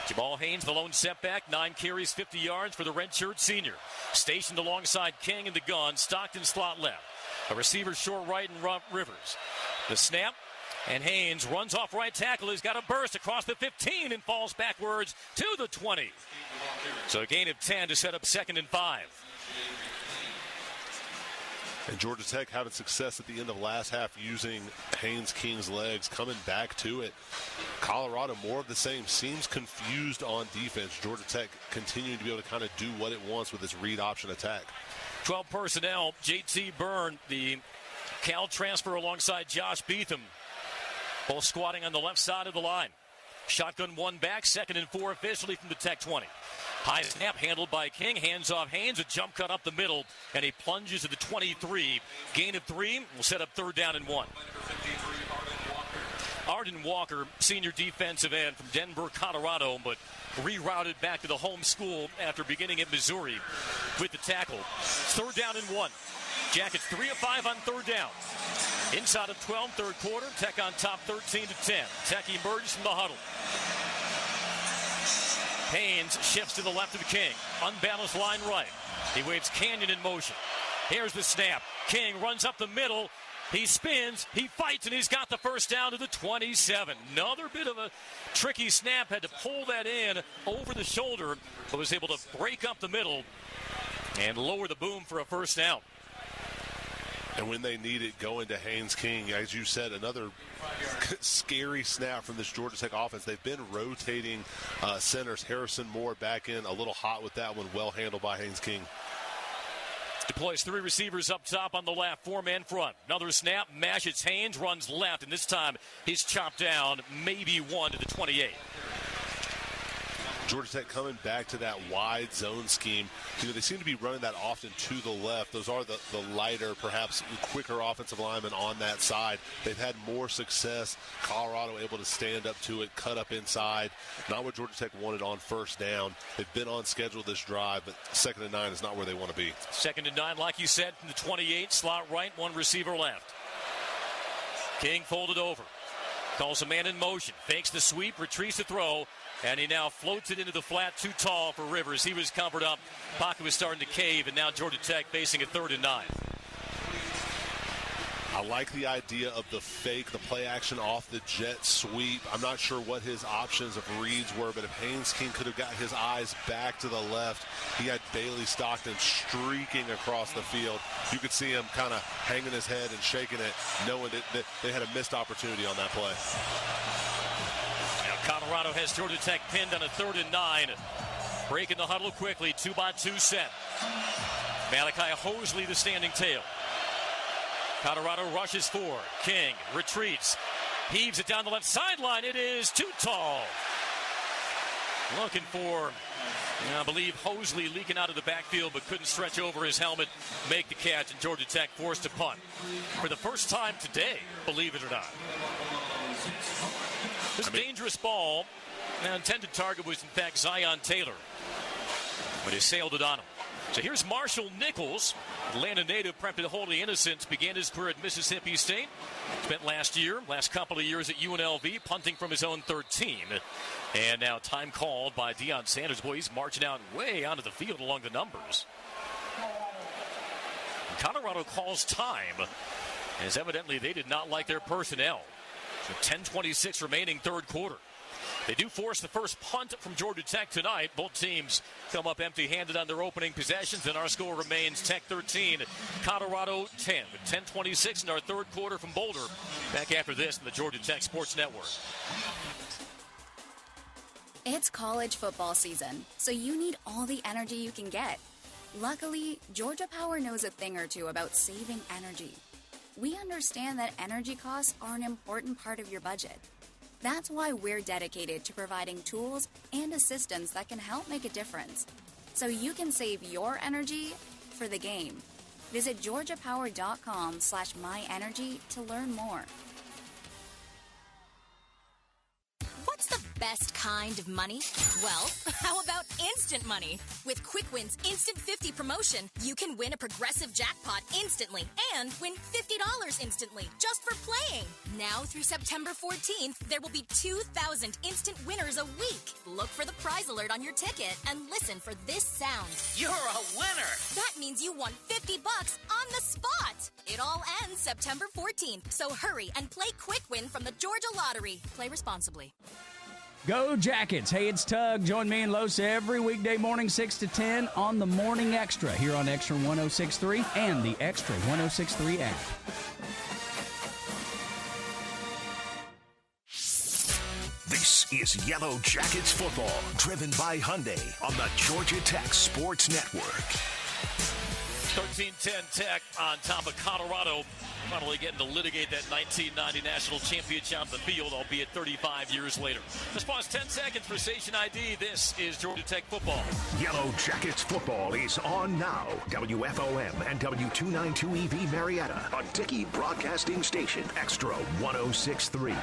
Jamal Haynes, the lone setback, 9 carries, 50 yards for the redshirt senior. Stationed alongside King in the gun, Stockton slot left. A receiver short right and Rivers. The snap, and Haynes runs off right tackle. He's got a burst across the 15 and falls backwards to the 20. So a gain of 10 to set up 2nd and 5. And Georgia Tech having success at the end of last half using Haynes King's legs, coming back to it. Colorado, more of the same, seems confused on defense. Georgia Tech continuing to be able to kind of do what it wants with its read option attack. 12 personnel. J.T. Byrne, the Cal transfer, alongside Josh Beetham, both squatting on the left side of the line. Shotgun one back, 2nd and 4 officially from the Tech 20. High snap handled by King, hands off Haynes, a jump cut up the middle, and he plunges to the 23. Gain of 3 will set up 3rd down and 1. Arden Walker, senior defensive end from Denver, Colorado, but rerouted back to the home school after beginning at Missouri with the tackle. 3rd down and 1. Jackets 3 of 5 on 3rd down. Inside of 12, third quarter, Tech on top 13-10. Tech emerges from the huddle. Haynes shifts to the left of the King. Unbalanced line right. He waits Canyon in motion. Here's the snap. King runs up the middle. He spins. He fights, and he's got the first down to the 27. Another bit of a tricky snap. Had to pull that in over the shoulder, but was able to break up the middle and lower the boom for a first down. And when they need it, going to Haynes King. As you said, another scary snap from this Georgia Tech offense. They've been rotating centers. Harrison Moore back in, a little hot with that one, well handled by Haynes King. Deploys 3 receivers up top on the left, 4-man front. Another snap, mashes Haynes, runs left, and this time he's chopped down, maybe 1 to the 28. Georgia Tech coming back to that wide zone scheme. You know, they seem to be running that often to the left. Those are the lighter, perhaps quicker offensive linemen on that side. They've had more success. Colorado able to stand up to it, cut up inside. Not what Georgia Tech wanted on first down. They've been on schedule this drive, but 2nd and 9 is not where they want to be. 2nd and 9, like you said, from the 28, slot right, 1 receiver left. King folded over. Calls a man in motion. Fakes the sweep, retreats the throw. And he now floats it into the flat, too tall for Rivers. He was covered up. Pocket was starting to cave, and now Georgia Tech facing a 3rd and 9. I like the idea of the fake, the play action off the jet sweep. I'm not sure what his options of reads were, but if Haynes King could have got his eyes back to the left, he had Bailey Stockton streaking across the field. You could see him kind of hanging his head and shaking it, knowing that they had a missed opportunity on that play. Colorado has Georgia Tech pinned on a 3rd and 9. Breaking the huddle quickly, 2-by-2 set. Malachi Hosley, the standing tail. Colorado rushes forward. King retreats. Heaves it down the left sideline. It is too tall. Looking for, I believe, Hosley leaking out of the backfield, but couldn't stretch over his helmet, make the catch, and Georgia Tech forced to punt. For the first time today, believe it or not. This dangerous ball, the intended target was, in fact, Zion Taylor, but he sailed it on him. So here's Marshall Nichols, Atlanta native, prepped wholly innocent, began his career at Mississippi State. Spent last couple of years at UNLV, punting from his own 13. And now time called by Deion Sanders. Boy, he's marching out way onto the field along the numbers. And Colorado calls time, as evidently they did not like their personnel. So 10:26 remaining third quarter. They do force the first punt from Georgia Tech tonight. Both teams come up empty-handed on their opening possessions, and our score remains Tech 13, Colorado 10. With 10:26 in our third quarter from Boulder. Back after this in the Georgia Tech Sports Network. It's college football season, so you need all the energy you can get. Luckily, Georgia Power knows a thing or two about saving energy. We understand that energy costs are an important part of your budget. That's why we're dedicated to providing tools and assistance that can help make a difference, so you can save your energy for the game. Visit georgiapower.com/myenergy to learn more. What's the best kind of money? Well, how about instant money? With Quick Win's Instant 50 promotion, you can win a progressive jackpot instantly and win $50 instantly just for playing. Now through September 14th, there will be 2,000 instant winners a week. Look for the prize alert on your ticket and listen for this sound. You're a winner! That means you won $50 on the spot. It all ends September 14th, so hurry and play Quick Win from the Georgia Lottery. Play responsibly. Go Jackets. Hey, it's Tug. Join me and Los every weekday morning 6 to 10 on the Morning Extra here on Extra 106.3 and the Extra 106.3 app. This is Yellow Jackets football, driven by Hyundai on the Georgia Tech Sports Network. 13-10 Tech on top of Colorado. Finally getting to litigate that 1990 national championship on the field, albeit 35 years later. Let's pause 10 seconds for station ID. This is Georgia Tech football. Yellow Jackets football is on now. WFOM and W292EV Marietta, a Dickey broadcasting station. Extra 106.3.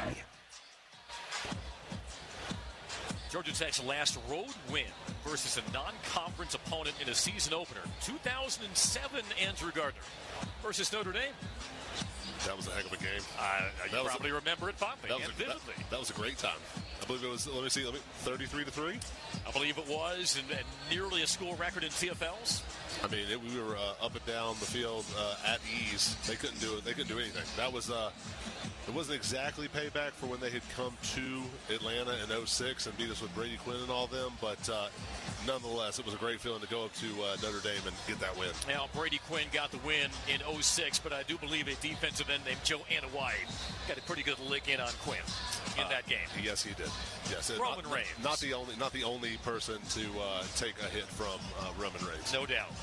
Georgia Tech's last road win versus a non-conference opponent in a season opener. 2007, Andrew Gardner versus Notre Dame. That was a heck of a game. You probably remember it fondly and vividly. That was a great time. I believe it was, 33-3? I believe it was, and nearly a school record in CFLs. I mean, we were up and down the field at ease. They couldn't do it. They couldn't do anything. That was it wasn't exactly payback for when they had come to Atlanta in 06 and beat us with Brady Quinn and all them, but nonetheless, it was a great feeling to go up to Notre Dame and get that win. Now, Brady Quinn got the win in 06, but I do believe a defensive end named Joe Anawai got a pretty good lick in on Quinn in that game. Yes, he did. Yes, Roman Reigns. Not the only person to take a hit from Roman Reigns. No doubt.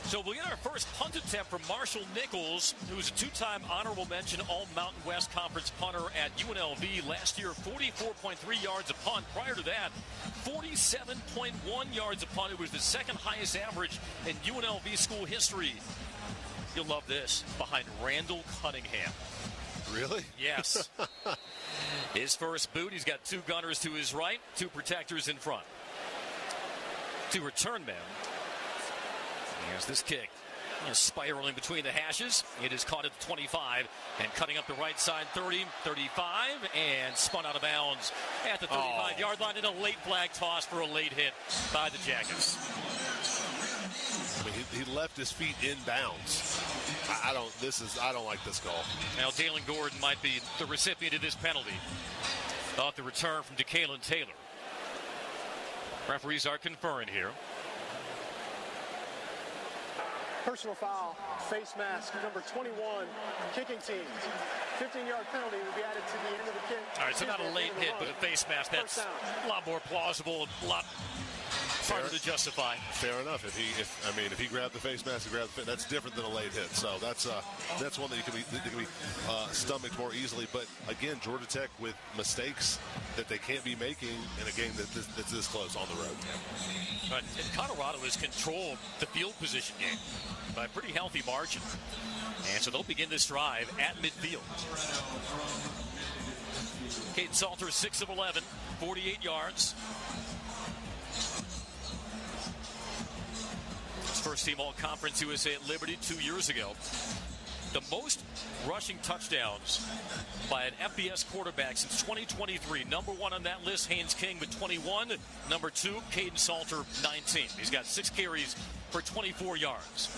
So we'll get our first punt attempt from Marshall Nichols, who's a two-time honorable mention All-Mountain West Conference punter at UNLV. Last year, 44.3 yards a punt. Prior to that, 47.1 yards a punt. It was the second highest average in UNLV school history. You'll love this. Behind Randall Cunningham. Really? Yes. His first boot, he's got two gunners to his right, two protectors in front. Two return men. Here's this kick. Spiraling between the hashes. It is caught at the 25 and cutting up the right side 30, 35, and spun out of bounds at the 35-yard line in a late flag toss for a late hit by the Jackets. I mean, he left his feet in bounds. I don't like this call. Now Dalen Gordon might be the recipient of this penalty off the return from DeKalen Taylor. Referees are conferring here. Personal foul, face mask, number 21, kicking team. 15-yard penalty will be added to the end of the kick. All right, so not a late hit, but a face mask. That's a lot more plausible, a lot harder to justify. Fair enough. If he grabbed the face mask, that's different than a late hit. So that's one that can be stomached more easily. But again, Georgia Tech with mistakes that they can't be making in a game that's this close on the road. But Colorado has controlled the field position game by a pretty healthy margin. And so they'll begin this drive at midfield. Caden Salter, 6 of 11, 48 yards. His first team All-Conference USA at Liberty 2 years ago. The most rushing touchdowns by an FBS quarterback since 2023. Number 1 on that list, Haynes King with 21. Number 2, Caden Salter, 19. He's got 6 carries for 24 yards.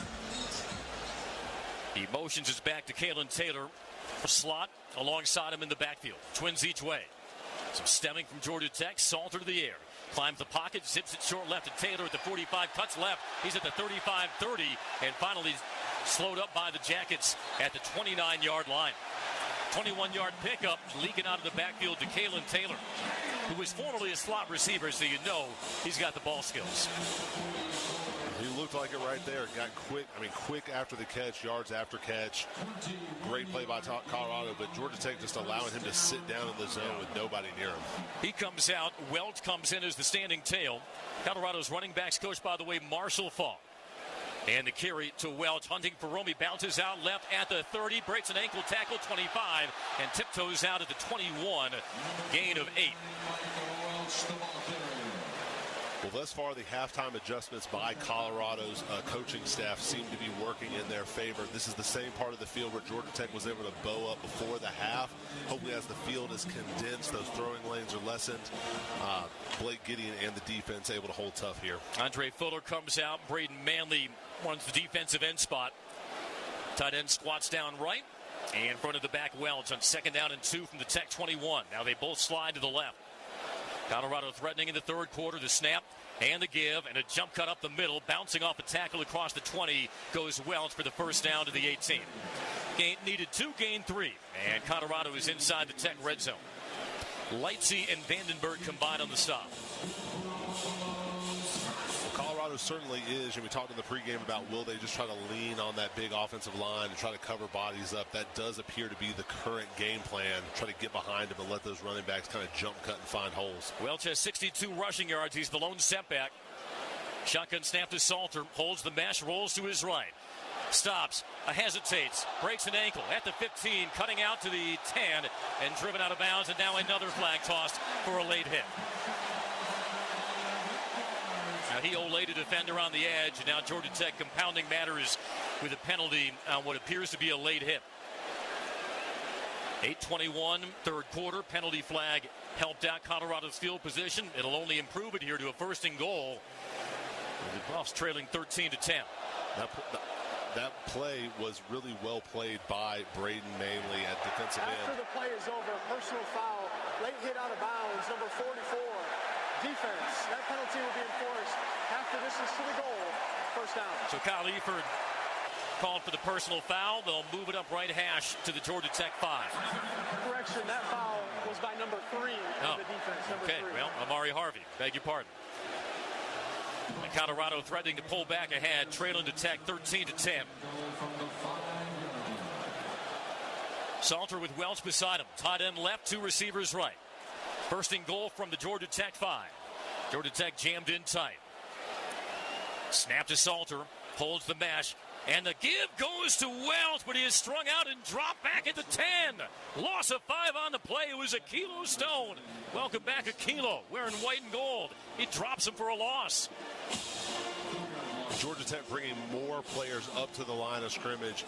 He motions his back to Kalen Taylor for slot alongside him in the backfield. Twins each way. Some stemming from Georgia Tech. Salter to the air. Climbs the pocket, zips it short left to Taylor at the 45, cuts left. He's at the 35-30, and finally slowed up by the Jackets at the 29-yard line. 21-yard pickup, leaking out of the backfield to Kalen Taylor, who was formerly a slot receiver, so you know he's got the ball skills. He looked like it right there. Got quick after the catch, yards after catch. Great play by Colorado, but Georgia Tech just allowing him to sit down in the zone with nobody near him. He comes out. Welch comes in as the standing tail. Colorado's running backs coach, by the way, Marshall Fall. And the carry to Welch, hunting for room. He bounces out left at the 30, breaks an ankle tackle, 25, and tiptoes out at the 21, gain of 8. Well, thus far, the halftime adjustments by Colorado's coaching staff seem to be working in their favor. This is the same part of the field where Georgia Tech was able to bow up before the half. Hopefully, as the field is condensed, those throwing lanes are lessened. Blake Gideon and the defense able to hold tough here. Andre Fuller comes out. Braden Manley runs the defensive end spot. Tight end squats down right. And in front of the back Welch on 2nd down and 2 from the Tech 21. Now they both slide to the left. Colorado threatening in the third quarter. The snap and the give and a jump cut up the middle. Bouncing off a tackle across the 20 goes Welch for the first down to the 18. Needed 2, gain 3. And Colorado is inside the Tech red zone. Lightsey and Vandenberg combined on the stop. Colorado certainly is, and we talked in the pregame about will they just try to lean on that big offensive line and try to cover bodies up. That does appear to be the current game plan. Try to get behind them and let those running backs kind of jump cut and find holes. Welch has 62 rushing yards. He's the lone setback. Shotgun snap to Salter. Holds the mesh, rolls to his right. Stops, hesitates, breaks an ankle at the 15, cutting out to the 10, and driven out of bounds, and now another flag tossed for a late hit. Now he olayed a defender on the edge, and now Georgia Tech compounding matters with a penalty on what appears to be a late hit. 8:21, third quarter, penalty flag helped out Colorado's field position. It'll only improve it here to a 1st and goal. The Buffs trailing 13-10. That play was really well played by Braden Manley at defensive end. After the play is over, personal foul, late hit out of bounds, number 44. Defense. That penalty will be enforced. Half the distance to the goal. First down. So Kyle Eford called for the personal foul. They'll move it up right hash to the Georgia Tech 5. Correction, that foul was by number 3 of the defense. Number 3. Well, Amari Harvey. Beg your pardon. And Colorado threatening to pull back ahead, trailing to Tech 13-10. Salter with Welch beside him. Tight end left, 2 receivers right. 1st and goal from the Georgia Tech 5. Georgia Tech jammed in tight. Snap to Salter. Holds the mesh. And the give goes to Welch, but he is strung out and dropped back at the 10. Loss of 5 on the play. It was Akilo Stone. Welcome back, Akilo, wearing white and gold. He drops him for a loss. Georgia Tech bringing more players up to the line of scrimmage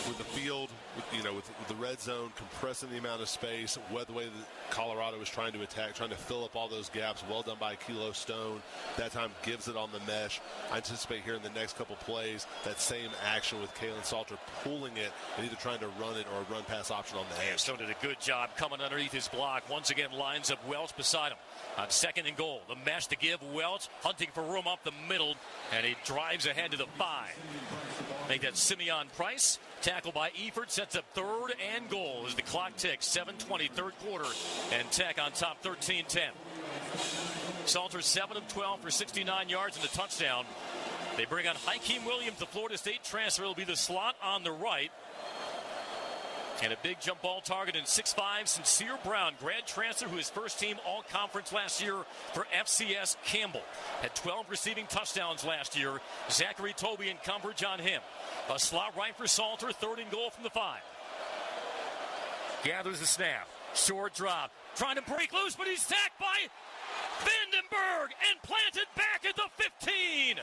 with the field, with the red zone, compressing the amount of space, the way that Colorado is trying to attack, trying to fill up all those gaps. Well done by Kilo Stone. That time gives it on the mesh. I anticipate here in the next couple plays that same action with Kalen Salter pulling it and either trying to run it or a run pass option on the edge. Stone did a good job coming underneath his block. Once again lines up Welch beside him. On 2nd and goal, the mesh to give Welch, hunting for room up the middle, and he drives ahead to the 5. I think that's Simeon Price. Tackle by Eford sets up 3rd and goal as the clock ticks. 7:20, third quarter, and Tech on top 13-10. Salter 7 of 12 for 69 yards and a touchdown. They bring on Hakeem Williams, the Florida State transfer. It'll be the slot on the right. And a big jump ball target in 6'5", Sincere Brown, grad transfer who is first team all-conference last year for FCS Campbell. Had 12 receiving touchdowns last year. Zachary Toby in coverage on him. A slot right for Salter, 3rd and goal from the 5. Gathers the snap. Short drop. Trying to break loose, but he's sacked by Vandenberg and planted back at the 15.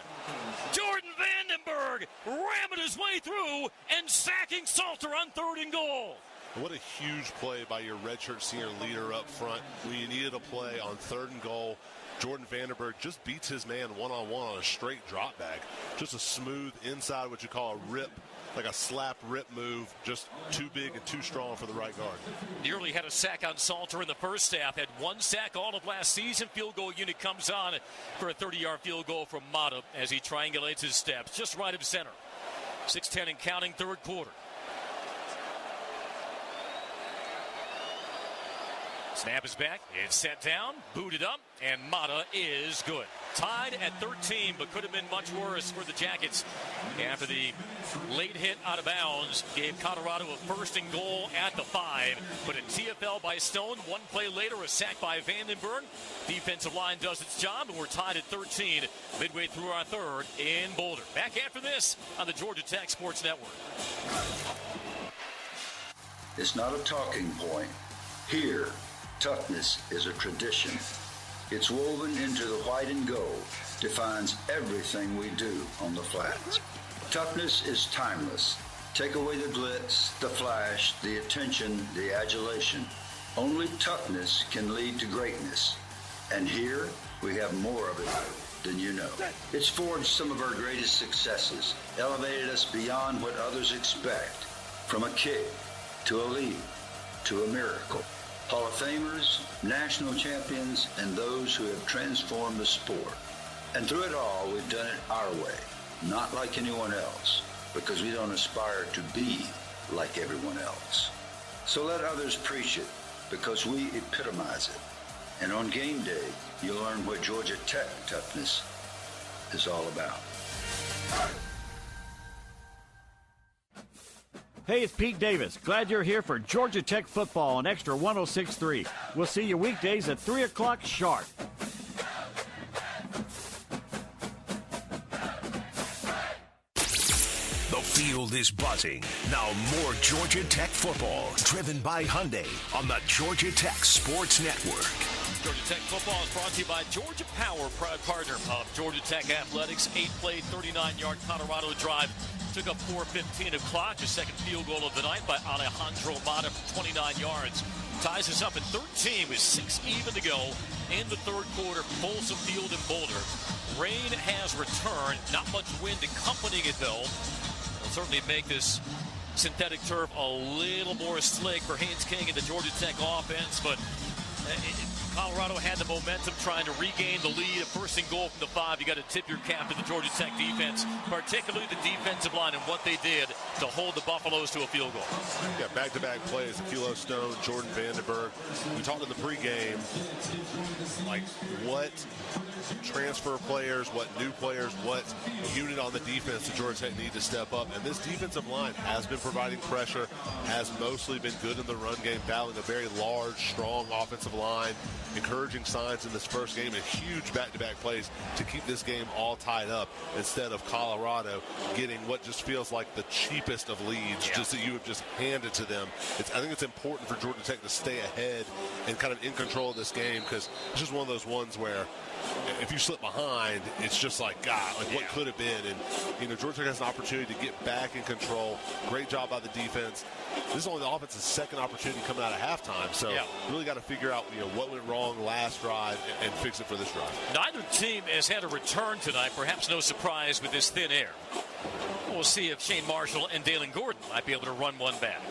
Jordan Vandenberg ramming his way through and sacking Salter on 3rd and goal. What a huge play by your redshirt senior leader up front. When you needed a play on 3rd and goal, Jordan Vandenberg just beats his man one-on-one on a straight drop back. Just a smooth inside, what you call a rip, like a slap rip move, just too big and too strong for the right guard. Nearly had a sack on Salter in the first half. Had 1 sack all of last season. Field goal unit comes on for a 30-yard field goal from Mata as he triangulates his steps just right of center. 6:10 and counting, 3rd quarter. Snap is back. It's set down, booted up, and Mata is good. Tied at 13, but could have been much worse for the Jackets after the late hit out of bounds gave Colorado a 1st and goal at the 5. But a TFL by Stone, 1 play later, a sack by Vandenberg. Defensive line does its job, and we're tied at 13 midway through our 3rd in Boulder. Back after this on the Georgia Tech Sports Network. It's not a talking point. Here, toughness is a tradition. It's woven into the white and gold, defines everything we do on the flats. Toughness is timeless. Take away the glitz, the flash, the attention, the adulation. Only toughness can lead to greatness. And here, we have more of it than you know. It's forged some of our greatest successes, elevated us beyond what others expect. From a kick, to a lead, to a miracle. Hall of Famers, national champions, and those who have transformed the sport. And through it all, we've done it our way, not like anyone else, because we don't aspire to be like everyone else. So let others preach it, because we epitomize it. And on game day, you'll learn what Georgia Tech toughness is all about. Hey, it's Pete Davis. Glad you're here for Georgia Tech football on Extra 106.3. We'll see you weekdays at 3 o'clock sharp. The field is buzzing. Now more Georgia Tech football, driven by Hyundai on the Georgia Tech Sports Network. Georgia Tech football is brought to you by Georgia Power, proud partner of Georgia Tech Athletics. 8-play, 39-yard Colorado drive. Took up 4:15 of clock. The second field goal of the night by Alejandro Mata from 29 yards. Ties us up at 13 with 6 even to go in the 3rd quarter. Folsom Field in Boulder. Rain has returned. Not much wind accompanying it, though. It'll certainly make this synthetic turf a little more slick for Haynes King and the Georgia Tech offense, but Colorado had the momentum trying to regain the lead. A 1st and goal from the 5. You got to tip your cap to the Georgia Tech defense, particularly the defensive line and what they did to hold the Buffaloes to a field goal. Yeah, back-to-back plays. Kilo Stone, Jordan Vandenberg. We talked in the pregame, like what transfer players, what new players, what unit on the defense the Georgia Tech need to step up. And this defensive line has been providing pressure, has mostly been good in the run game, battling a very large, strong offensive line. Encouraging signs in this first game, and huge back-to-back plays to keep this game all tied up instead of Colorado getting what just feels like the cheapest of leads, just that you have just handed to them. I think it's important for Georgia Tech to stay ahead and kind of in control of this game, because it's just one of those ones where if you slip behind, it's just like, God, like what could have been. And, Georgia Tech has an opportunity to get back in control. Great job by the defense. This is only the offense's second opportunity coming out of halftime. So really got to figure out, what went wrong last drive and fix it for this drive. Neither team has had a return tonight. Perhaps no surprise with this thin air. We'll see if Shane Marshall and Dalen Gordon might be able to run one back.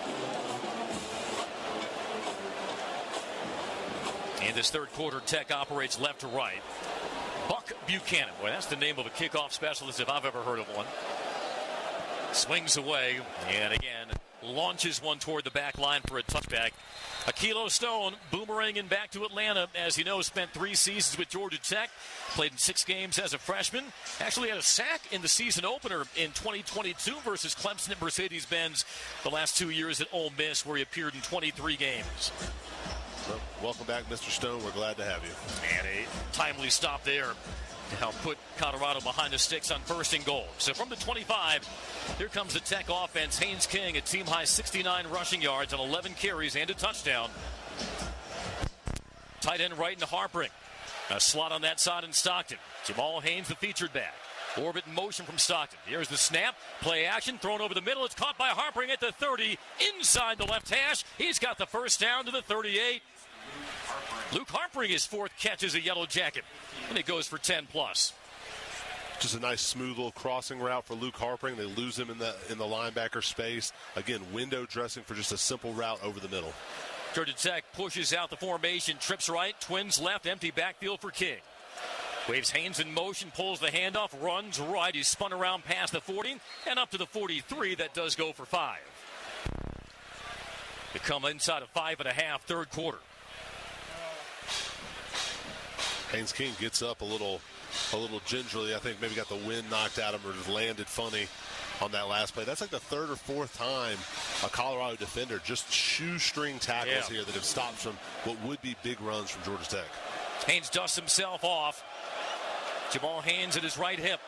In this 3rd quarter, Tech operates left to right. Buck Buchanan. Boy, that's the name of a kickoff specialist if I've ever heard of one. Swings away, and again, launches one toward the back line for a touchback. Akilo Stone boomeranging back to Atlanta. As you know, spent 3 seasons with Georgia Tech, played in 6 games as a freshman. Actually had a sack in the season opener in 2022 versus Clemson at Mercedes-Benz. The last 2 years at Ole Miss, where he appeared in 23 games. Well, welcome back, Mr. Stone. We're glad to have you. And a timely stop there to help put Colorado behind the sticks on 1st and goal. So from the 25, here comes the Tech offense. Haynes King, a team-high 69 rushing yards on 11 carries and a touchdown. Tight end right into Harpring. A slot on that side in Stockton. Jamal Haynes, the featured back. Orbit in motion from Stockton. Here's the snap. Play action. Thrown over the middle. It's caught by Harpring at the 30. Inside the left hash. He's got the first down to the 38. Luke Harpring, his 4th catch as a Yellow Jacket. And it goes for 10+. Just a nice, smooth little crossing route for Luke Harpring. They lose him in the linebacker space. Again, window dressing for just a simple route over the middle. Georgia Tech pushes out the formation. Trips right. Twins left. Empty backfield for King. Waves Haynes in motion. Pulls the handoff. Runs right. He's spun around past the 40 and up to the 43. That does go for 5. They come inside of 5.5, third quarter. Haynes King gets up a little gingerly. I think maybe got the wind knocked out of him or just landed funny on that last play. That's like the 3rd or 4th time a Colorado defender just shoestring tackles here that have stopped from what would be big runs from Georgia Tech. Haynes dusts himself off. Jamal Haynes at his right hip.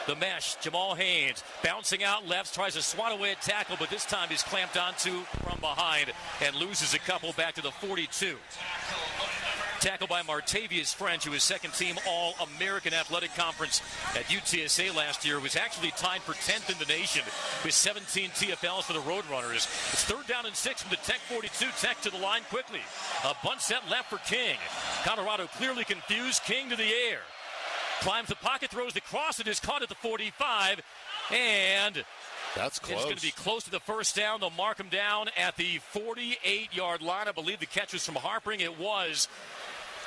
The mesh, Jamal Haynes bouncing out left, tries to swat away a tackle, but this time he's clamped onto from behind and loses a couple back to the 42. Tackle by Martavius French, who was 2nd team All-American Athletic Conference at UTSA last year, was actually tied for 10th in the nation with 17 TFLs for the Roadrunners. It's 3rd down and 6 from the Tech 42. Tech to the line quickly. A bunt set left for King. Colorado clearly confused. King to the air. Climbs the pocket, throws the cross. It is caught at the 45. And that's close. It's going to be close to the first down. They'll mark him down at the 48-yard line. I believe the catch was from Harpring. It was.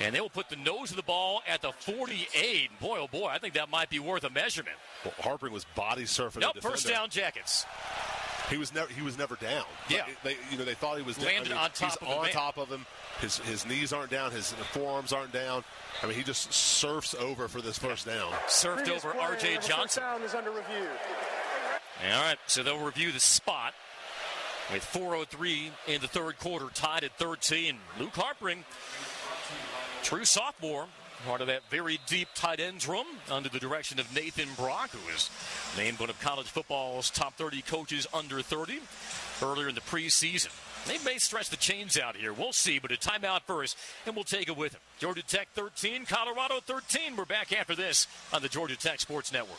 And they will put the nose of the ball at the 48. Boy, oh boy, I think that might be worth a measurement. Well, Harpring was body surfing. Nope, first down Jackets. He was never down. Yeah, they thought he was landed on top of him. He's on top of him. His knees aren't down. His forearms aren't down. I mean, he just surfs over for this first down. Surfed over R.J. Johnson. Down is under review. All right, so they'll review the spot with 4:03 in the third quarter, tied at 13. Luke Harpring, true sophomore, part of that very deep tight ends room under the direction of Nathan Brock, who is named one of college football's top 30 coaches under 30 earlier in the preseason. They may stretch the chains out here. We'll see, but a timeout first, and we'll take it with them. Georgia Tech 13, Colorado 13. We're back after this on the Georgia Tech Sports Network.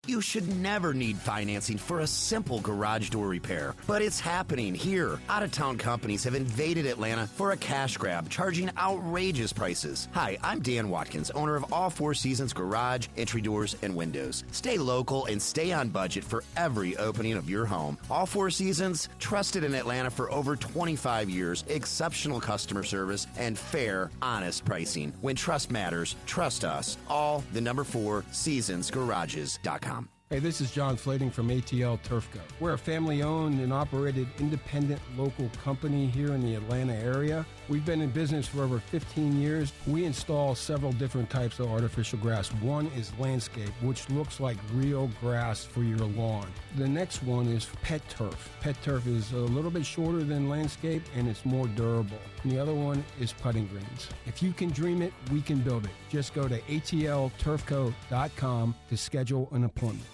You should never need financing for a simple garage door repair, but it's happening here. Out-of-town companies have invaded Atlanta for a cash grab, charging outrageous prices. Hi, I'm Dan Watkins, owner of All Four Seasons Garage, Entry Doors, and Windows. Stay local and stay on budget for every opening of your home. All Four Seasons, trusted in Atlanta for over 25 years, exceptional customer service, and fair, honest pricing. When trust matters, trust us. All the number 4 seasonsgarages.com. Hey, this is John Flading from ATL Turfco. We're a family-owned and operated independent local company here in the Atlanta area. We've been in business for over 15 years. We install several different types of artificial grass. One is landscape, which looks like real grass for your lawn. The next one is pet turf. Pet turf is a little bit shorter than landscape, and it's more durable. And the other one is putting greens. If you can dream it, we can build it. Just go to atlturfco.com to schedule an appointment.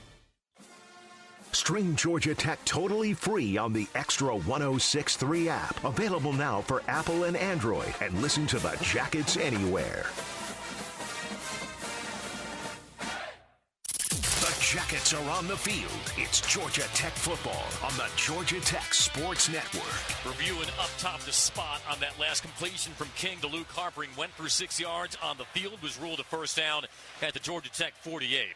Stream Georgia Tech totally free on the Extra 106.3 app. Available now for Apple and Android. And listen to the Jackets anywhere. The Jackets are on the field. It's Georgia Tech football on the Georgia Tech Sports Network. Reviewing up top the spot on that last completion from King to Luke Harpring. Went for 6 yards on the field. Was ruled a first down at the Georgia Tech 48.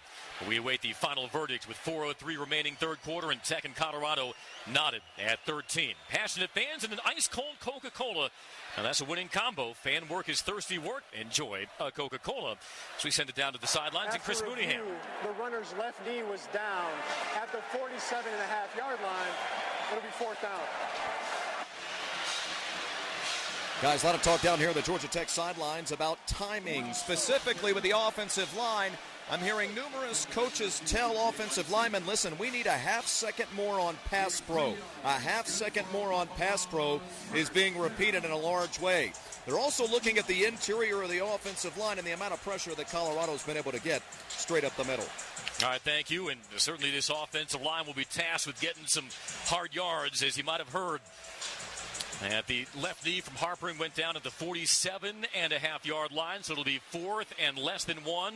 We await the final verdict with 4:03 remaining third quarter, and Tech and Colorado knotted at 13. Passionate fans and an ice-cold Coca-Cola. Now that's a winning combo. Fan work is thirsty work. Enjoy a Coca-Cola. So we send it down to the sidelines, and Chris Mooneyham. The runner's left knee was down at the 47.5-yard line. It'll be 4th down. Guys, a lot of talk down here on the Georgia Tech sidelines about timing, specifically with the offensive line. I'm hearing numerous coaches tell offensive linemen, listen, we need a half second more on pass pro. A half second more on pass pro is being repeated in a large way. They're also looking at the interior of the offensive line and the amount of pressure that Colorado's been able to get straight up the middle. All right, thank you. And certainly this offensive line will be tasked with getting some hard yards, as you might have heard. At the left knee from Harper went down at the 47.5-yard line, so it'll be 4th and less than 1.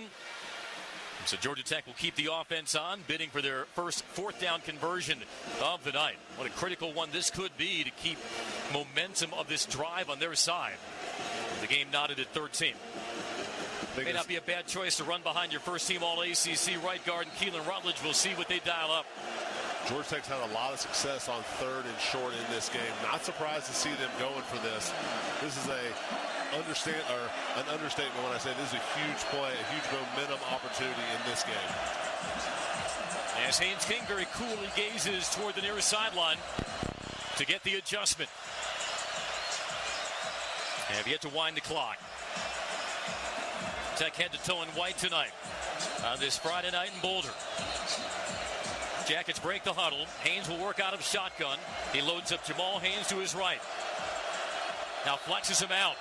So Georgia Tech will keep the offense on, bidding for their first 4th down conversion of the night. What a critical one this could be to keep momentum of this drive on their side. The game knotted at 13. May not be a bad choice to run behind your first-team All-ACC right guard, and Keelan Rutledge. We'll see what they dial up. Georgia Tech's had a lot of success on 3rd and short in this game. Not surprised to see them going for this. This is an understatement when I say this is a huge play, a huge momentum opportunity in this game. As Haynes King very coolly gazes toward the near sideline to get the adjustment. Have yet to wind the clock. Tech head to toe in white tonight on this Friday night in Boulder. Jackets break the huddle. Haynes will work out of shotgun. He loads up Jamal Haynes to his right. Now flexes him out.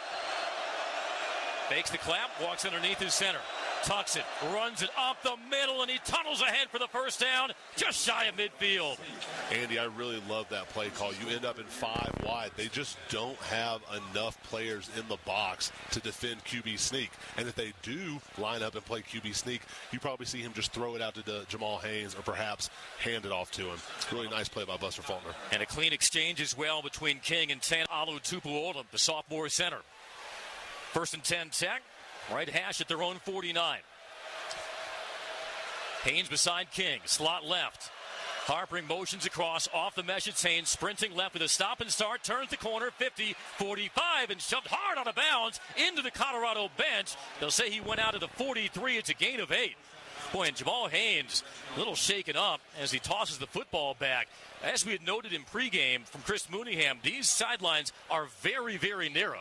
Fakes the clap, walks underneath his center. Tucks it, runs it up the middle, and he tunnels ahead for the first down, just shy of midfield. Andy, I really love that play call. You end up in 5 wide. They just don't have enough players in the box to defend QB sneak. And if they do line up and play QB sneak, you probably see him just throw it out to Jamal Haynes or perhaps hand it off to him. Really nice play by Buster Faulkner. And a clean exchange as well between King and Tan Alu-Tupu-Olam, the sophomore center. 1st and 10 Tech. Right hash at their own 49. Haynes beside King. Slot left. Harpering motions across. Off the mesh, it's Haynes. Sprinting left with a stop and start. Turns the corner. 50, 45, and shoved hard out of bounds into the Colorado bench. They'll say he went out of the 43. It's a gain of 8. Boy, and Jamal Haynes a little shaken up as he tosses the football back. As we had noted in pregame from Chris Mooneyham, these sidelines are very, very narrow.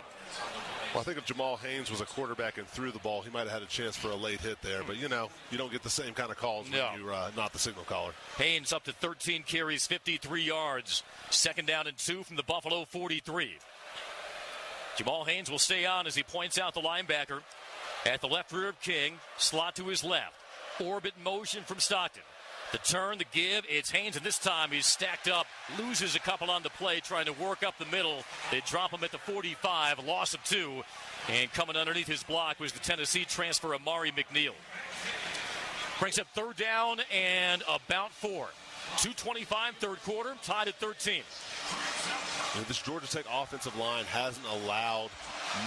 Well, I think if Jamal Haynes was a quarterback and threw the ball, he might have had a chance for a late hit there. But, you don't get the same kind of calls when you're not the signal caller. Haynes up to 13 carries, 53 yards. 2nd down and 2 from the Buffalo 43. Jamal Haynes will stay on as he points out the linebacker at the left rear of King. Slot to his left. Orbit motion from Stockton. The turn, the give, it's Haynes, and this time he's stacked up, loses a couple on the play, trying to work up the middle. They drop him at the 45, loss of 2, and coming underneath his block was the Tennessee transfer, Amari McNeil. Brings up 3rd down and about 4. 2:25, 3rd quarter, tied at 13. This Georgia Tech offensive line hasn't allowed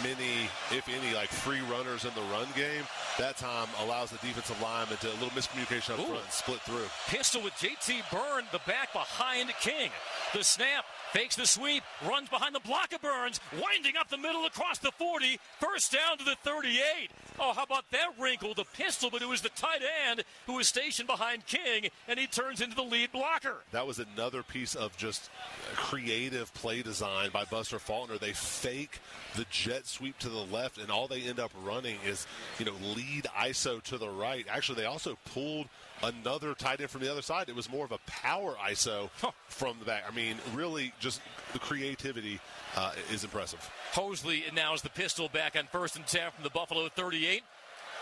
many, if any, free runners in the run game. That time allows the defensive lineman to a little miscommunication up front and split through. Pistol with J.T. Byrne, the back behind King. The snap, fakes the sweep, runs behind the block of Burns, winding up the middle across the 40, 1st down to the 38. Oh, how about that wrinkle? The pistol, but it was the tight end who was stationed behind King, and he turns into the lead blocker. That was another piece of just creative play design by Buster Faulkner. They fake the jet sweep to the left, and all they end up running is, lead ISO to the right. Actually, they also pulled another tight end from the other side. It was more of a power ISO from the back. I mean, really, just the creativity is impressive. Hosley now is the pistol back on 1st and 10 from the Buffalo 38.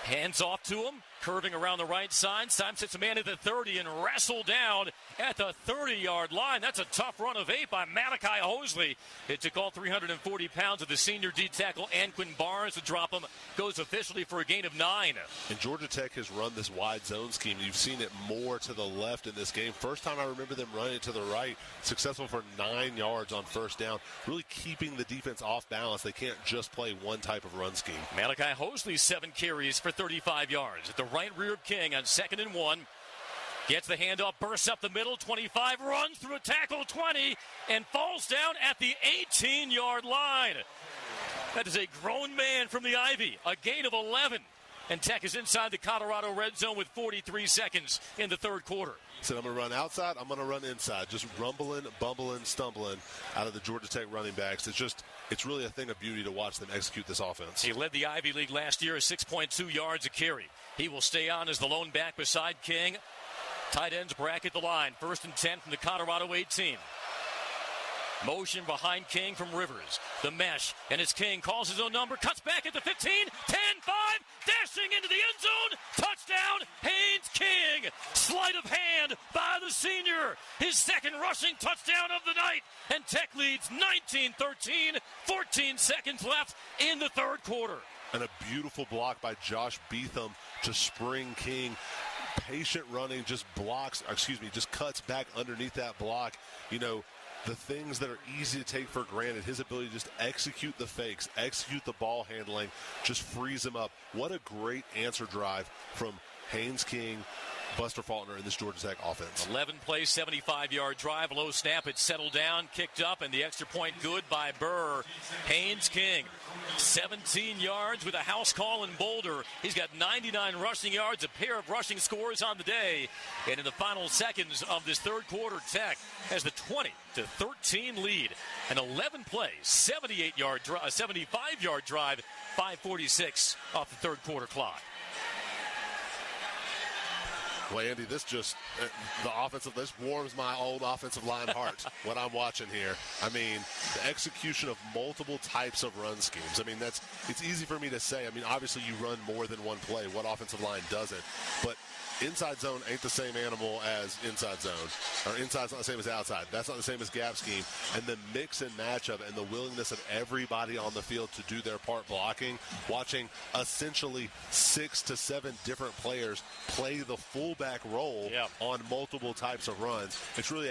Hands off to him, curving around the right side. Simon sits a man at the 30 and wrestled down at the 30-yard line. That's a tough run of 8 by Malachi Hosley. It took all 340 pounds of the senior D-tackle Anquin Barnes to drop him. Goes officially for a gain of 9. And Georgia Tech has run this wide zone scheme. You've seen it more to the left in this game. First time I remember them running it to the right. Successful for 9 yards on 1st down. Really keeping the defense off balance. They can't just play one type of run scheme. Malachi Hosley, 7 carries for 35 yards. At the right rear of King on 2nd and 1. Gets the handoff, bursts up the middle, 25, runs through a tackle, 20, and falls down at the 18-yard line. That is a grown man from the Ivy. A gain of 11. and Tech is inside the Colorado red zone with 43 seconds in the third quarter. Said I'm going to run outside, I'm going to run inside. Just rumbling, bumbling, stumbling out of the Georgia Tech running backs. It's really a thing of beauty to watch them execute this offense. He led the Ivy League last year at 6.2 yards a carry. He will stay on as the lone back beside King. Tight ends bracket the line. 1st and 10 from the Colorado 18. Motion behind King from Rivers. The mesh, and it's King. Calls his own number. Cuts back at the 15. 10-5. Dashing into the end zone. Touchdown, Haynes King. Sleight of hand by the senior. His second rushing touchdown of the night. And Tech leads 19-13. 14 seconds left in the third quarter. And a beautiful block by Josh Beetham to spring King. Patient running, just cuts back underneath that block. You know, the things that are easy to take for granted, his ability to just execute the fakes, execute the ball handling, just frees him up. What a great answer drive from Haynes King, Buster Faulkner in this Georgia Tech offense. 11-play, 75-yard drive. Low snap, it settled down, kicked up, and the extra point good by Burr. Haynes King, 17 yards with a house call in Boulder. He's got 99 rushing yards, a pair of rushing scores on the day. And in the final seconds of this third quarter, Tech has the 20-13 lead. An 11-play, 75-yard drive, 5:46 off the third quarter clock. Well, Andy, this warms my old offensive line heart when I'm watching here. I mean, the execution of multiple types of run schemes. I mean, it's easy for me to say. I mean, obviously you run more than one play. What offensive line doesn't? But inside zone ain't the same animal as inside zone. Or inside's not the same as outside. That's not the same as gap scheme. And the mix and match of it and the willingness of everybody on the field to do their part blocking, watching essentially 6 to 7 different players play the fullback role on multiple types of runs. It's really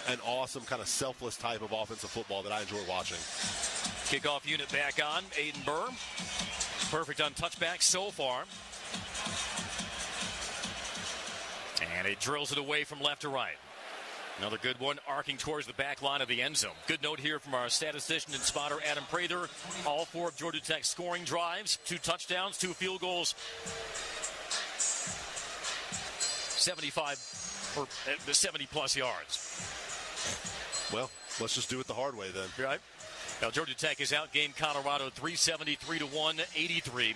an awesome kind of selfless type of offensive football that I enjoy watching. Kickoff unit back on. Aiden Burr. Perfect on touchback so far. And he drills it away from left to right. Another good one, arcing towards the back line of the end zone. Good note here from our statistician and spotter, Adam Prather. All 4 of Georgia Tech's scoring drives, 2 touchdowns, 2 field goals. 70-plus yards. Well, let's just do it the hard way then. Right. Now, Georgia Tech has outgained Colorado 373-1, 83.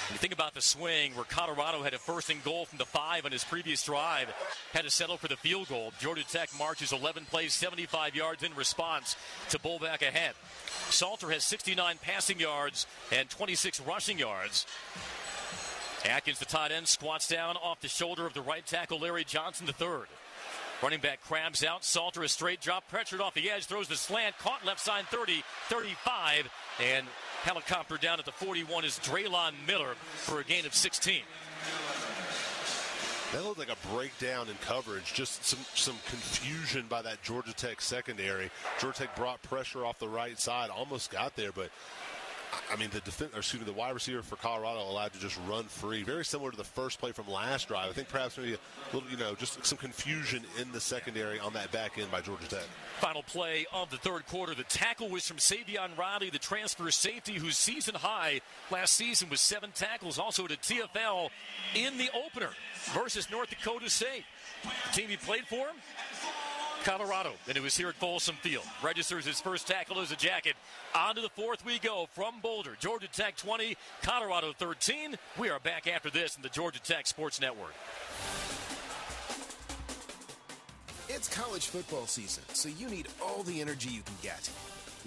You think about the swing where Colorado had a 1st and goal from the 5 on his previous drive, had to settle for the field goal. Georgia Tech marches 11 plays, 75 yards in response to pull back ahead. Salter has 69 passing yards and 26 rushing yards. Atkins, the tight end, squats down off the shoulder of the right tackle, Larry Johnson, the 3rd. Running back crabs out. Salter, a straight drop, pressured off the edge, throws the slant, caught left side 30, 35, and helicopter down at the 41 is Draylon Miller for a gain of 16. That looked like a breakdown in coverage, just some confusion by that Georgia Tech secondary. Georgia Tech brought pressure off the right side, almost got there, but I mean, the wide receiver for Colorado allowed to just run free. Very similar to the first play from last drive. I think perhaps maybe a little, just some confusion in the secondary on that back end by Georgia Tech. Final play of the third quarter. The tackle was from Savion Riley, the transfer safety, whose season high last season was 7 tackles. Also at a TFL in the opener versus North Dakota State. The team he played for him, Colorado, and it was here at Folsom Field. Registers his first tackle as a Jacket. On to the 4th we go from Boulder. Georgia Tech 20, Colorado 13. We are back after this in the Georgia Tech Sports Network. It's college football season, so you need all the energy you can get.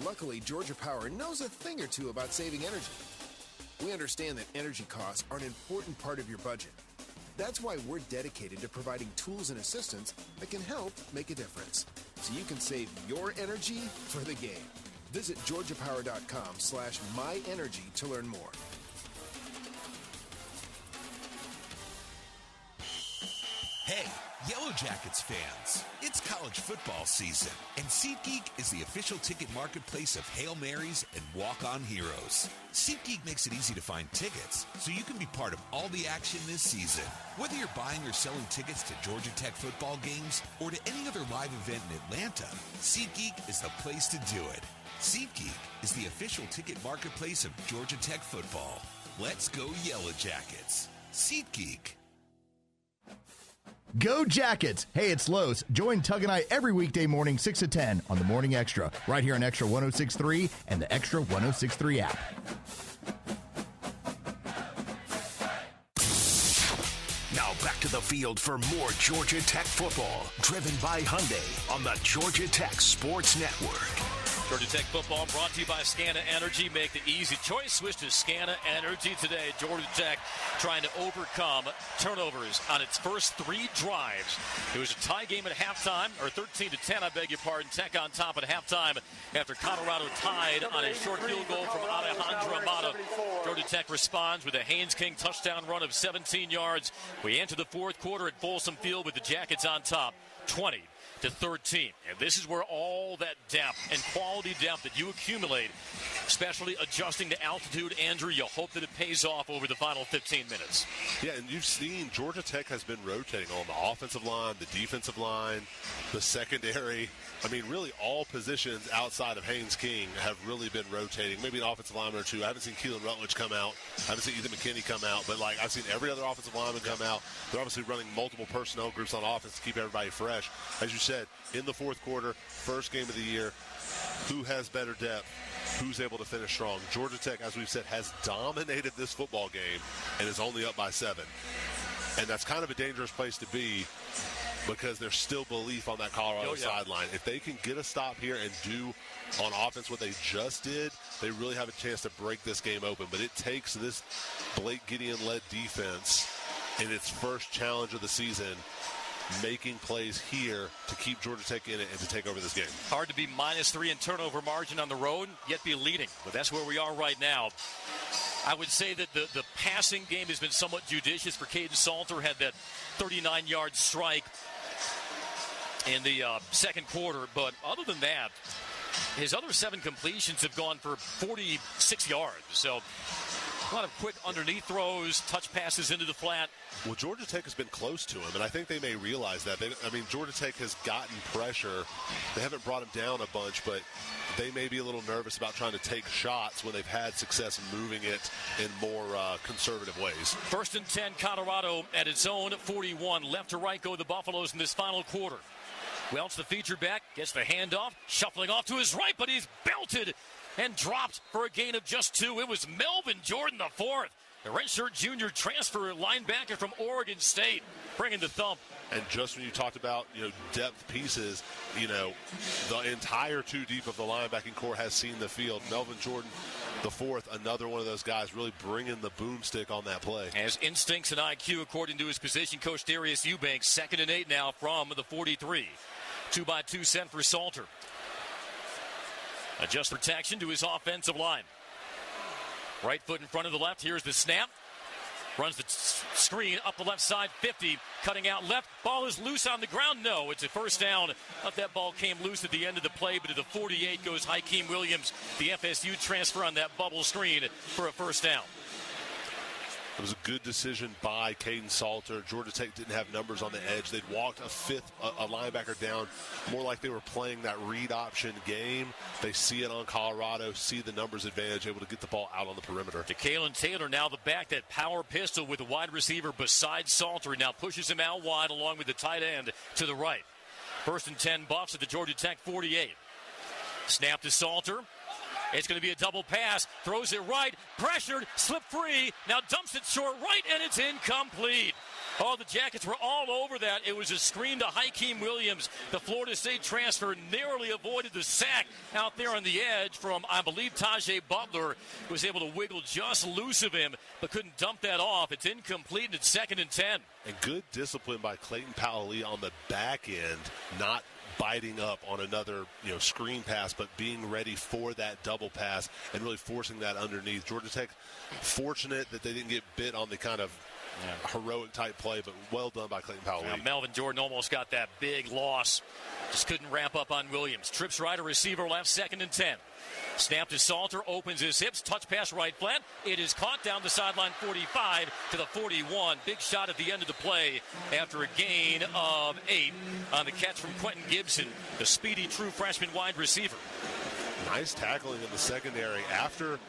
Luckily, Georgia Power knows a thing or two about saving energy. We understand that energy costs are an important part of your budget. That's why we're dedicated to providing tools and assistance that can help make a difference, so you can save your energy for the game. Visit georgiapower.com/myenergy to learn more. Hey, Yellow Jackets fans, it's college football season, and SeatGeek is the official ticket marketplace of Hail Marys and walk-on heroes. SeatGeek makes it easy to find tickets, so you can be part of all the action this season. Whether you're buying or selling tickets to Georgia Tech football games or to any other live event in Atlanta, SeatGeek is the place to do it. SeatGeek is the official ticket marketplace of Georgia Tech football. Let's go Yellow Jackets. SeatGeek. Go Jackets! Hey, it's Los. Join Tug and I every weekday morning, 6 to 10 on the Morning Extra, right here on Extra 106.3 and the Extra 106.3 app. Now back to the field for more Georgia Tech football, driven by Hyundai on the Georgia Tech Sports Network. Georgia Tech football brought to you by Scana Energy. Make the easy choice. Switch to Scana Energy today. Georgia Tech trying to overcome turnovers on its first 3 drives. It was a tie game at halftime, or 13-10, I beg your pardon. Tech on top at halftime after Colorado tied on a short field goal from Alejandro Amado. Georgia Tech responds with a Haynes King touchdown run of 17 yards. We enter the fourth quarter at Folsom Field with the Jackets on top, 20-13. And this is where all that depth and quality depth that you accumulate, especially adjusting to altitude, Andrew, you hope that it pays off over the final 15 minutes. Yeah, and you've seen Georgia Tech has been rotating on the offensive line, the defensive line, the secondary. I mean, really all positions outside of Haynes King have really been rotating. Maybe an offensive lineman or two. I haven't seen Keelan Rutledge come out. I haven't seen Ethan McKinney come out. But, I've seen every other offensive lineman come out. They're obviously running multiple personnel groups on offense to keep everybody fresh. As you said, in the fourth quarter, first game of the year, who has better depth? Who's able to finish strong? Georgia Tech, as we've said, has dominated this football game and is only up by 7. And that's kind of a dangerous place to be because there's still belief on that Colorado sideline. If they can get a stop here and do on offense what they just did, they really have a chance to break this game open. But it takes this Blake Gideon-led defense in its first challenge of the season making plays here to keep Georgia Tech in it and to take over this game. Hard to be -3 in turnover margin on the road, yet be leading. But that's where we are right now. I would say that the passing game has been somewhat judicious for Caden Salter. Had that 39-yard strike in the second quarter. But other than that, his other 7 completions have gone for 46 yards. So a lot of quick underneath throws, touch passes into the flat. Well, Georgia Tech has been close to him, and I think they may realize that. Georgia Tech has gotten pressure. They haven't brought him down a bunch, but they may be a little nervous about trying to take shots when they've had success moving it in more conservative ways. 1st and 10, Colorado at its own 41. Left to right go the Buffaloes in this final quarter. Welch, the feature back, gets the handoff, shuffling off to his right, but he's belted and dropped for a gain of just 2. It was Melvin Jordan, the 4th. The redshirt junior transfer linebacker from Oregon State, bringing the thump. And just when you talked about, depth pieces, the entire 2 deep of the linebacking core has seen the field. Melvin Jordan, the 4th, another one of those guys really bringing the boomstick on that play. Has instincts and IQ, according to his position coach, Darius Eubanks. 2nd and 8 now from the 43. 2x2 sent for Salter. Adjust protection to his offensive line. Right foot in front of the left. Here's the snap. Runs the screen up the left side. 50. Cutting out left. Ball is loose on the ground. No, it's a first down. Thought that ball came loose at the end of the play, but to the 48 goes Hakeem Williams, the FSU transfer on that bubble screen for a first down. It was a good decision by Caden Salter. Georgia Tech didn't have numbers on the edge. They'd walked a linebacker down more like they were playing that read option game. They see it on Colorado, see the numbers advantage, able to get the ball out on the perimeter. To Kalen Taylor, now the back, that power pistol with a wide receiver beside Salter. Now pushes him out wide along with the tight end to the right. 1st and 10 Buffs at the Georgia Tech 48. Snap to Salter. It's going to be a double pass. Throws it right. Pressured. Slip free. Now dumps it short right, and it's incomplete. Oh, the Jackets were all over that. It was a screen to Hakeem Williams. The Florida State transfer narrowly avoided the sack out there on the edge from, I believe, Tajay Butler. Was able to wiggle just loose of him, but couldn't dump that off. It's incomplete, and it's 2nd and 10. And good discipline by Clayton Powell-Lee on the back end, not biting up on another screen pass, but being ready for that double pass and really forcing that underneath. Georgia Tech fortunate that they didn't get bit on the kind of heroic type play, but well done by Clayton Powell. Melvin Jordan almost got that big loss. Just couldn't ramp up on Williams. Trips right, a receiver left, 2nd and 10. Snap to Salter, opens his hips, touch pass right flat. It is caught down the sideline 45 to the 41. Big shot at the end of the play after a gain of 8 on the catch from Quentin Gibson, the speedy true freshman wide receiver. nice tackling in the secondary. After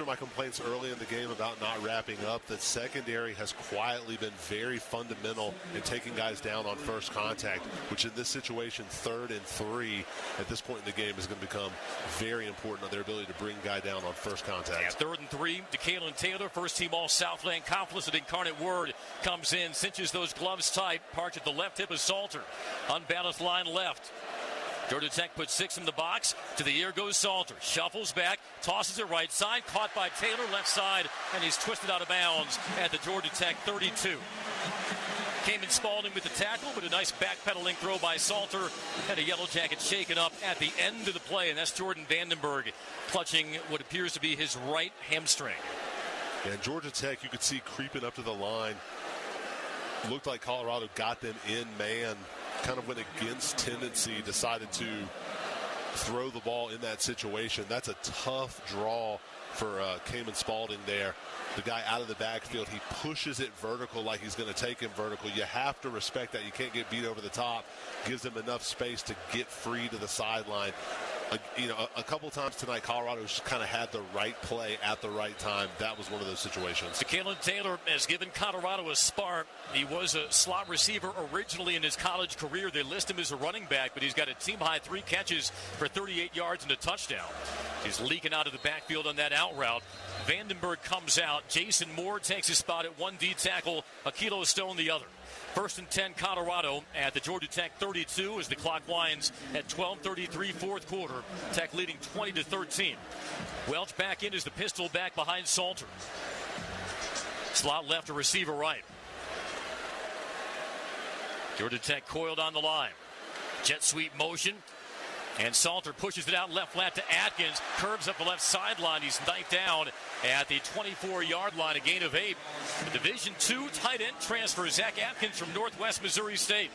my complaints early in the game about not wrapping up, the secondary has quietly been very fundamental in taking guys down on first contact, which in this situation, 3rd and 3 at this point in the game is going to become very important on their ability to bring guy down on first contact. Yeah, 3rd and 3, DeKalen Taylor, first team All-Southland Conference at Incarnate Word, comes in, cinches those gloves tight, parked at the left hip of Salter. Unbalanced line left. Georgia Tech puts 6 in the box. To the ear goes Salter. Shuffles back, tosses it right side, caught by Taylor left side, and he's twisted out of bounds at the Georgia Tech 32. Came in Spalding with the tackle, but a nice backpedaling throw by Salter, and a Yellow Jacket shaken up at the end of the play, and that's Jordan Vandenberg clutching what appears to be his right hamstring. And Georgia Tech, you could see creeping up to the line. Looked like Colorado got them in man, kind of went against tendency, decided to throw the ball in that situation. That's a tough draw for Kamen Spalding there. The guy out of the backfield, he pushes it vertical like he's going to take him vertical. You have to respect that. You can't get beat over the top. Gives him enough space to get free to the sideline. A couple times tonight, Colorado just kind of had the right play at the right time. That was one of those situations. DeKalen Taylor has given Colorado a spark. He was a slot receiver originally in his college career. They list him as a running back, but he's got a team-high 3 catches for 38 yards and a touchdown. He's leaking out of the backfield on that out route. Vandenberg comes out. Jason Moore takes his spot at 1D tackle. Akilo Stone the other. 1st and 10 Colorado at the Georgia Tech 32 as the clock winds at 12:33 fourth quarter. Tech leading 20-13. Welch back in as the pistol back behind Salter. Slot left to receiver right. Georgia Tech coiled on the line. Jet sweep motion. And Salter pushes it out left flat to Atkins. Curves up the left sideline. He's knifed down at the 24-yard line, a gain of 8. The Division II tight end transfer, Zach Atkins from Northwest Missouri State.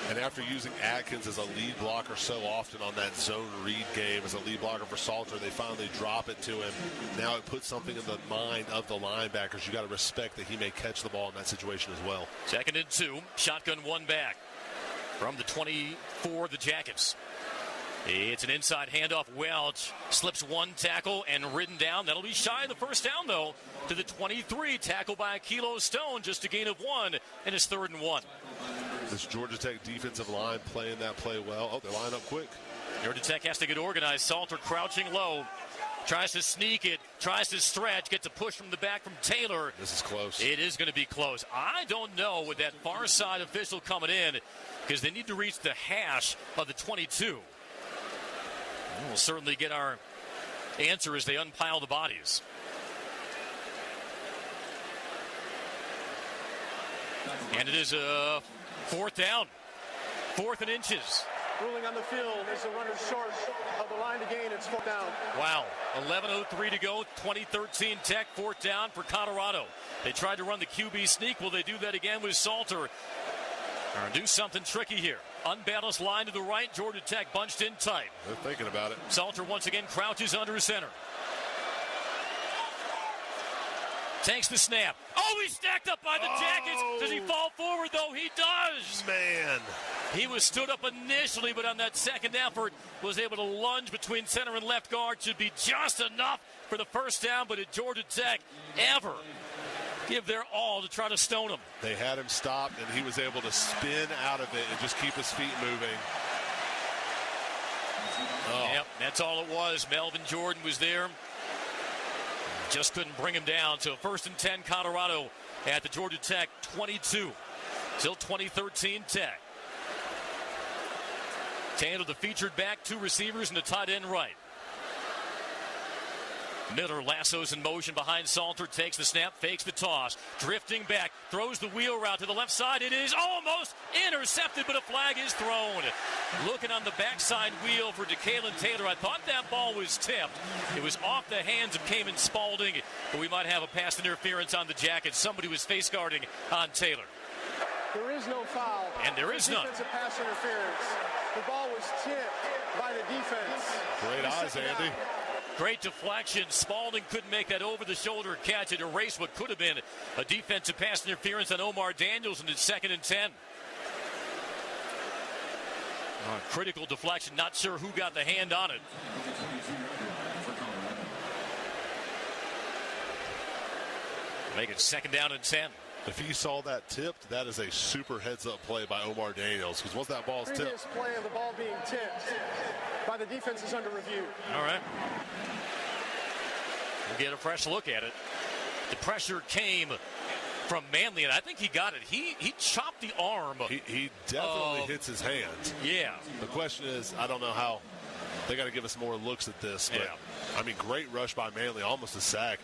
And after using Atkins as a lead blocker so often on that zone read game as a lead blocker for Salter, they finally drop it to him. Now it puts something in the mind of the linebackers. You got to respect that he may catch the ball in that situation as well. 2nd and 2, shotgun one back from the 24, the Jackets. It's an inside handoff. Welch slips one tackle and ridden down. That'll be shy of the first down, though, to the 23. Tackle by Akilo Stone, just a gain of 1, and it's 3rd and 1. This Georgia Tech defensive line playing that play well. Oh, they line up quick. Georgia Tech has to get organized. Salter crouching low. Tries to sneak it, tries to stretch, gets a push from the back from Taylor. This is close. It is going to be close. I don't know with that far side official coming in because they need to reach the hash of the 22. We'll certainly get our answer as they unpile the bodies. And it is a 4th down. 4th and inches. Ruling on the field as the runner short of the line to gain. It's 4th down. Wow. 11:03 to go. 2013 Tech, 4th down for Colorado. They tried to run the QB sneak. Will they do that again with Salter? Or do something tricky here. Unbalanced line to the right. Georgia Tech bunched in tight. They're thinking about it. Salter once again crouches under center. Takes the snap. Oh, he's stacked up by the Jackets. Does he fall forward, though? He does. Man. He was stood up initially, but on that second effort was able to lunge between center and left guard. Should be just enough for the first down, but at Georgia Tech, ever give their all to try to stone him. They had him stopped, and he was able to spin out of it and just keep his feet moving. Oh. Yep, that's all it was. Melvin Jordan was there. Just couldn't bring him down. So 1st and 10 Colorado at the Georgia Tech 22. Still 2013 Tech. Taylor, the featured back, 2 receivers and a tight end right. Miller lassos in motion behind Salter, takes the snap, fakes the toss, drifting back, throws the wheel route to the left side. It is almost intercepted, but a flag is thrown. Looking on the backside wheel for DeKalen Taylor. I thought that ball was tipped. It was off the hands of Kamen Spalding, but we might have a pass interference on the Jackets. Somebody was face guarding on Taylor. There is no foul. And there is none. Defensive pass interference. The ball was tipped by the defense. Great eyes, Andy. Great deflection. Spalding couldn't make that over-the-shoulder catch. It erased what could have been a defensive pass interference on Omar Daniels, and it's 2nd and 10. Critical deflection. Not sure who got the hand on it. Make it 2nd down and 10. If he saw that tipped, that is a super heads-up play by Omar Daniels, because once that ball is tipped. Previous play of the ball being tipped by the defense is under review. All right. We'll get a fresh look at it. The pressure came from Manley, and I think he got it. He chopped the arm. He definitely hits his hand. Yeah. The question is, I don't know how. They got to give us more looks at this. But, I mean, great rush by Manley, almost a sack.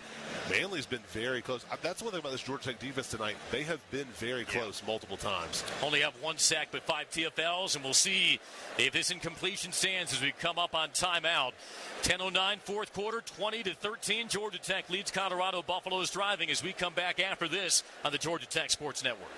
Manley's been very close. That's one thing about this Georgia Tech defense tonight. They have been very close multiple times. Only have 1 sack but 5 TFLs, and we'll see if this incompletion stands as we come up on timeout. 10:09, 4th quarter, 20-13. Georgia Tech leads Colorado. Buffalo's driving as we come back after this on the Georgia Tech Sports Network.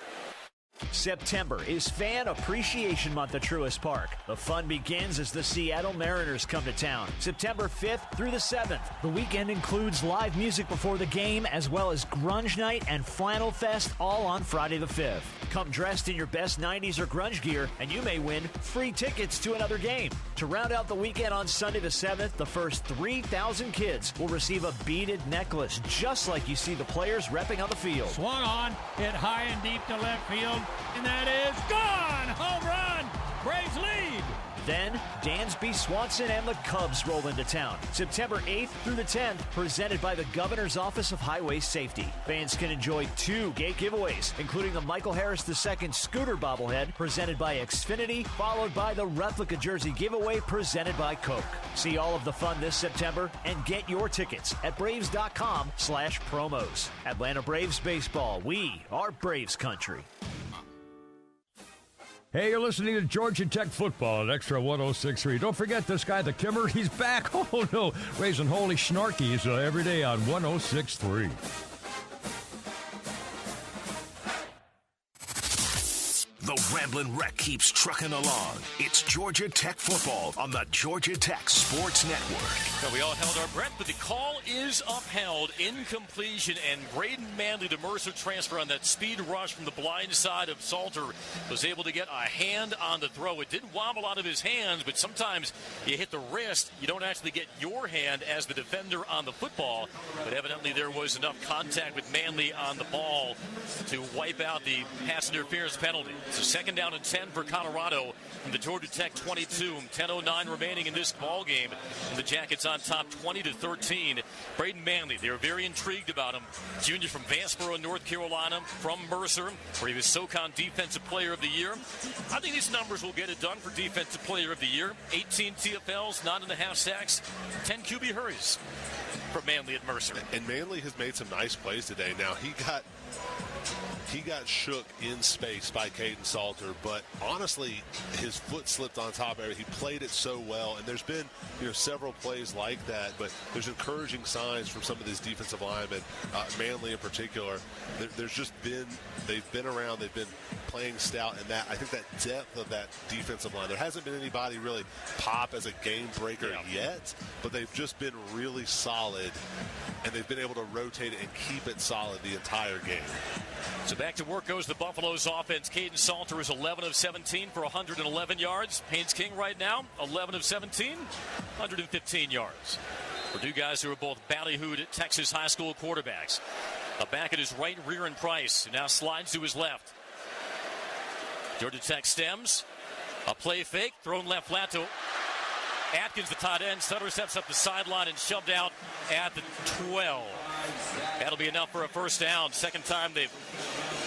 September is Fan Appreciation Month at Truist Park. The fun begins as the Seattle Mariners come to town, September 5th through the 7th. The weekend includes live music before the game, as well as Grunge Night and Flannel Fest, all on Friday the 5th. Come dressed in your best 90s or grunge gear, and you may win free tickets to another game. To round out the weekend on Sunday the 7th, the first 3,000 kids will receive a beaded necklace, just like you see the players repping on the field. Swung on, hit high and deep to left field. And that is gone! Home run! Braves lead! Then, Dansby Swanson and the Cubs roll into town. September 8th through the 10th, presented by the Governor's Office of Highway Safety. Fans can enjoy 2 gate giveaways, including the Michael Harris II scooter bobblehead, presented by Xfinity, followed by the replica jersey giveaway, presented by Coke. See all of the fun this September and get your tickets at Braves.com/promos. Atlanta Braves baseball. We are Braves country. Hey, you're listening to Georgia Tech football at Extra 106.3. Don't forget this guy, the Kimmer, he's back. Oh, no, raising holy snarkies every day on 106.3. The Ramblin' Wreck keeps trucking along. It's Georgia Tech football on the Georgia Tech Sports Network. Now, we all held our breath, but the call is upheld. Incompletion, and Braden Manley, the Mercer transfer on that speed rush from the blind side of Salter, was able to get a hand on the throw. It didn't wobble out of his hands, but sometimes you hit the wrist, you don't actually get your hand as the defender on the football. But evidently there was enough contact with Manley on the ball to wipe out the pass interference penalty. So 2nd down and 10 for Colorado from the Georgia Tech 22. 10:09 remaining in this ball game. And the Jackets on top 20-13. Braden Manley, they were very intrigued about him. Junior from Vanceboro, North Carolina, from Mercer, where he was SoCon Defensive Player of the Year. I think these numbers will get it done for Defensive Player of the Year. 18 TFLs, 9.5 sacks, 10 QB hurries for Manley at Mercer. And Manley has made some nice plays today. Now, he got shook in space by Caden Salter, but honestly, his foot slipped on top of it. He played it so well, and there's been several plays like that, but there's encouraging signs from some of these defensive linemen, Manley in particular. There's just been, they've been around, they've been playing stout, and that I think that depth of that defensive line, there hasn't been anybody really pop as a game breaker yet, but they've just been really solid, and they've been able to rotate it and keep it solid the entire game. So back to work goes the Buffaloes offense. Caden Salter is 11 of 17 for 111 yards. Haynes King right now, 11 of 17, 115 yards. For 2 guys who are both ballyhooed Texas high school quarterbacks. A back at his right, rear and Price, who now slides to his left. Georgia Tech stems. A play fake, thrown left flat to Atkins, the tight end. Sutter steps up the sideline and shoved out at the 12. That'll be enough for a 1st down. 2nd time they've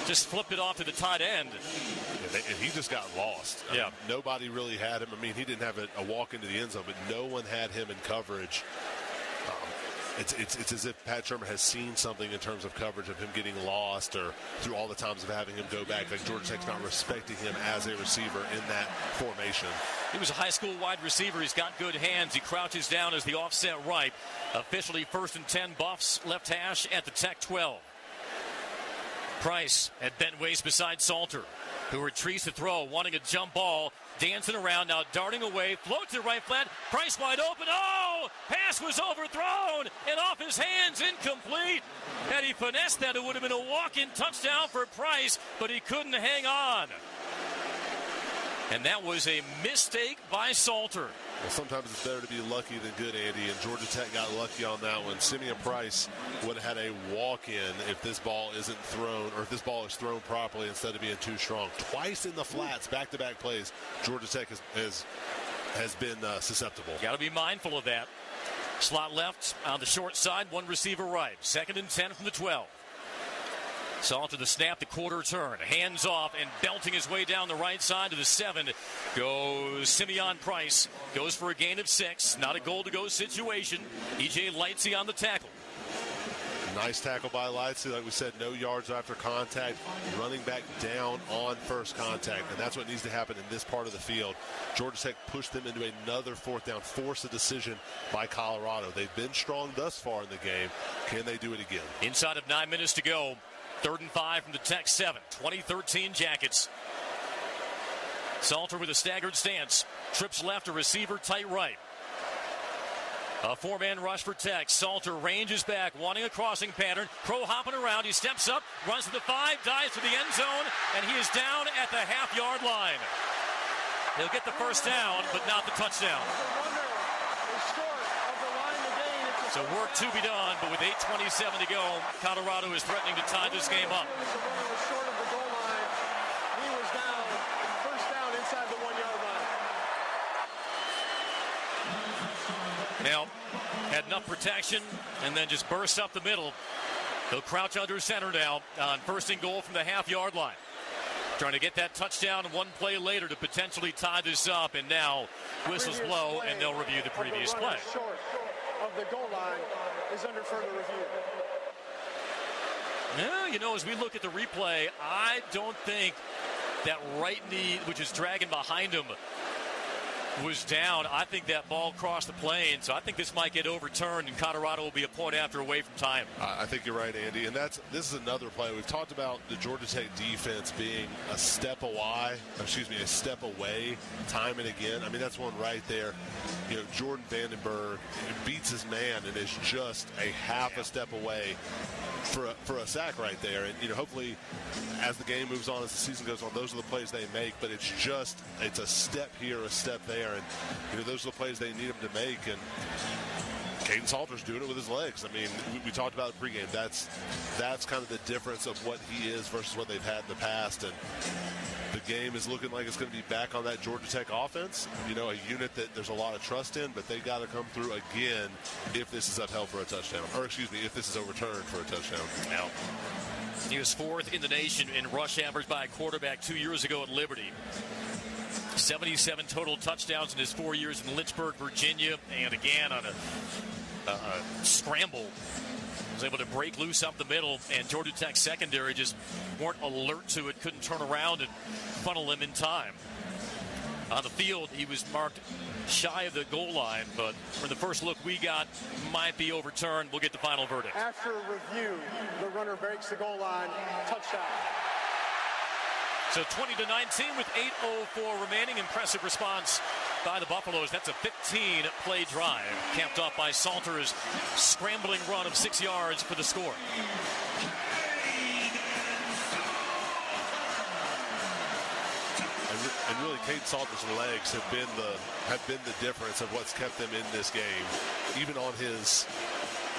just flipped it off to the tight end. And he just got lost. I mean, nobody really had him. I mean, he didn't have a walk into the end zone, but no one had him in coverage. It's as if Pat Shermer has seen something in terms of coverage of him getting lost, or through all the times of having him go back, like Georgia Tech's not respecting him as a receiver in that formation. He was a high school wide receiver. He's got good hands. He crouches down as the offset right. Officially 1st and 10, Buffs left hash at the Tech 12. Price at bent waist beside Salter, who retreats to throw, wanting a jump ball, dancing around, now darting away, float to the right flat, Price wide open, pass was overthrown, and off his hands, incomplete. Had he finessed that, it would have been a walk-in touchdown for Price, but he couldn't hang on. And that was a mistake by Salter. Well, sometimes it's better to be lucky than good, Andy, and Georgia Tech got lucky on that one. Simeon Price would have had a walk-in if this ball isn't thrown, or if this ball is thrown properly instead of being too strong. Twice in the flats, back-to-back plays, Georgia Tech has been susceptible. Got to be mindful of that. Slot left on the short side, one receiver right. 2nd and 10 from the 12. Salter the snap, the quarter turn. Hands off and belting his way down the right side to the 7. Goes Simeon Price. Goes for a gain of 6. Not a goal-to-go situation. E.J. Lightsey on the tackle. Nice tackle by Lightsey. Like we said, no yards after contact. Running back down on first contact. And that's what needs to happen in this part of the field. Georgia Tech pushed them into another 4th down. Force a decision by Colorado. They've been strong thus far in the game. Can they do it again? Inside of 9 minutes to go. 3rd and 5 from the Tech 7. 2013 Jackets. Salter with a staggered stance. Trips left, a receiver tight right. A 4-man rush for Tech. Salter ranges back, wanting a crossing pattern. Crow hopping around. He steps up, runs to the 5, dives to the end zone, and he is down at the half-yard line. He'll get the first down, but not the touchdown. So work to be done, but with 8:27 to go, Colorado is threatening to tie this game up. The runner was short of the goal line. He was down. First down inside the 1-yard line. Now, had enough protection and then just burst up the middle. He'll crouch under center now on 1st and goal from the half-yard line. Trying to get that touchdown one play later to potentially tie this up, and now whistles blow, and they'll review the previous play. Short of the goal line is under further review. Yeah, you know, as we look at the replay, I don't think that right knee, which is dragging behind him, was down. I think that ball crossed the plane, so I think this might get overturned, and Colorado will be a point after away from time. I think you're right, Andy, and this is another play. We've talked about the Georgia Tech defense being a step away time and again. I mean, that's one right there. You know, Jordan Vandenberg beats his man and is just a half a step away for a sack right there. And, you know, hopefully as the game moves on, as the season goes on, those are the plays they make, but it's a step here, a step there, and, you know, those are the plays they need him to make. And Caden Salter's doing it with his legs. I mean, we talked about it pregame. That's kind of the difference of what he is versus what they've had in the past. And the game is looking like it's going to be back on that Georgia Tech offense. You know, a unit that there's a lot of trust in, but they got to come through again if this is upheld for a touchdown. Or, excuse me, if this is overturned for a touchdown. Now, he was 4th in the nation in rush average by a quarterback 2 years ago at Liberty. 77 total touchdowns in his 4 years in Lynchburg, Virginia, and again on a scramble. Was able to break loose up the middle, and Georgia Tech secondary just weren't alert to it, couldn't turn around and funnel him in time. On the field, he was marked shy of the goal line, but from the first look we got, might be overturned. We'll get the final verdict. After review, the runner breaks the goal line, touchdown. So 20-19 with 8:04 remaining. Impressive response by the Buffaloes. That's a 15-play drive, capped off by Salter's scrambling run of 6 yards for the score. And really, Caden Salter's legs have been the difference of what's kept them in this game. Even on his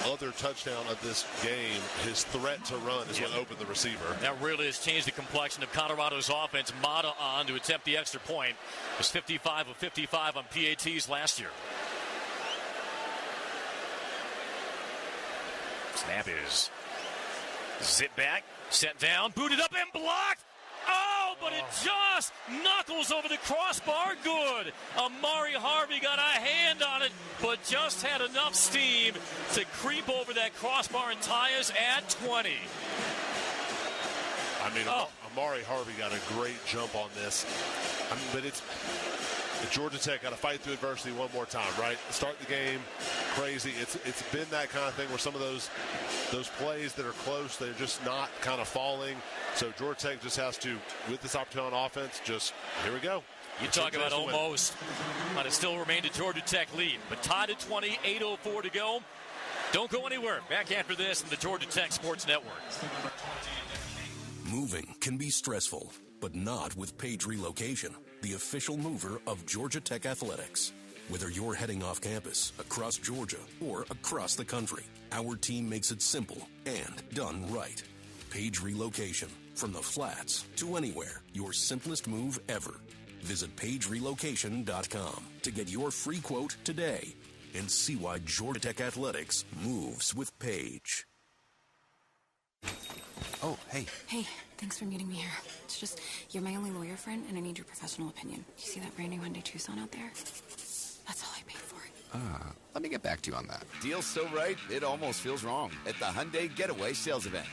other touchdown of this game, his threat to run is what opened the receiver. That really has changed the complexion of Colorado's offense. Mata on to attempt the extra point. Was 55 of 55 on PATs last year. Snap is zip back, set down, booted up and blocked. Oh, but it just knuckles over the crossbar. Good. Amari Harvey got a hand on it, but just had enough steam to creep over that crossbar and tie us at 20. I mean, Amari Harvey got a great jump on this. I mean, but it's Georgia Tech got to fight through adversity one more time, right? Start the game crazy. It's been that kind of thing where some of those plays that are close, they're just not kind of falling. So Georgia Tech just has to, with this opportunity on offense, just here we go. You talk about almost, but it still remained a Georgia Tech lead. But tied at 20, 8:04 to go. Don't go anywhere. Back after this in the Georgia Tech Sports Network. Moving can be stressful, but not with Page Relocation. the official mover of Georgia Tech athletics. Whether you're heading off campus, across Georgia, or across the country, our team makes it simple and done right. Page Relocation. From the flats to anywhere, your simplest move ever. Visit pagerelocation.com to get your free quote today and see why Georgia Tech athletics moves with Page. Oh, hey. Hey, thanks for meeting me here. It's just, you're my only lawyer friend, and I need your professional opinion. You see that brand new Hyundai Tucson out there? That's all I paid for it. Let me get back to you on that. Deal's so right, it almost feels wrong. At the Hyundai Getaway Sales Event.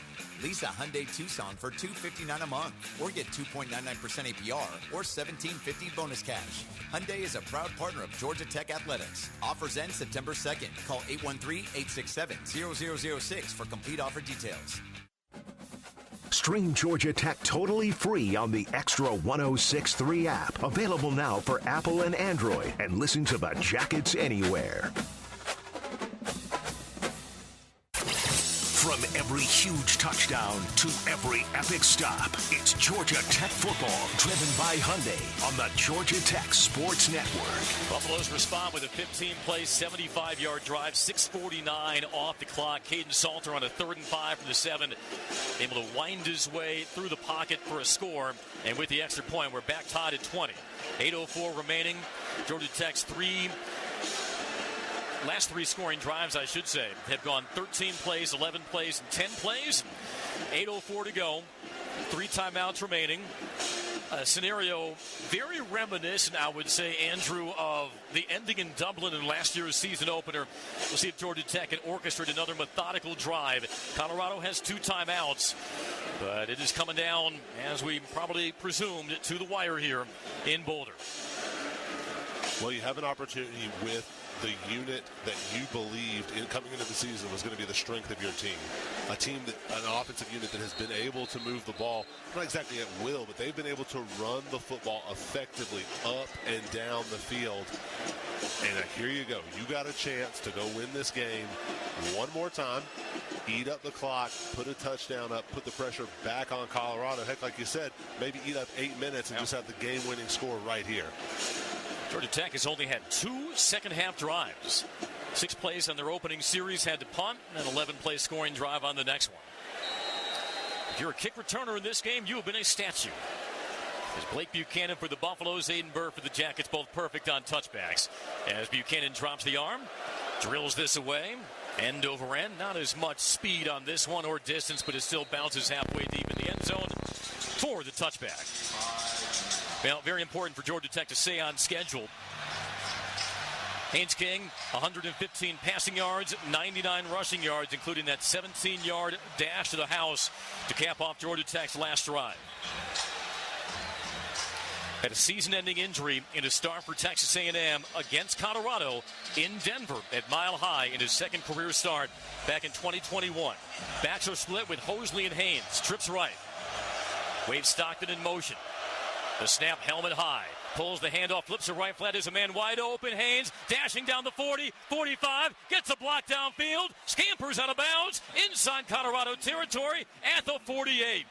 Lease a Hyundai Tucson for $259 a month, or get 2.99% APR, or $1,750 bonus cash. Hyundai is a proud partner of Georgia Tech Athletics. Offers end September 2nd. Call 813-867-0006 for complete offer details. Stream Georgia Tech totally free on the Extra 106.3 app. Available now for Apple and Android. And listen to the Jackets anywhere. From every huge touchdown to every epic stop, it's Georgia Tech football, driven by Hyundai on the Georgia Tech Sports Network. Buffaloes respond with a 15-play, 75-yard drive, 6:49 off the clock. Caden Salter on a 3rd and 5 from the 7, able to wind his way through the pocket for a score. And with the extra point, we're back tied at 20. 8:04 remaining. Georgia Tech's last three scoring drives, I should say, have gone 13 plays, 11 plays, and 10 plays. 8:04 to go. 3 timeouts remaining. A scenario very reminiscent, I would say, Andrew, of the ending in Dublin in last year's season opener. We'll see if Georgia Tech can orchestrate another methodical drive. Colorado has 2 timeouts, but it is coming down, as we probably presumed, to the wire here in Boulder. Well, you have an opportunity with the unit that you believed in coming into the season was going to be the strength of your team. An offensive unit that has been able to move the ball, not exactly at will, but they've been able to run the football effectively up and down the field. And here you go. You got a chance to go win this game one more time, eat up the clock, put a touchdown up, put the pressure back on Colorado. Heck, like you said, maybe eat up 8 minutes and just have the game-winning score right here. Georgia Tech has only had 2 second-half drives. 6 plays on their opening series, had to punt, and an 11-play scoring drive on the next one. If you're a kick returner in this game, you have been a statue. As Blake Buchanan for the Buffaloes, Aiden Burr for the Jackets, both perfect on touchbacks. As Buchanan drops the arm, drills this away, end over end. Not as much speed on this one or distance, but it still bounces halfway deep in the end zone for the touchback. Well, very important for Georgia Tech to stay on schedule. Haynes King, 115 passing yards, 99 rushing yards, including that 17-yard dash to the house to cap off Georgia Tech's last drive. Had a season-ending injury in his start for Texas A&M against Colorado in Denver at Mile High in his second career start back in 2021. Backs are split with Hosley and Haynes. Trips right. Wade Stockton in motion. The snap, helmet high. Pulls the handoff, flips it right flat. There's a man wide open. Haynes dashing down the 40, 45, gets a block downfield, scampers out of bounds, inside Colorado territory at the 48.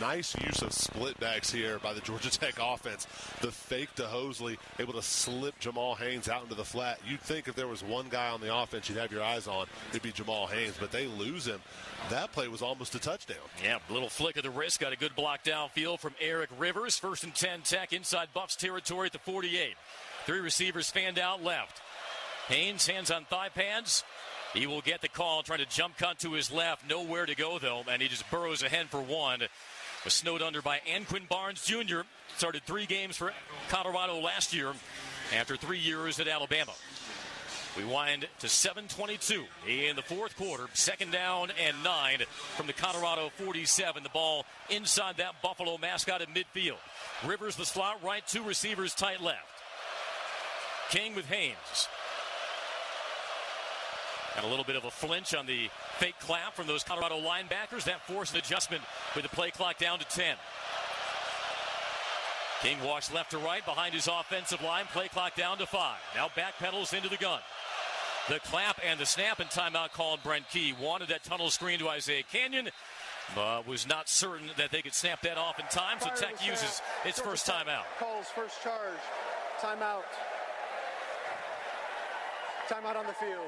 Nice use of split backs here by the Georgia Tech offense. The fake to Hosley, able to slip Jamal Haynes out into the flat. You'd think if there was one guy on the offense you'd have your eyes on, it'd be Jamal Haynes, but they lose him. That play was almost a touchdown. Yeah, little flick of the wrist, got a good block downfield from Eric Rivers. 1st and 10 Tech inside Buffs territory at the 48. 3 receivers fanned out left. Haynes, hands on thigh pads. He will get the call, trying to jump cut to his left. Nowhere to go, though, and he just burrows ahead for one. Was snowed under by Anquin Barnes Jr. Started 3 games for Colorado last year after 3 years at Alabama. We wind to 7:22 in the 4th quarter. 2nd down and 9 from the Colorado 47. The ball inside that Buffalo mascot at midfield. Rivers the slot right, 2 receivers tight left. King with Haynes. Got a little bit of a flinch on the fake clap from those Colorado linebackers. That forced an adjustment with the play clock down to 10. King walks left to right behind his offensive line. Play clock down to 5. Now backpedals into the gun. The clap and the snap and timeout called. Brent Key wanted that tunnel screen to Isaiah Canyon. Was not certain that they could snap that off in time, so Tech uses its first timeout. Calls first charge. Timeout. Timeout on the field.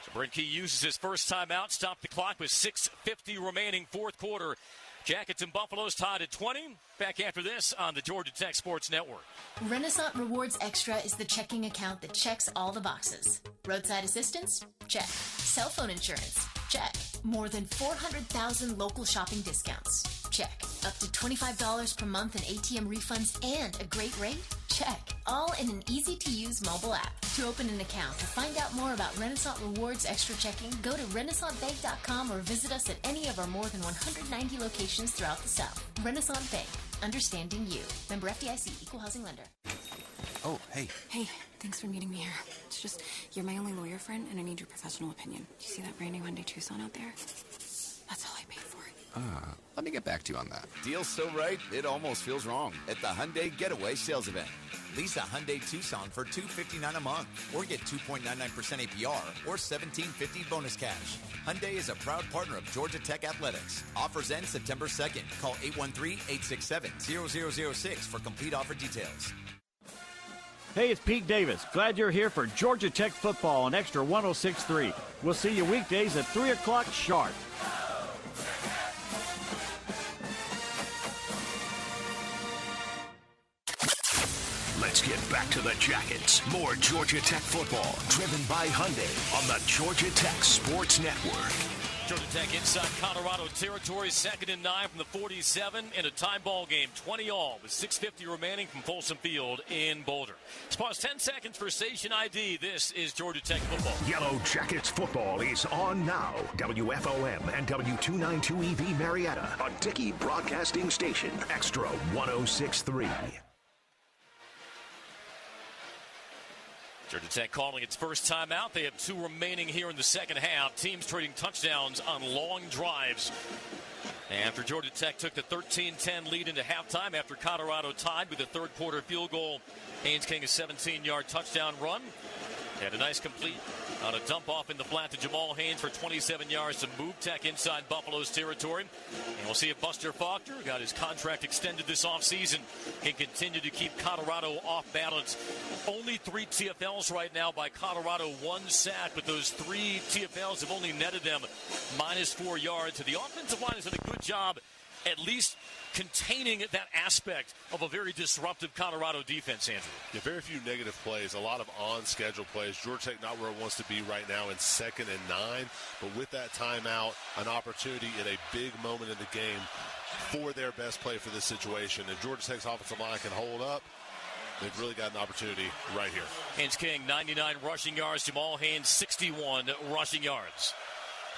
So Brent Key uses his first timeout, stop the clock with 6:50 remaining, fourth quarter. Jackets and Buffaloes tied at 20. Back after this on the Georgia Tech Sports Network. Renaissance Rewards Extra is the checking account that checks all the boxes. Roadside assistance? Check. Cell phone insurance? Check. More than 400,000 local shopping discounts? Check. Up to $25 per month in ATM refunds and a great rate? Check. All in an easy-to-use mobile app. To open an account or find out more about Renaissance Rewards Extra Checking, go to renaissancebank.com or visit us at any of our more than 190 locations throughout the South. Renaissance Bank. Understanding you. Member FDIC. Equal housing lender. Oh, hey. Hey, thanks for meeting me here. It's just, you're my only lawyer friend, and I need your professional opinion. Do you see that brand new Hyundai Tucson out there? That's all I paid for it. Let me get back to you on that. Deal's so right, it almost feels wrong at the Hyundai Getaway Sales Event. Lease a Hyundai Tucson for $259 a month, or get 2.99% APR or $17.50 bonus cash. Hyundai is a proud partner of Georgia Tech Athletics. Offers end September 2nd. Call 813-867-0006 for complete offer details. Hey, it's Pete Davis. Glad you're here for Georgia Tech football on Extra 106.3. We'll see you weekdays at 3 o'clock sharp. Let's get back to the Jackets. More Georgia Tech football, driven by Hyundai on the Georgia Tech Sports Network. Georgia Tech inside Colorado territory, 2nd and 9 from the 47 in a tie ball game, 20-all with 6:50 remaining from Folsom Field in Boulder. Let's pause 10 seconds for station ID. This is Georgia Tech football. Yellow Jackets football is on now. WFOM and W292EV Marietta, a Dickey broadcasting station. Extra 106.3. Georgia Tech calling its first timeout. They have 2 remaining here in the second half. Teams trading touchdowns on long drives. After Georgia Tech took the 13-10 lead into halftime after Colorado tied with a third quarter field goal, Haynes King a 17-yard touchdown run. Had a nice complete on a dump off in the flat to Jamal Haynes for 27 yards to move Tech inside Buffalo's territory. And we'll see if Buster Faulkner, who got his contract extended this offseason, can continue to keep Colorado off balance. Only 3 TFLs right now by Colorado, 1 sack, but those 3 TFLs have only netted them -4 yards. So the offensive line has done a good job at least containing that aspect of a very disruptive Colorado defense, Andrew. Yeah, very few negative plays, a lot of on-schedule plays. Georgia Tech not where it wants to be right now in 2nd and 9, but with that timeout, an opportunity in a big moment in the game for their best play for this situation. If Georgia Tech's offensive line can hold up, they've really got an opportunity right here. Haynes King, 99 rushing yards. Jamal Haynes, 61 rushing yards.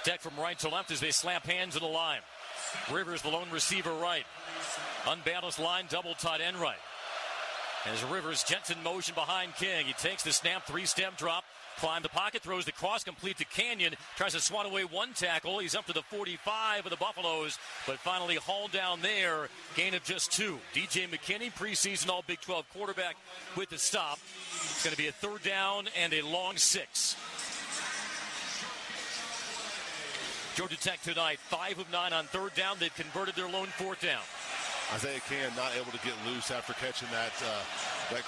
Tech from right to left as they slap hands in the line. Rivers, the lone receiver, right. Unbalanced line, double tight end right. As Rivers, Jensen motion behind King. He takes the snap, 3-step drop, climb the pocket, throws the cross complete to Canyon. Tries to swat away 1 tackle. He's up to the 45 of the Buffaloes, but finally hauled down there. Gain of just 2. DJ McKinney, preseason All Big 12 quarterback with the stop. It's going to be a 3rd down and a long 6. Georgia Tech tonight, 5 of 9 on 3rd down. They've converted their lone 4th down. Isaiah Can not able to get loose after catching that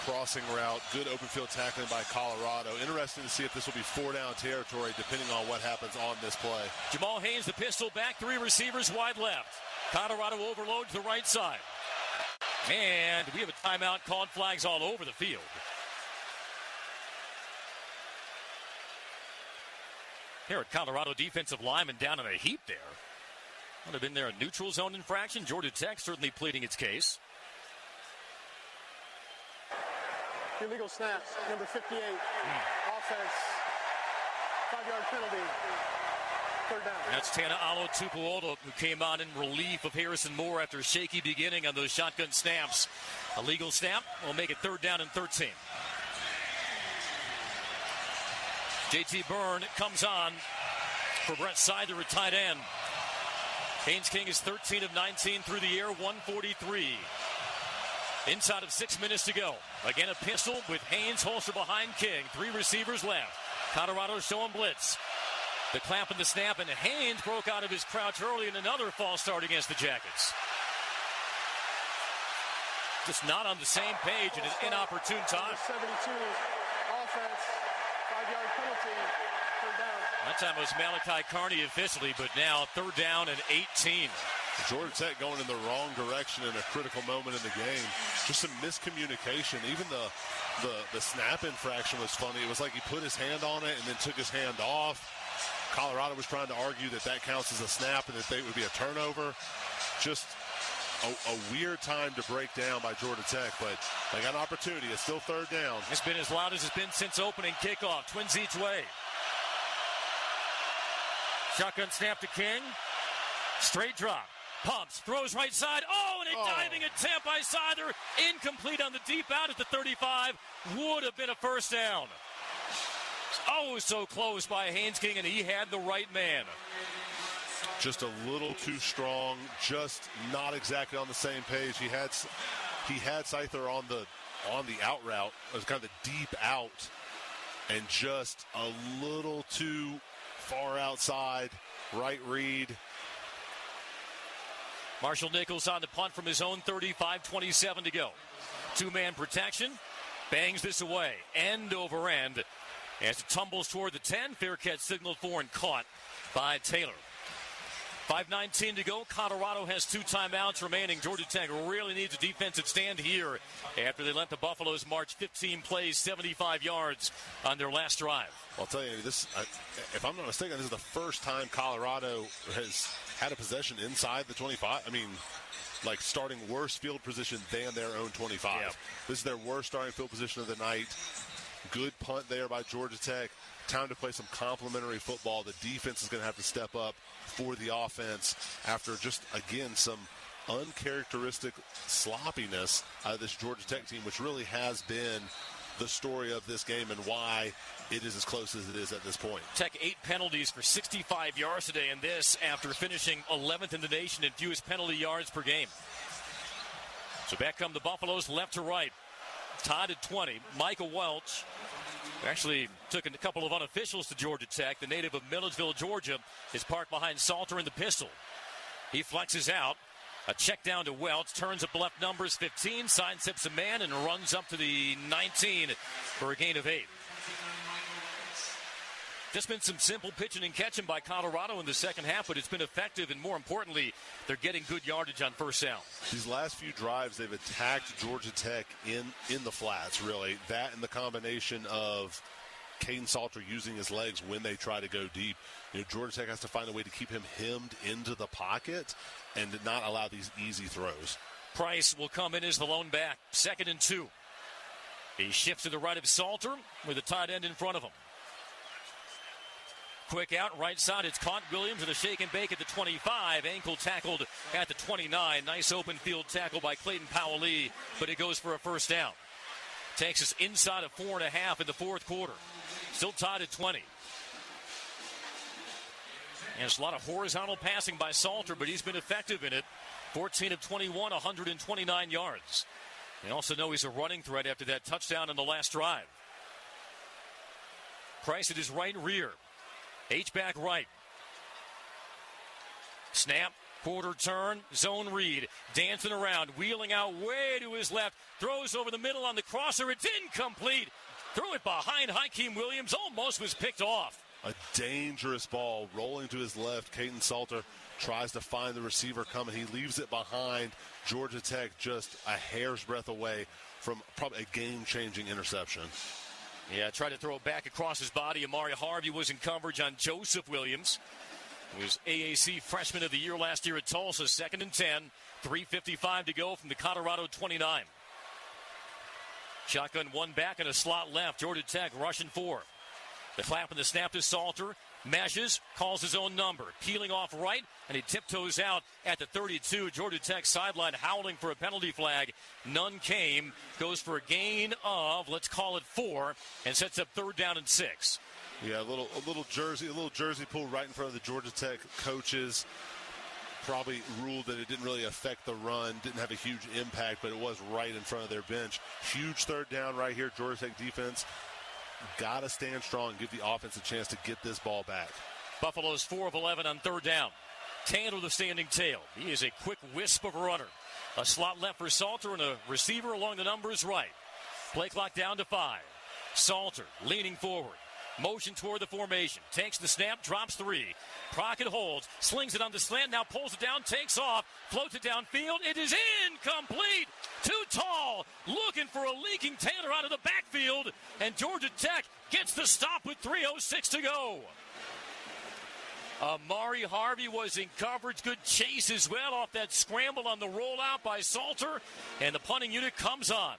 crossing route. Good open field tackling by Colorado. Interesting to see if this will be 4-down territory depending on what happens on this play. Jamal Haynes, the pistol back, 3 receivers wide left. Colorado overloads the right side. And we have a timeout called, flags all over the field. Here at Colorado, defensive lineman down in a heap there. Would have been there a neutral zone infraction. Georgia Tech certainly pleading its case. Illegal snaps, number 58. Offense. 5-yard penalty. 3rd down. That's Tana Alo-Tupuola, who came on in relief of Harrison Moore after a shaky beginning on those shotgun snaps. A legal snap will make it 3rd down and 13. JT Byrne comes on for Brett Sider at tight end. Haynes King is 13 of 19 through the air, 143. Inside of 6 minutes to go. Again, a pistol with Haynes holster behind King. 3 receivers left. Colorado showing blitz. The clamp and the snap, and Haynes broke out of his crouch early in another false start against the Jackets. Just not on the same page at an inopportune time. 72 offense, 5-yard penalty, third down. That time it was Malachi Carney officially, but now third down and 18. Georgia Tech going in the wrong direction in a critical moment in the game. Just some miscommunication. Even the snap infraction was funny. It was like he put his hand on it and then took his hand off. Colorado was trying to argue that counts as a snap and that they would be a turnover. Just a weird time to break down by Georgia Tech, but they got an opportunity. It's still third down. It's been as loud as it's been since opening kickoff. Twins each way. Shotgun snap to King. Straight drop. Pumps. Throws right side. Oh, and a diving attempt by Seither. Incomplete on the deep out at the 35. Would have been a first down. Oh, so close by Haynes King, and he had the right man. Just a little too strong, just not exactly on the same page. He had Seither on the out route. It was kind of the deep out, and just a little too far outside. Right read. Marshall Nichols on the punt from his own 35, 27 to go. Two-man protection, bangs this away, end over end. As it tumbles toward the 10, fair catch signaled for and caught by Taylor. 5:19 to go. Colorado has 2 timeouts remaining. Georgia Tech really needs a defensive stand here after they let the Buffaloes march 15 plays, 75 yards on their last drive. I'll tell you, if I'm not mistaken, this is the first time Colorado has had a possession inside the 25. I mean, like starting worse field position than their own 25. Yep. This is their worst starting field position of the night. Good punt there by Georgia Tech. Time to play some complimentary football. The defense is going to have to step up for the offense after just, again, some uncharacteristic sloppiness out of this Georgia Tech team, which really has been the story of this game and why it is as close as it is at this point. Tech 8 penalties for 65 yards today, and this after finishing 11th in the nation in fewest penalty yards per game. So back come the Buffaloes left to right. Tied at 20. Michael Welch actually took a couple of unofficials to Georgia Tech. The native of Milledgeville, Georgia, is parked behind Salter in the pistol. He flexes out. A check down to Welch. Turns up left numbers 15. Sidesteps a man and runs up to the 19 for a gain of 8. Just been some simple pitching and catching by Colorado in the second half, but it's been effective, and more importantly, they're getting good yardage on first down. These last few drives, they've attacked Georgia Tech in the flats, really. That and the combination of Caden Salter using his legs when they try to go deep. Georgia Tech has to find a way to keep him hemmed into the pocket and to not allow these easy throws. Price will come in as the lone back. 2nd and 2. He shifts to the right of Salter with a tight end in front of him. Quick out, right side, it's caught. Williams with a shake and bake at the 25. Ankle tackled at the 29. Nice open field tackle by Clayton Powell-Lee, but it goes for a first down. Takes us inside of 4.5 in the fourth quarter. Still tied at 20. And it's a lot of horizontal passing by Salter, but he's been effective in it. 14 of 21, 129 yards. They also know he's a running threat after that touchdown in the last drive. Price at his right rear. H-back right. Snap, quarter turn, zone read. Dancing around, wheeling out way to his left. Throws over the middle on the crosser. It's incomplete. Threw it behind Hakeem Williams. Almost was picked off. A dangerous ball rolling to his left. Caden Salter tries to find the receiver coming. He leaves it behind. Georgia Tech just a hair's breadth away from probably a game-changing interception. Yeah, tried to throw it back across his body. Amari Harvey was in coverage on Joseph Williams. He was AAC Freshman of the Year last year at Tulsa. 2nd and 10. 3:55 to go from the Colorado 29. Shotgun one back and a slot left. Georgia Tech rushing 4. The clap and the snap to Salter. Meshes, calls his own number. Peeling off right, and he tiptoes out at the 32. Georgia Tech sideline howling for a penalty flag. None came. Goes for a gain of, let's call it 4, and sets up 3rd down and 6. Yeah, a little jersey pull right in front of the Georgia Tech coaches. Probably ruled that it didn't really affect the run, didn't have a huge impact, but it was right in front of their bench. Huge 3rd down right here. Georgia Tech defense got to stand strong and give the offense a chance to get this ball back. Buffalo's 4 of 11 on third down. Taylor the standing tail. He is a quick wisp of a runner. A slot left for Salter and a receiver along the numbers right. Play clock down to 5. Salter leaning forward. Motion toward the formation. Takes the snap, drops 3. Crockett holds, slings it on the slant, now pulls it down, takes off, floats it downfield. It is incomplete. Too tall. Looking for a leaking Taylor out of the backfield. And Georgia Tech gets the stop with 3:06 to go. Amari Harvey was in coverage. Good chase as well off that scramble on the rollout by Salter. And the punting unit comes on.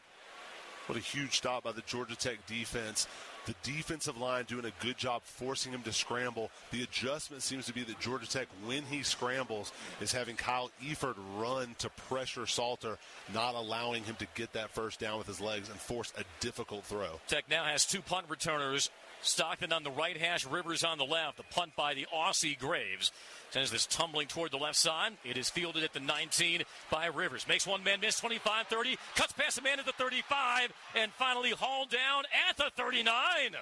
What a huge stop by the Georgia Tech defense. The defensive line doing a good job forcing him to scramble. The adjustment seems to be that Georgia Tech, when he scrambles, is having Kyle Eford run to pressure Salter, not allowing him to get that first down with his legs and force a difficult throw. Tech now has 2 punt returners. Stockton on the right hash, Rivers on the left. The punt by the Aussie Graves. Sends this tumbling toward the left side. It is fielded at the 19 by Rivers. Makes one man miss, 25-30. Cuts past a man at the 35. And finally hauled down at the 39.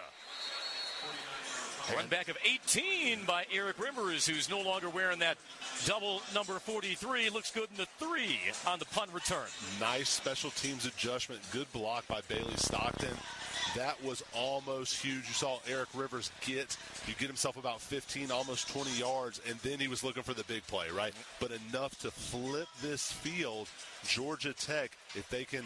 A run back of 18 by Eric Rivers, who's no longer wearing that double number 43. Looks good in the 3 on the punt return. Nice special teams adjustment. Good block by Bailey Stockton. That was almost huge. You saw Eric Rivers get himself about 15, almost 20 yards, and then he was looking for the big play, right? But enough to flip this field. Georgia Tech, if they can,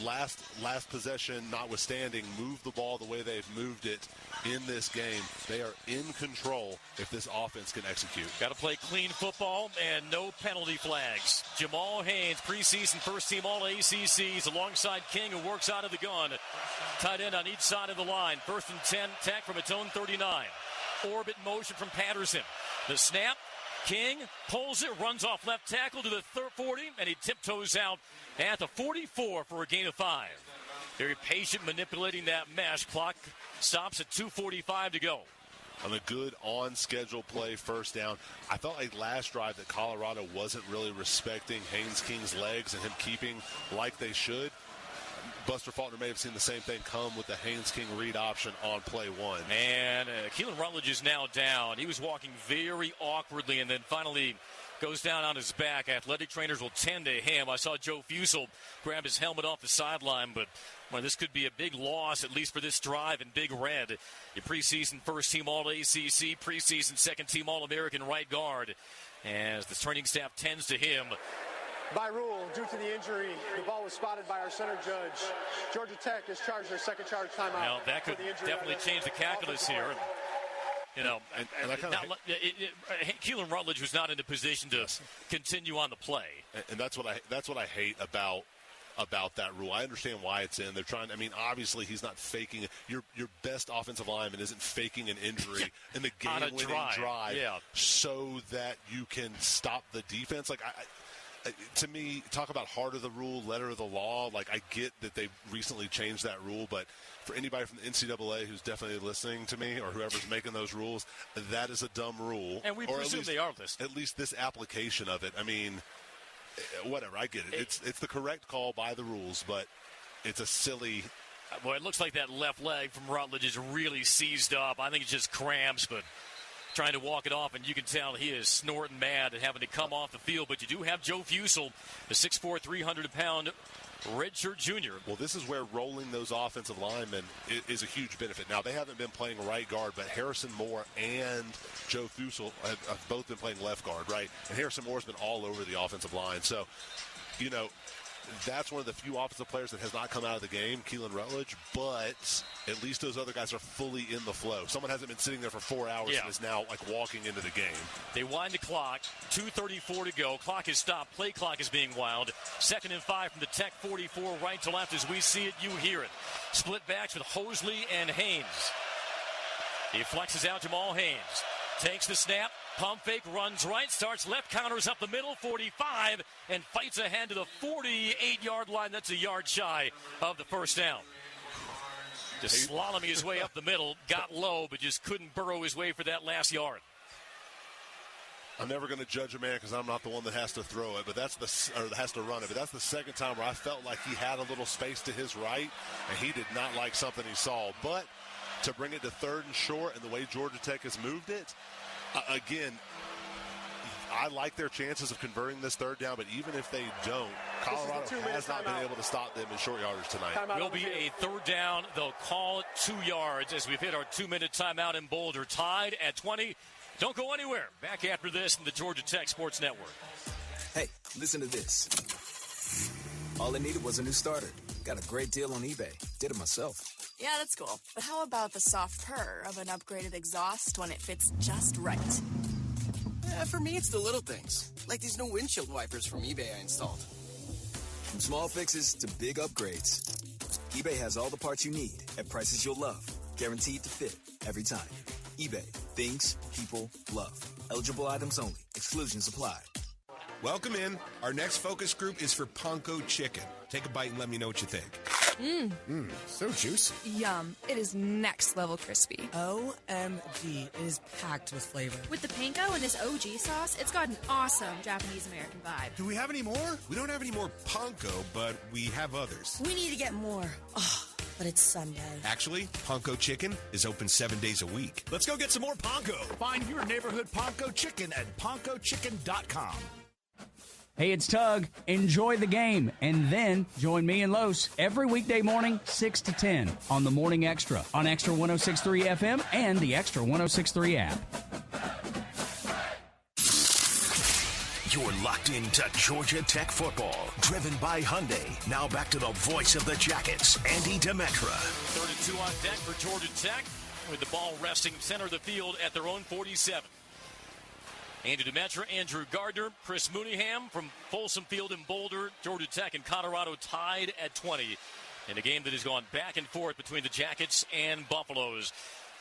last possession notwithstanding, move the ball the way they've moved it in this game, they are in control if this offense can execute. Got to play clean football and no penalty flags. Jamal Haynes, preseason first-team All-ACCs, alongside King, who works out of the gun. Tight end on each side of the line. 1st and 10, Tech from its own 39. Orbit motion from Patterson. The snap. King pulls it, runs off left tackle to the 40, and he tiptoes out at the 44 for a gain of 5. Very patient, manipulating that mesh. Clock stops at 2:45 to go. On a good on-schedule play, first down. I felt like last drive that Colorado wasn't really respecting Haynes King's legs and him keeping like they should. Buster Faulkner may have seen the same thing come with the Haynes King read option on play 1. And Keelan Rutledge is now down. He was walking very awkwardly and then finally goes down on his back. Athletic trainers will tend to him. I saw Joe Fusel grab his helmet off the sideline, but this could be a big loss, at least for this drive in Big Red. Your preseason first-team All-ACC, preseason second-team All-American right guard, as the training staff tends to him. By rule, due to the injury, the ball was spotted by our center judge. Georgia Tech has charged their second charge timeout. Now, that could definitely change the calculus here. Keelan Rutledge was not in a position to continue on the play. And that's what I hate about that rule. I understand why it's in. They're trying. Obviously he's not faking it. Your best offensive lineman isn't faking an injury in the game-winning drive so that you can stop the defense. To me, talk about heart of the rule, letter of the law. I get that they recently changed that rule, but for anybody from the NCAA who's definitely listening to me or whoever's making those rules, that is a dumb rule. And we presume they are listening. At least this application of it. Whatever, I get it. It's the correct call by the rules, but it's a silly. Well, it looks like that left leg from Rutledge is really seized up. I think it's just cramps, but trying to walk it off, and you can tell he is snorting mad and having to come off the field. But you do have Joe Fusel, the 6'4", 300-pound redshirt junior. Well, this is where rolling those offensive linemen is a huge benefit. Now, they haven't been playing right guard, but Harrison Moore and Joe Fusel have both been playing left guard, right? And Harrison Moore's been all over the offensive line. So, that's one of the few offensive players that has not come out of the game, Keelan Rutledge, but at least those other guys are fully in the flow. Someone hasn't been sitting there for 4 hours and is now walking into the game. They wind the clock, 2:34 to go. Clock is stopped. Play clock is being wound. 2nd and 5 from the Tech 44, right to left. As we see it, you hear it. Split backs with Hosley and Haynes. He flexes out Jamal Haynes. Takes the snap. Pump fake, runs right, starts left, counters up the middle, 45, and fights ahead to the 48-yard line. That's a yard shy of the first down. Just slaloming his way up the middle, got low, but just couldn't burrow his way for that last yard. I'm never going to judge a man because I'm not the one that has to throw it, has to run it. But that's the second time where I felt like he had a little space to his right, and he did not like something he saw. But to bring it to 3rd and short, and the way Georgia Tech has moved it, again, I like their chances of converting this 3rd down, but even if they don't, Colorado has not been able to stop them in short yardage tonight. Will be a 3rd down. They'll call it 2 yards as we've hit our 2-minute timeout in Boulder. Tied at 20. Don't go anywhere. Back after this in the Georgia Tech Sports Network. Hey, listen to this. All I needed was a new starter. Got a great deal on eBay. Did it myself. Yeah, that's cool. But how about the soft purr of an upgraded exhaust when it fits just right? For me, it's the little things. Like these new windshield wipers from eBay I installed. From small fixes to big upgrades, eBay has all the parts you need at prices you'll love. Guaranteed to fit every time. eBay. Things people love. Eligible items only. Exclusions apply. Welcome in. Our next focus group is for Panko Chicken. Take a bite and let me know what you think. So juicy. Yum. It is next level crispy. OMG. It is packed with flavor. With the panko and this OG sauce, it's got an awesome Japanese-American vibe. Do we have any more? We don't have any more Panko, but we have others. We need to get more. Oh, but it's Sunday. Actually, Panko Chicken is open 7 days a week. Let's go get some more Panko. Find your neighborhood Panko Chicken at pankochicken.com. Hey, it's Tug. Enjoy the game, and then join me and Los every weekday morning, 6 to 10, on the Morning Extra, on Extra 106.3 FM and the Extra 106.3 app. You're locked into Georgia Tech football, driven by Hyundai. Now back to the voice of the Jackets, Andy Demetra. 32 on deck for Georgia Tech, with the ball resting center of the field at their own 47. Andy Demetra, Andrew Gardner, Chris Mooneyham from Folsom Field in Boulder. Georgia Tech and Colorado tied at 20 in a game that has gone back and forth between the Jackets and Buffaloes.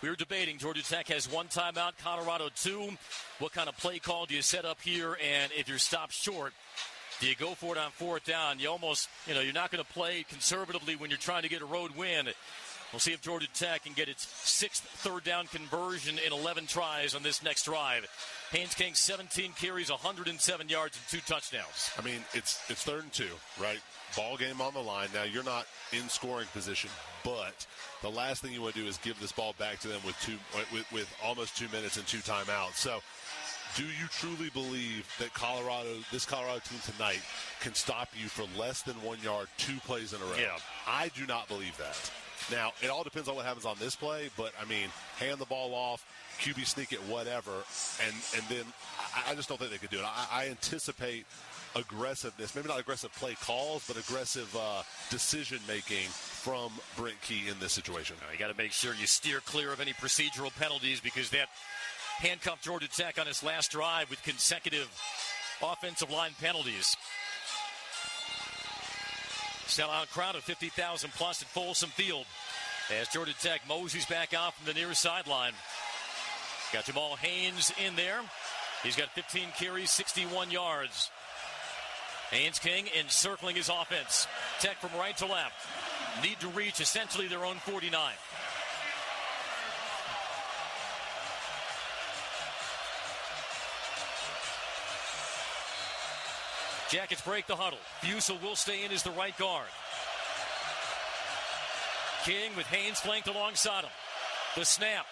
We were debating. Georgia Tech has 1 timeout, Colorado 2. What kind of play call do you set up here? And if you're stopped short, do you go for it on 4th down? You almost, you're not going to play conservatively when you're trying to get a road win. We'll see if Georgia Tech can get its 6th 3rd down conversion in 11 tries on this next drive. Haynes King, 17 carries, 107 yards, and 2 touchdowns. I mean, it's 3rd and 2, right? Ball game on the line. Now, you're not in scoring position, but the last thing you want to do is give this ball back to them with almost 2 minutes and 2 timeouts. So, do you truly believe that this Colorado team tonight can stop you for less than 1 yard 2 plays in a row? Yeah. I do not believe that. Now, it all depends on what happens on this play, but, I mean, hand the ball off, QB sneak it, whatever, and then I just don't think they could do it. I anticipate aggressiveness, maybe not aggressive play calls, but aggressive decision-making from Brent Key in this situation. You got to make sure you steer clear of any procedural penalties, because that handcuffed Georgia Tech on its last drive with consecutive offensive line penalties. Sellout crowd of 50,000 plus at Folsom Field as Georgia Tech moseys back out from the near sideline. Got Jamal Haynes in there. He's got 15 carries, 61 yards. Haynes King encircling his offense. Tech from right to left. Need to reach essentially their own 49. Jackets break the huddle. Busel will stay in as the right guard. King with Haynes flanked alongside him. The snap.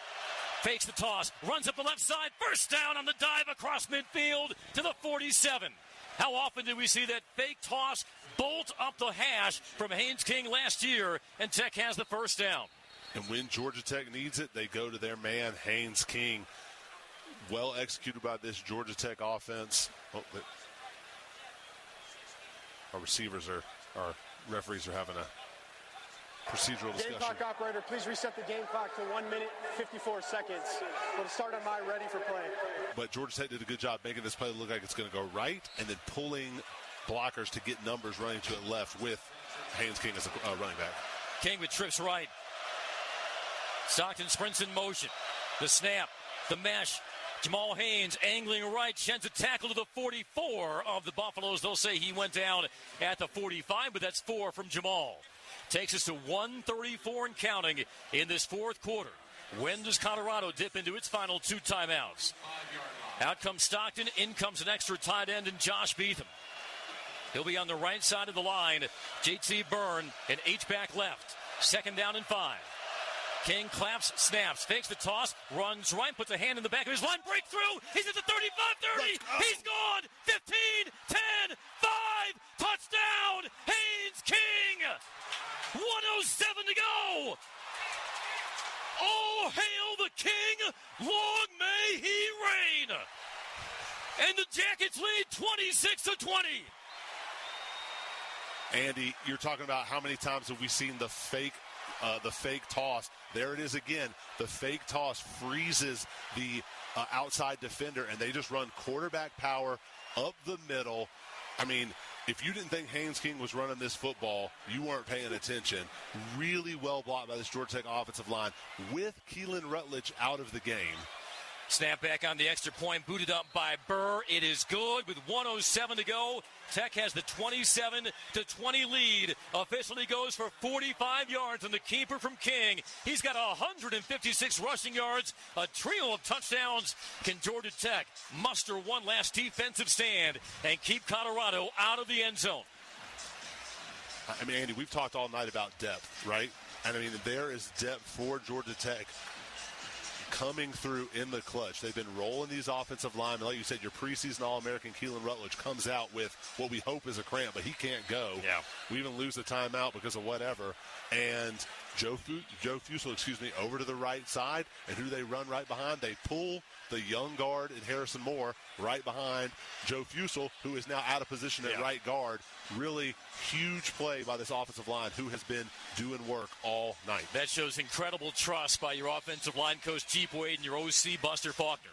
Fakes the toss. Runs up the left side. First down on the dive across midfield to the 47. How often did we see that fake toss bolt up the hash from Haynes King last year, and Tech has the first down? And when Georgia Tech needs it, they go to their man, Haynes King. Well executed by this Georgia Tech offense. Our referees are having a procedural discussion. Game clock operator, please reset the game clock to 1 minute, 54 seconds. We'll start on my ready for play. But Georgia Tech did a good job making this play look like it's going to go right, and then pulling blockers to get numbers running to it left with Haynes King as a running back. King with trips right. Stockton sprints in motion. The snap, the mesh. Jamal Haynes angling right, sheds a tackle to the 44 of the Buffaloes. They'll say he went down at the 45, but that's 4 from Jamal. Takes us to 1:34 and counting in this 4th quarter. When does Colorado dip into its final 2 timeouts? Out comes Stockton. In comes an extra tight end and Josh Beetham. He'll be on the right side of the line. JT Byrne and H back left. 2nd down and 5. King claps, snaps, fakes the toss, runs right, puts a hand in the back of his line, breakthrough. He's at the 35, 30. He's gone. 15, 10, 5. Touchdown, Haynes King. 1:07 to go. All hail the King. Long may he reign. And the Jackets lead 26-20. Andy, you're talking about how many times have we seen the fake toss. There it is again. The fake toss freezes the outside defender, and they just run quarterback power up the middle. I mean, if you didn't think Haynes King was running this football, you weren't paying attention. Really well blocked by this Georgia Tech offensive line with Keelan Rutledge out of the game. Snap back on the extra point, booted up by Burr. It is good with 1:07 to go. Tech has the 27-20 lead. Officially goes for 45 yards on the keeper from King. He's got 156 rushing yards, a trio of touchdowns. Can Georgia Tech muster one last defensive stand and keep Colorado out of the end zone? I mean, Andy, we've talked all night about depth, right? And I mean, there is depth for Georgia Tech coming through in the clutch. They've been rolling these offensive linemen. Like you said, your preseason All-American Keelan Rutledge comes out with what we hope is a cramp, but he can't go. Yeah. We even lose the timeout because of whatever. And Joe Fusel, over to the right side. And who do they run right behind? They pull the young guard in Harrison Moore right behind Joe Fusel, who is now out of position at right guard. Really huge play by this offensive line, who has been doing work all night. That shows incredible trust by your offensive line coach, Chief Wade, and your OC, Buster Faulkner.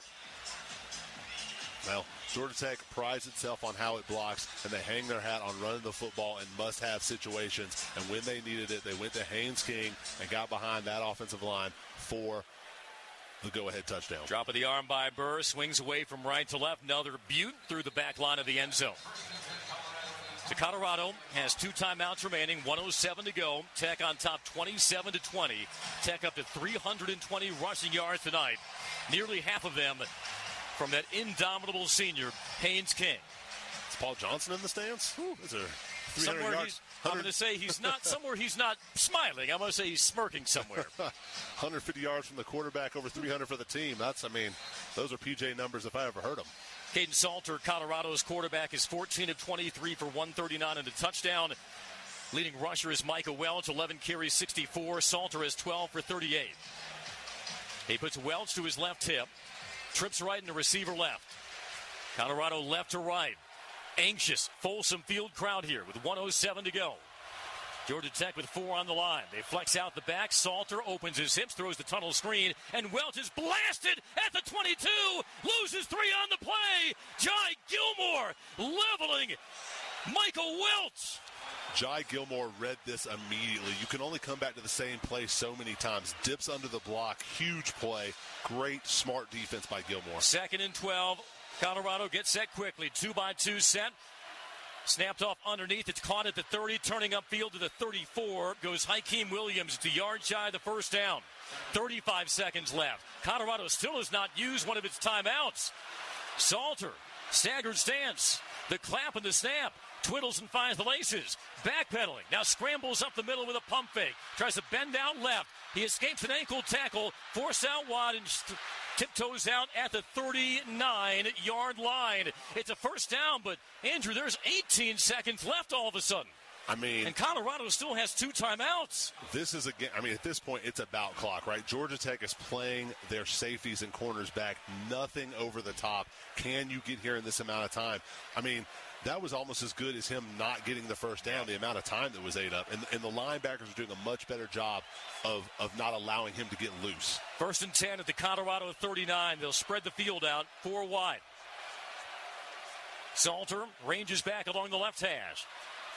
Well, Georgia Tech prides itself on how it blocks, and they hang their hat on running the football in must-have situations. And when they needed it, they went to Haynes King and got behind that offensive line for the go-ahead touchdown. Drop of the arm by Burr, swings away from right to left. Another Butte through the back line of the end zone. So Colorado has 2 timeouts remaining, 1:07 to go. Tech on top 27-20. Tech up to 320 rushing yards tonight. Nearly half of them from that indomitable senior, Haynes King. Is Paul Johnson in the stands? Those are 300 somewhere yards. I'm going to say he's not somewhere he's not smiling. I'm going to say he's smirking somewhere. 150 yards from the quarterback, over 300 for the team. Those are PJ numbers if I ever heard them. Caden Salter, Colorado's quarterback, is 14 of 23 for 139 and a touchdown. Leading rusher is Micah Welch, 11 carries, 64. Salter has 12 for 38. He puts Welch to his left hip, trips right into receiver left. Colorado left to right. Anxious, Folsom Field crowd here with 1:07 to go. Georgia Tech with 4 on the line. They flex out the back. Salter opens his hips, throws the tunnel screen, and Welch is blasted at the 22. Loses 3 on the play. Jai Gilmore leveling Michael Welch. Jai Gilmore read this immediately. You can only come back to the same play so many times. Dips under the block. Huge play. Great, smart defense by Gilmore. 2nd and 12. Colorado gets set quickly. 2-by-2 set. Snapped off underneath. It's caught at the 30. Turning upfield to the 34. Goes Hakeem Williams. It's a yard shy of the first down. 35 seconds left. Colorado still has not used one of its timeouts. Salter. Staggered stance. The clap and the snap. Twiddles and finds the laces. Backpedaling. Now scrambles up the middle with a pump fake. Tries to bend out left. He escapes an ankle tackle. Forced out wide and tiptoes out at the 39-yard line. It's a first down, but Andrew, there's 18 seconds left all of a sudden. I mean, and Colorado still has 2 timeouts. This is at this point, it's about clock, right? Georgia Tech is playing their safeties and corners back. Nothing over the top. Can you get here in this amount of time? I mean, that was almost as good as him not getting the first down, the amount of time that was ate up. And the linebackers are doing a much better job of not allowing him to get loose. 1st and 10 at the Colorado 39. They'll spread the field out 4 wide. Salter ranges back along the left hash.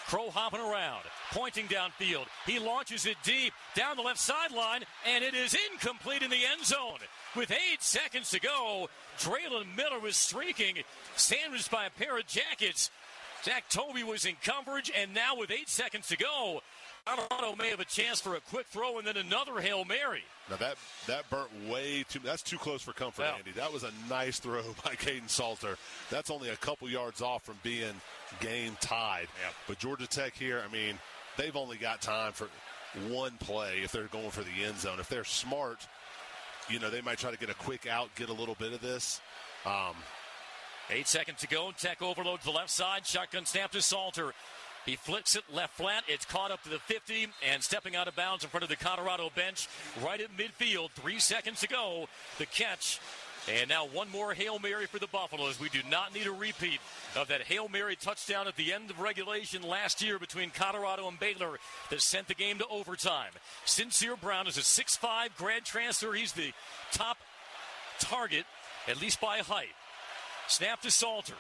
Crow hopping around, pointing downfield. He launches it deep down the left sideline, and it is incomplete in the end zone. With 8 seconds to go, Draylon Miller was streaking, sandwiched by a pair of Jackets. Zach Tobey was in coverage, and now with 8 seconds to go, Colorado may have a chance for a quick throw and then another Hail Mary. Now that burnt way too. That's too close for comfort, Andy. That was a nice throw by Caden Salter. That's only a couple yards off from being game tied. Yeah. But Georgia Tech here, I mean, they've only got time for one play if they're going for the end zone. If they're smart, they might try to get a quick out, get a little bit of this. 8 seconds to go. Tech overloads the left side. Shotgun snap to Salter. He flicks it left flat. It's caught up to the 50 and stepping out of bounds in front of the Colorado bench right at midfield. 3 seconds to go. The catch. And now one more Hail Mary for the Buffaloes. We do not need a repeat of that Hail Mary touchdown at the end of regulation last year between Colorado and Baylor that sent the game to overtime. Sincere Brown is a 6'5 grad transfer. He's the top target, at least by height. Snap to Salter.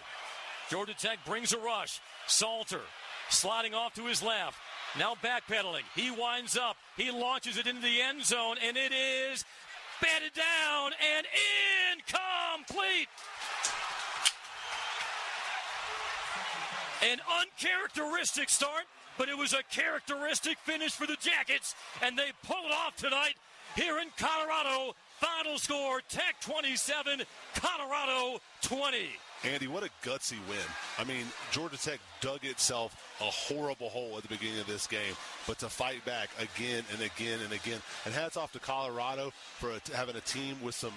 Georgia Tech brings a rush. Salter sliding off to his left. Now backpedaling. He winds up. He launches it into the end zone, and it is batted down and incomplete. An uncharacteristic start, but it was a characteristic finish for the Jackets, and they pull it off tonight here in Colorado. Final score, Tech 27, Colorado 20. Andy, what a gutsy win. I mean, Georgia Tech dug itself a horrible hole at the beginning of this game, but to fight back again and again and again. And hats off to Colorado for having a team with some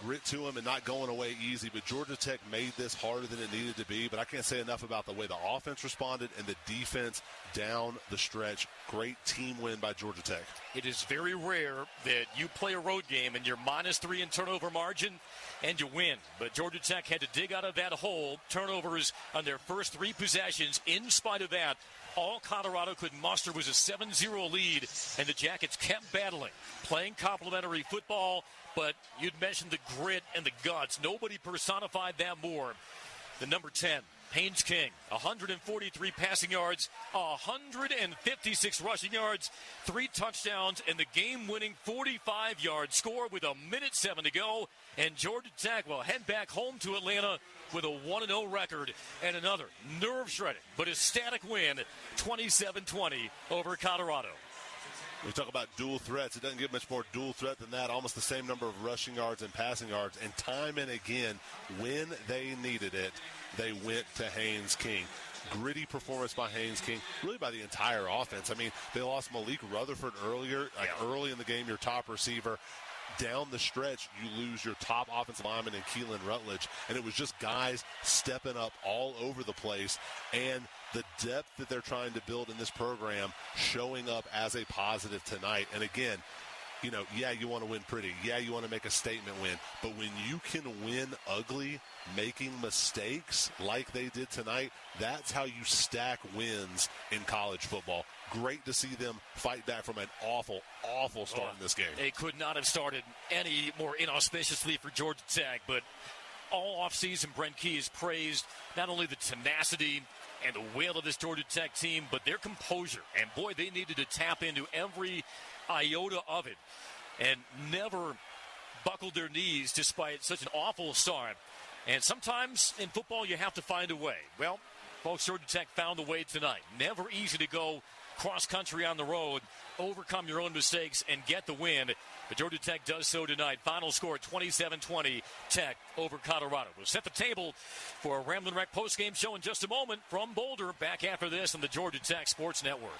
grit to them and not going away easy. But Georgia Tech made this harder than it needed to be. But I can't say enough about the way the offense responded and the defense down the stretch. Great team win by Georgia Tech. It is very rare that you play a road game and you're -3 in turnover margin and you win. But Georgia Tech had to dig out of that hole. Turnovers on their first 3 possessions. In spite of that, all Colorado could muster was a 7-0 lead, and the Jackets kept battling, playing complimentary football. But you'd mentioned the grit and the guts. Nobody personified that more. The number 10, Haynes King, 143 passing yards, 156 rushing yards, 3 touchdowns, and the game-winning 45-yard score with 1:07 to go. And Georgia Tech will head back home to Atlanta with a 1-0 record and another nerve-shredding but ecstatic win, 27-20 over Colorado. We talk about dual threats. It doesn't get much more dual threat than that. Almost the same number of rushing yards and passing yards. And time and again, when they needed it, they went to Haynes King. Gritty performance by Haynes King, really by the entire offense. I mean, they lost Malik Rutherford earlier, early in the game, your top receiver. Down the stretch, you lose your top offensive lineman in Keelan Rutledge. And it was just guys stepping up all over the place. And the depth that they're trying to build in this program showing up as a positive tonight. And again, you want to win pretty. Yeah, you want to make a statement win. But when you can win ugly, making mistakes like they did tonight, that's how you stack wins in college football. Great to see them fight back from an awful start in this game. They could not have started any more inauspiciously for Georgia Tech, but all offseason, Brent Key has praised not only the tenacity and the will of this Georgia Tech team, but their composure. And, boy, they needed to tap into every iota of it and never buckled their knees despite such an awful start. And sometimes in football you have to find a way. Well, folks, Georgia Tech found a way tonight. Never easy to go cross-country on the road, overcome your own mistakes, and get the win. But Georgia Tech does so tonight. Final score, 27-20, Tech over Colorado. We'll set the table for a Ramblin' Wreck postgame show in just a moment from Boulder. Back after this on the Georgia Tech Sports Network.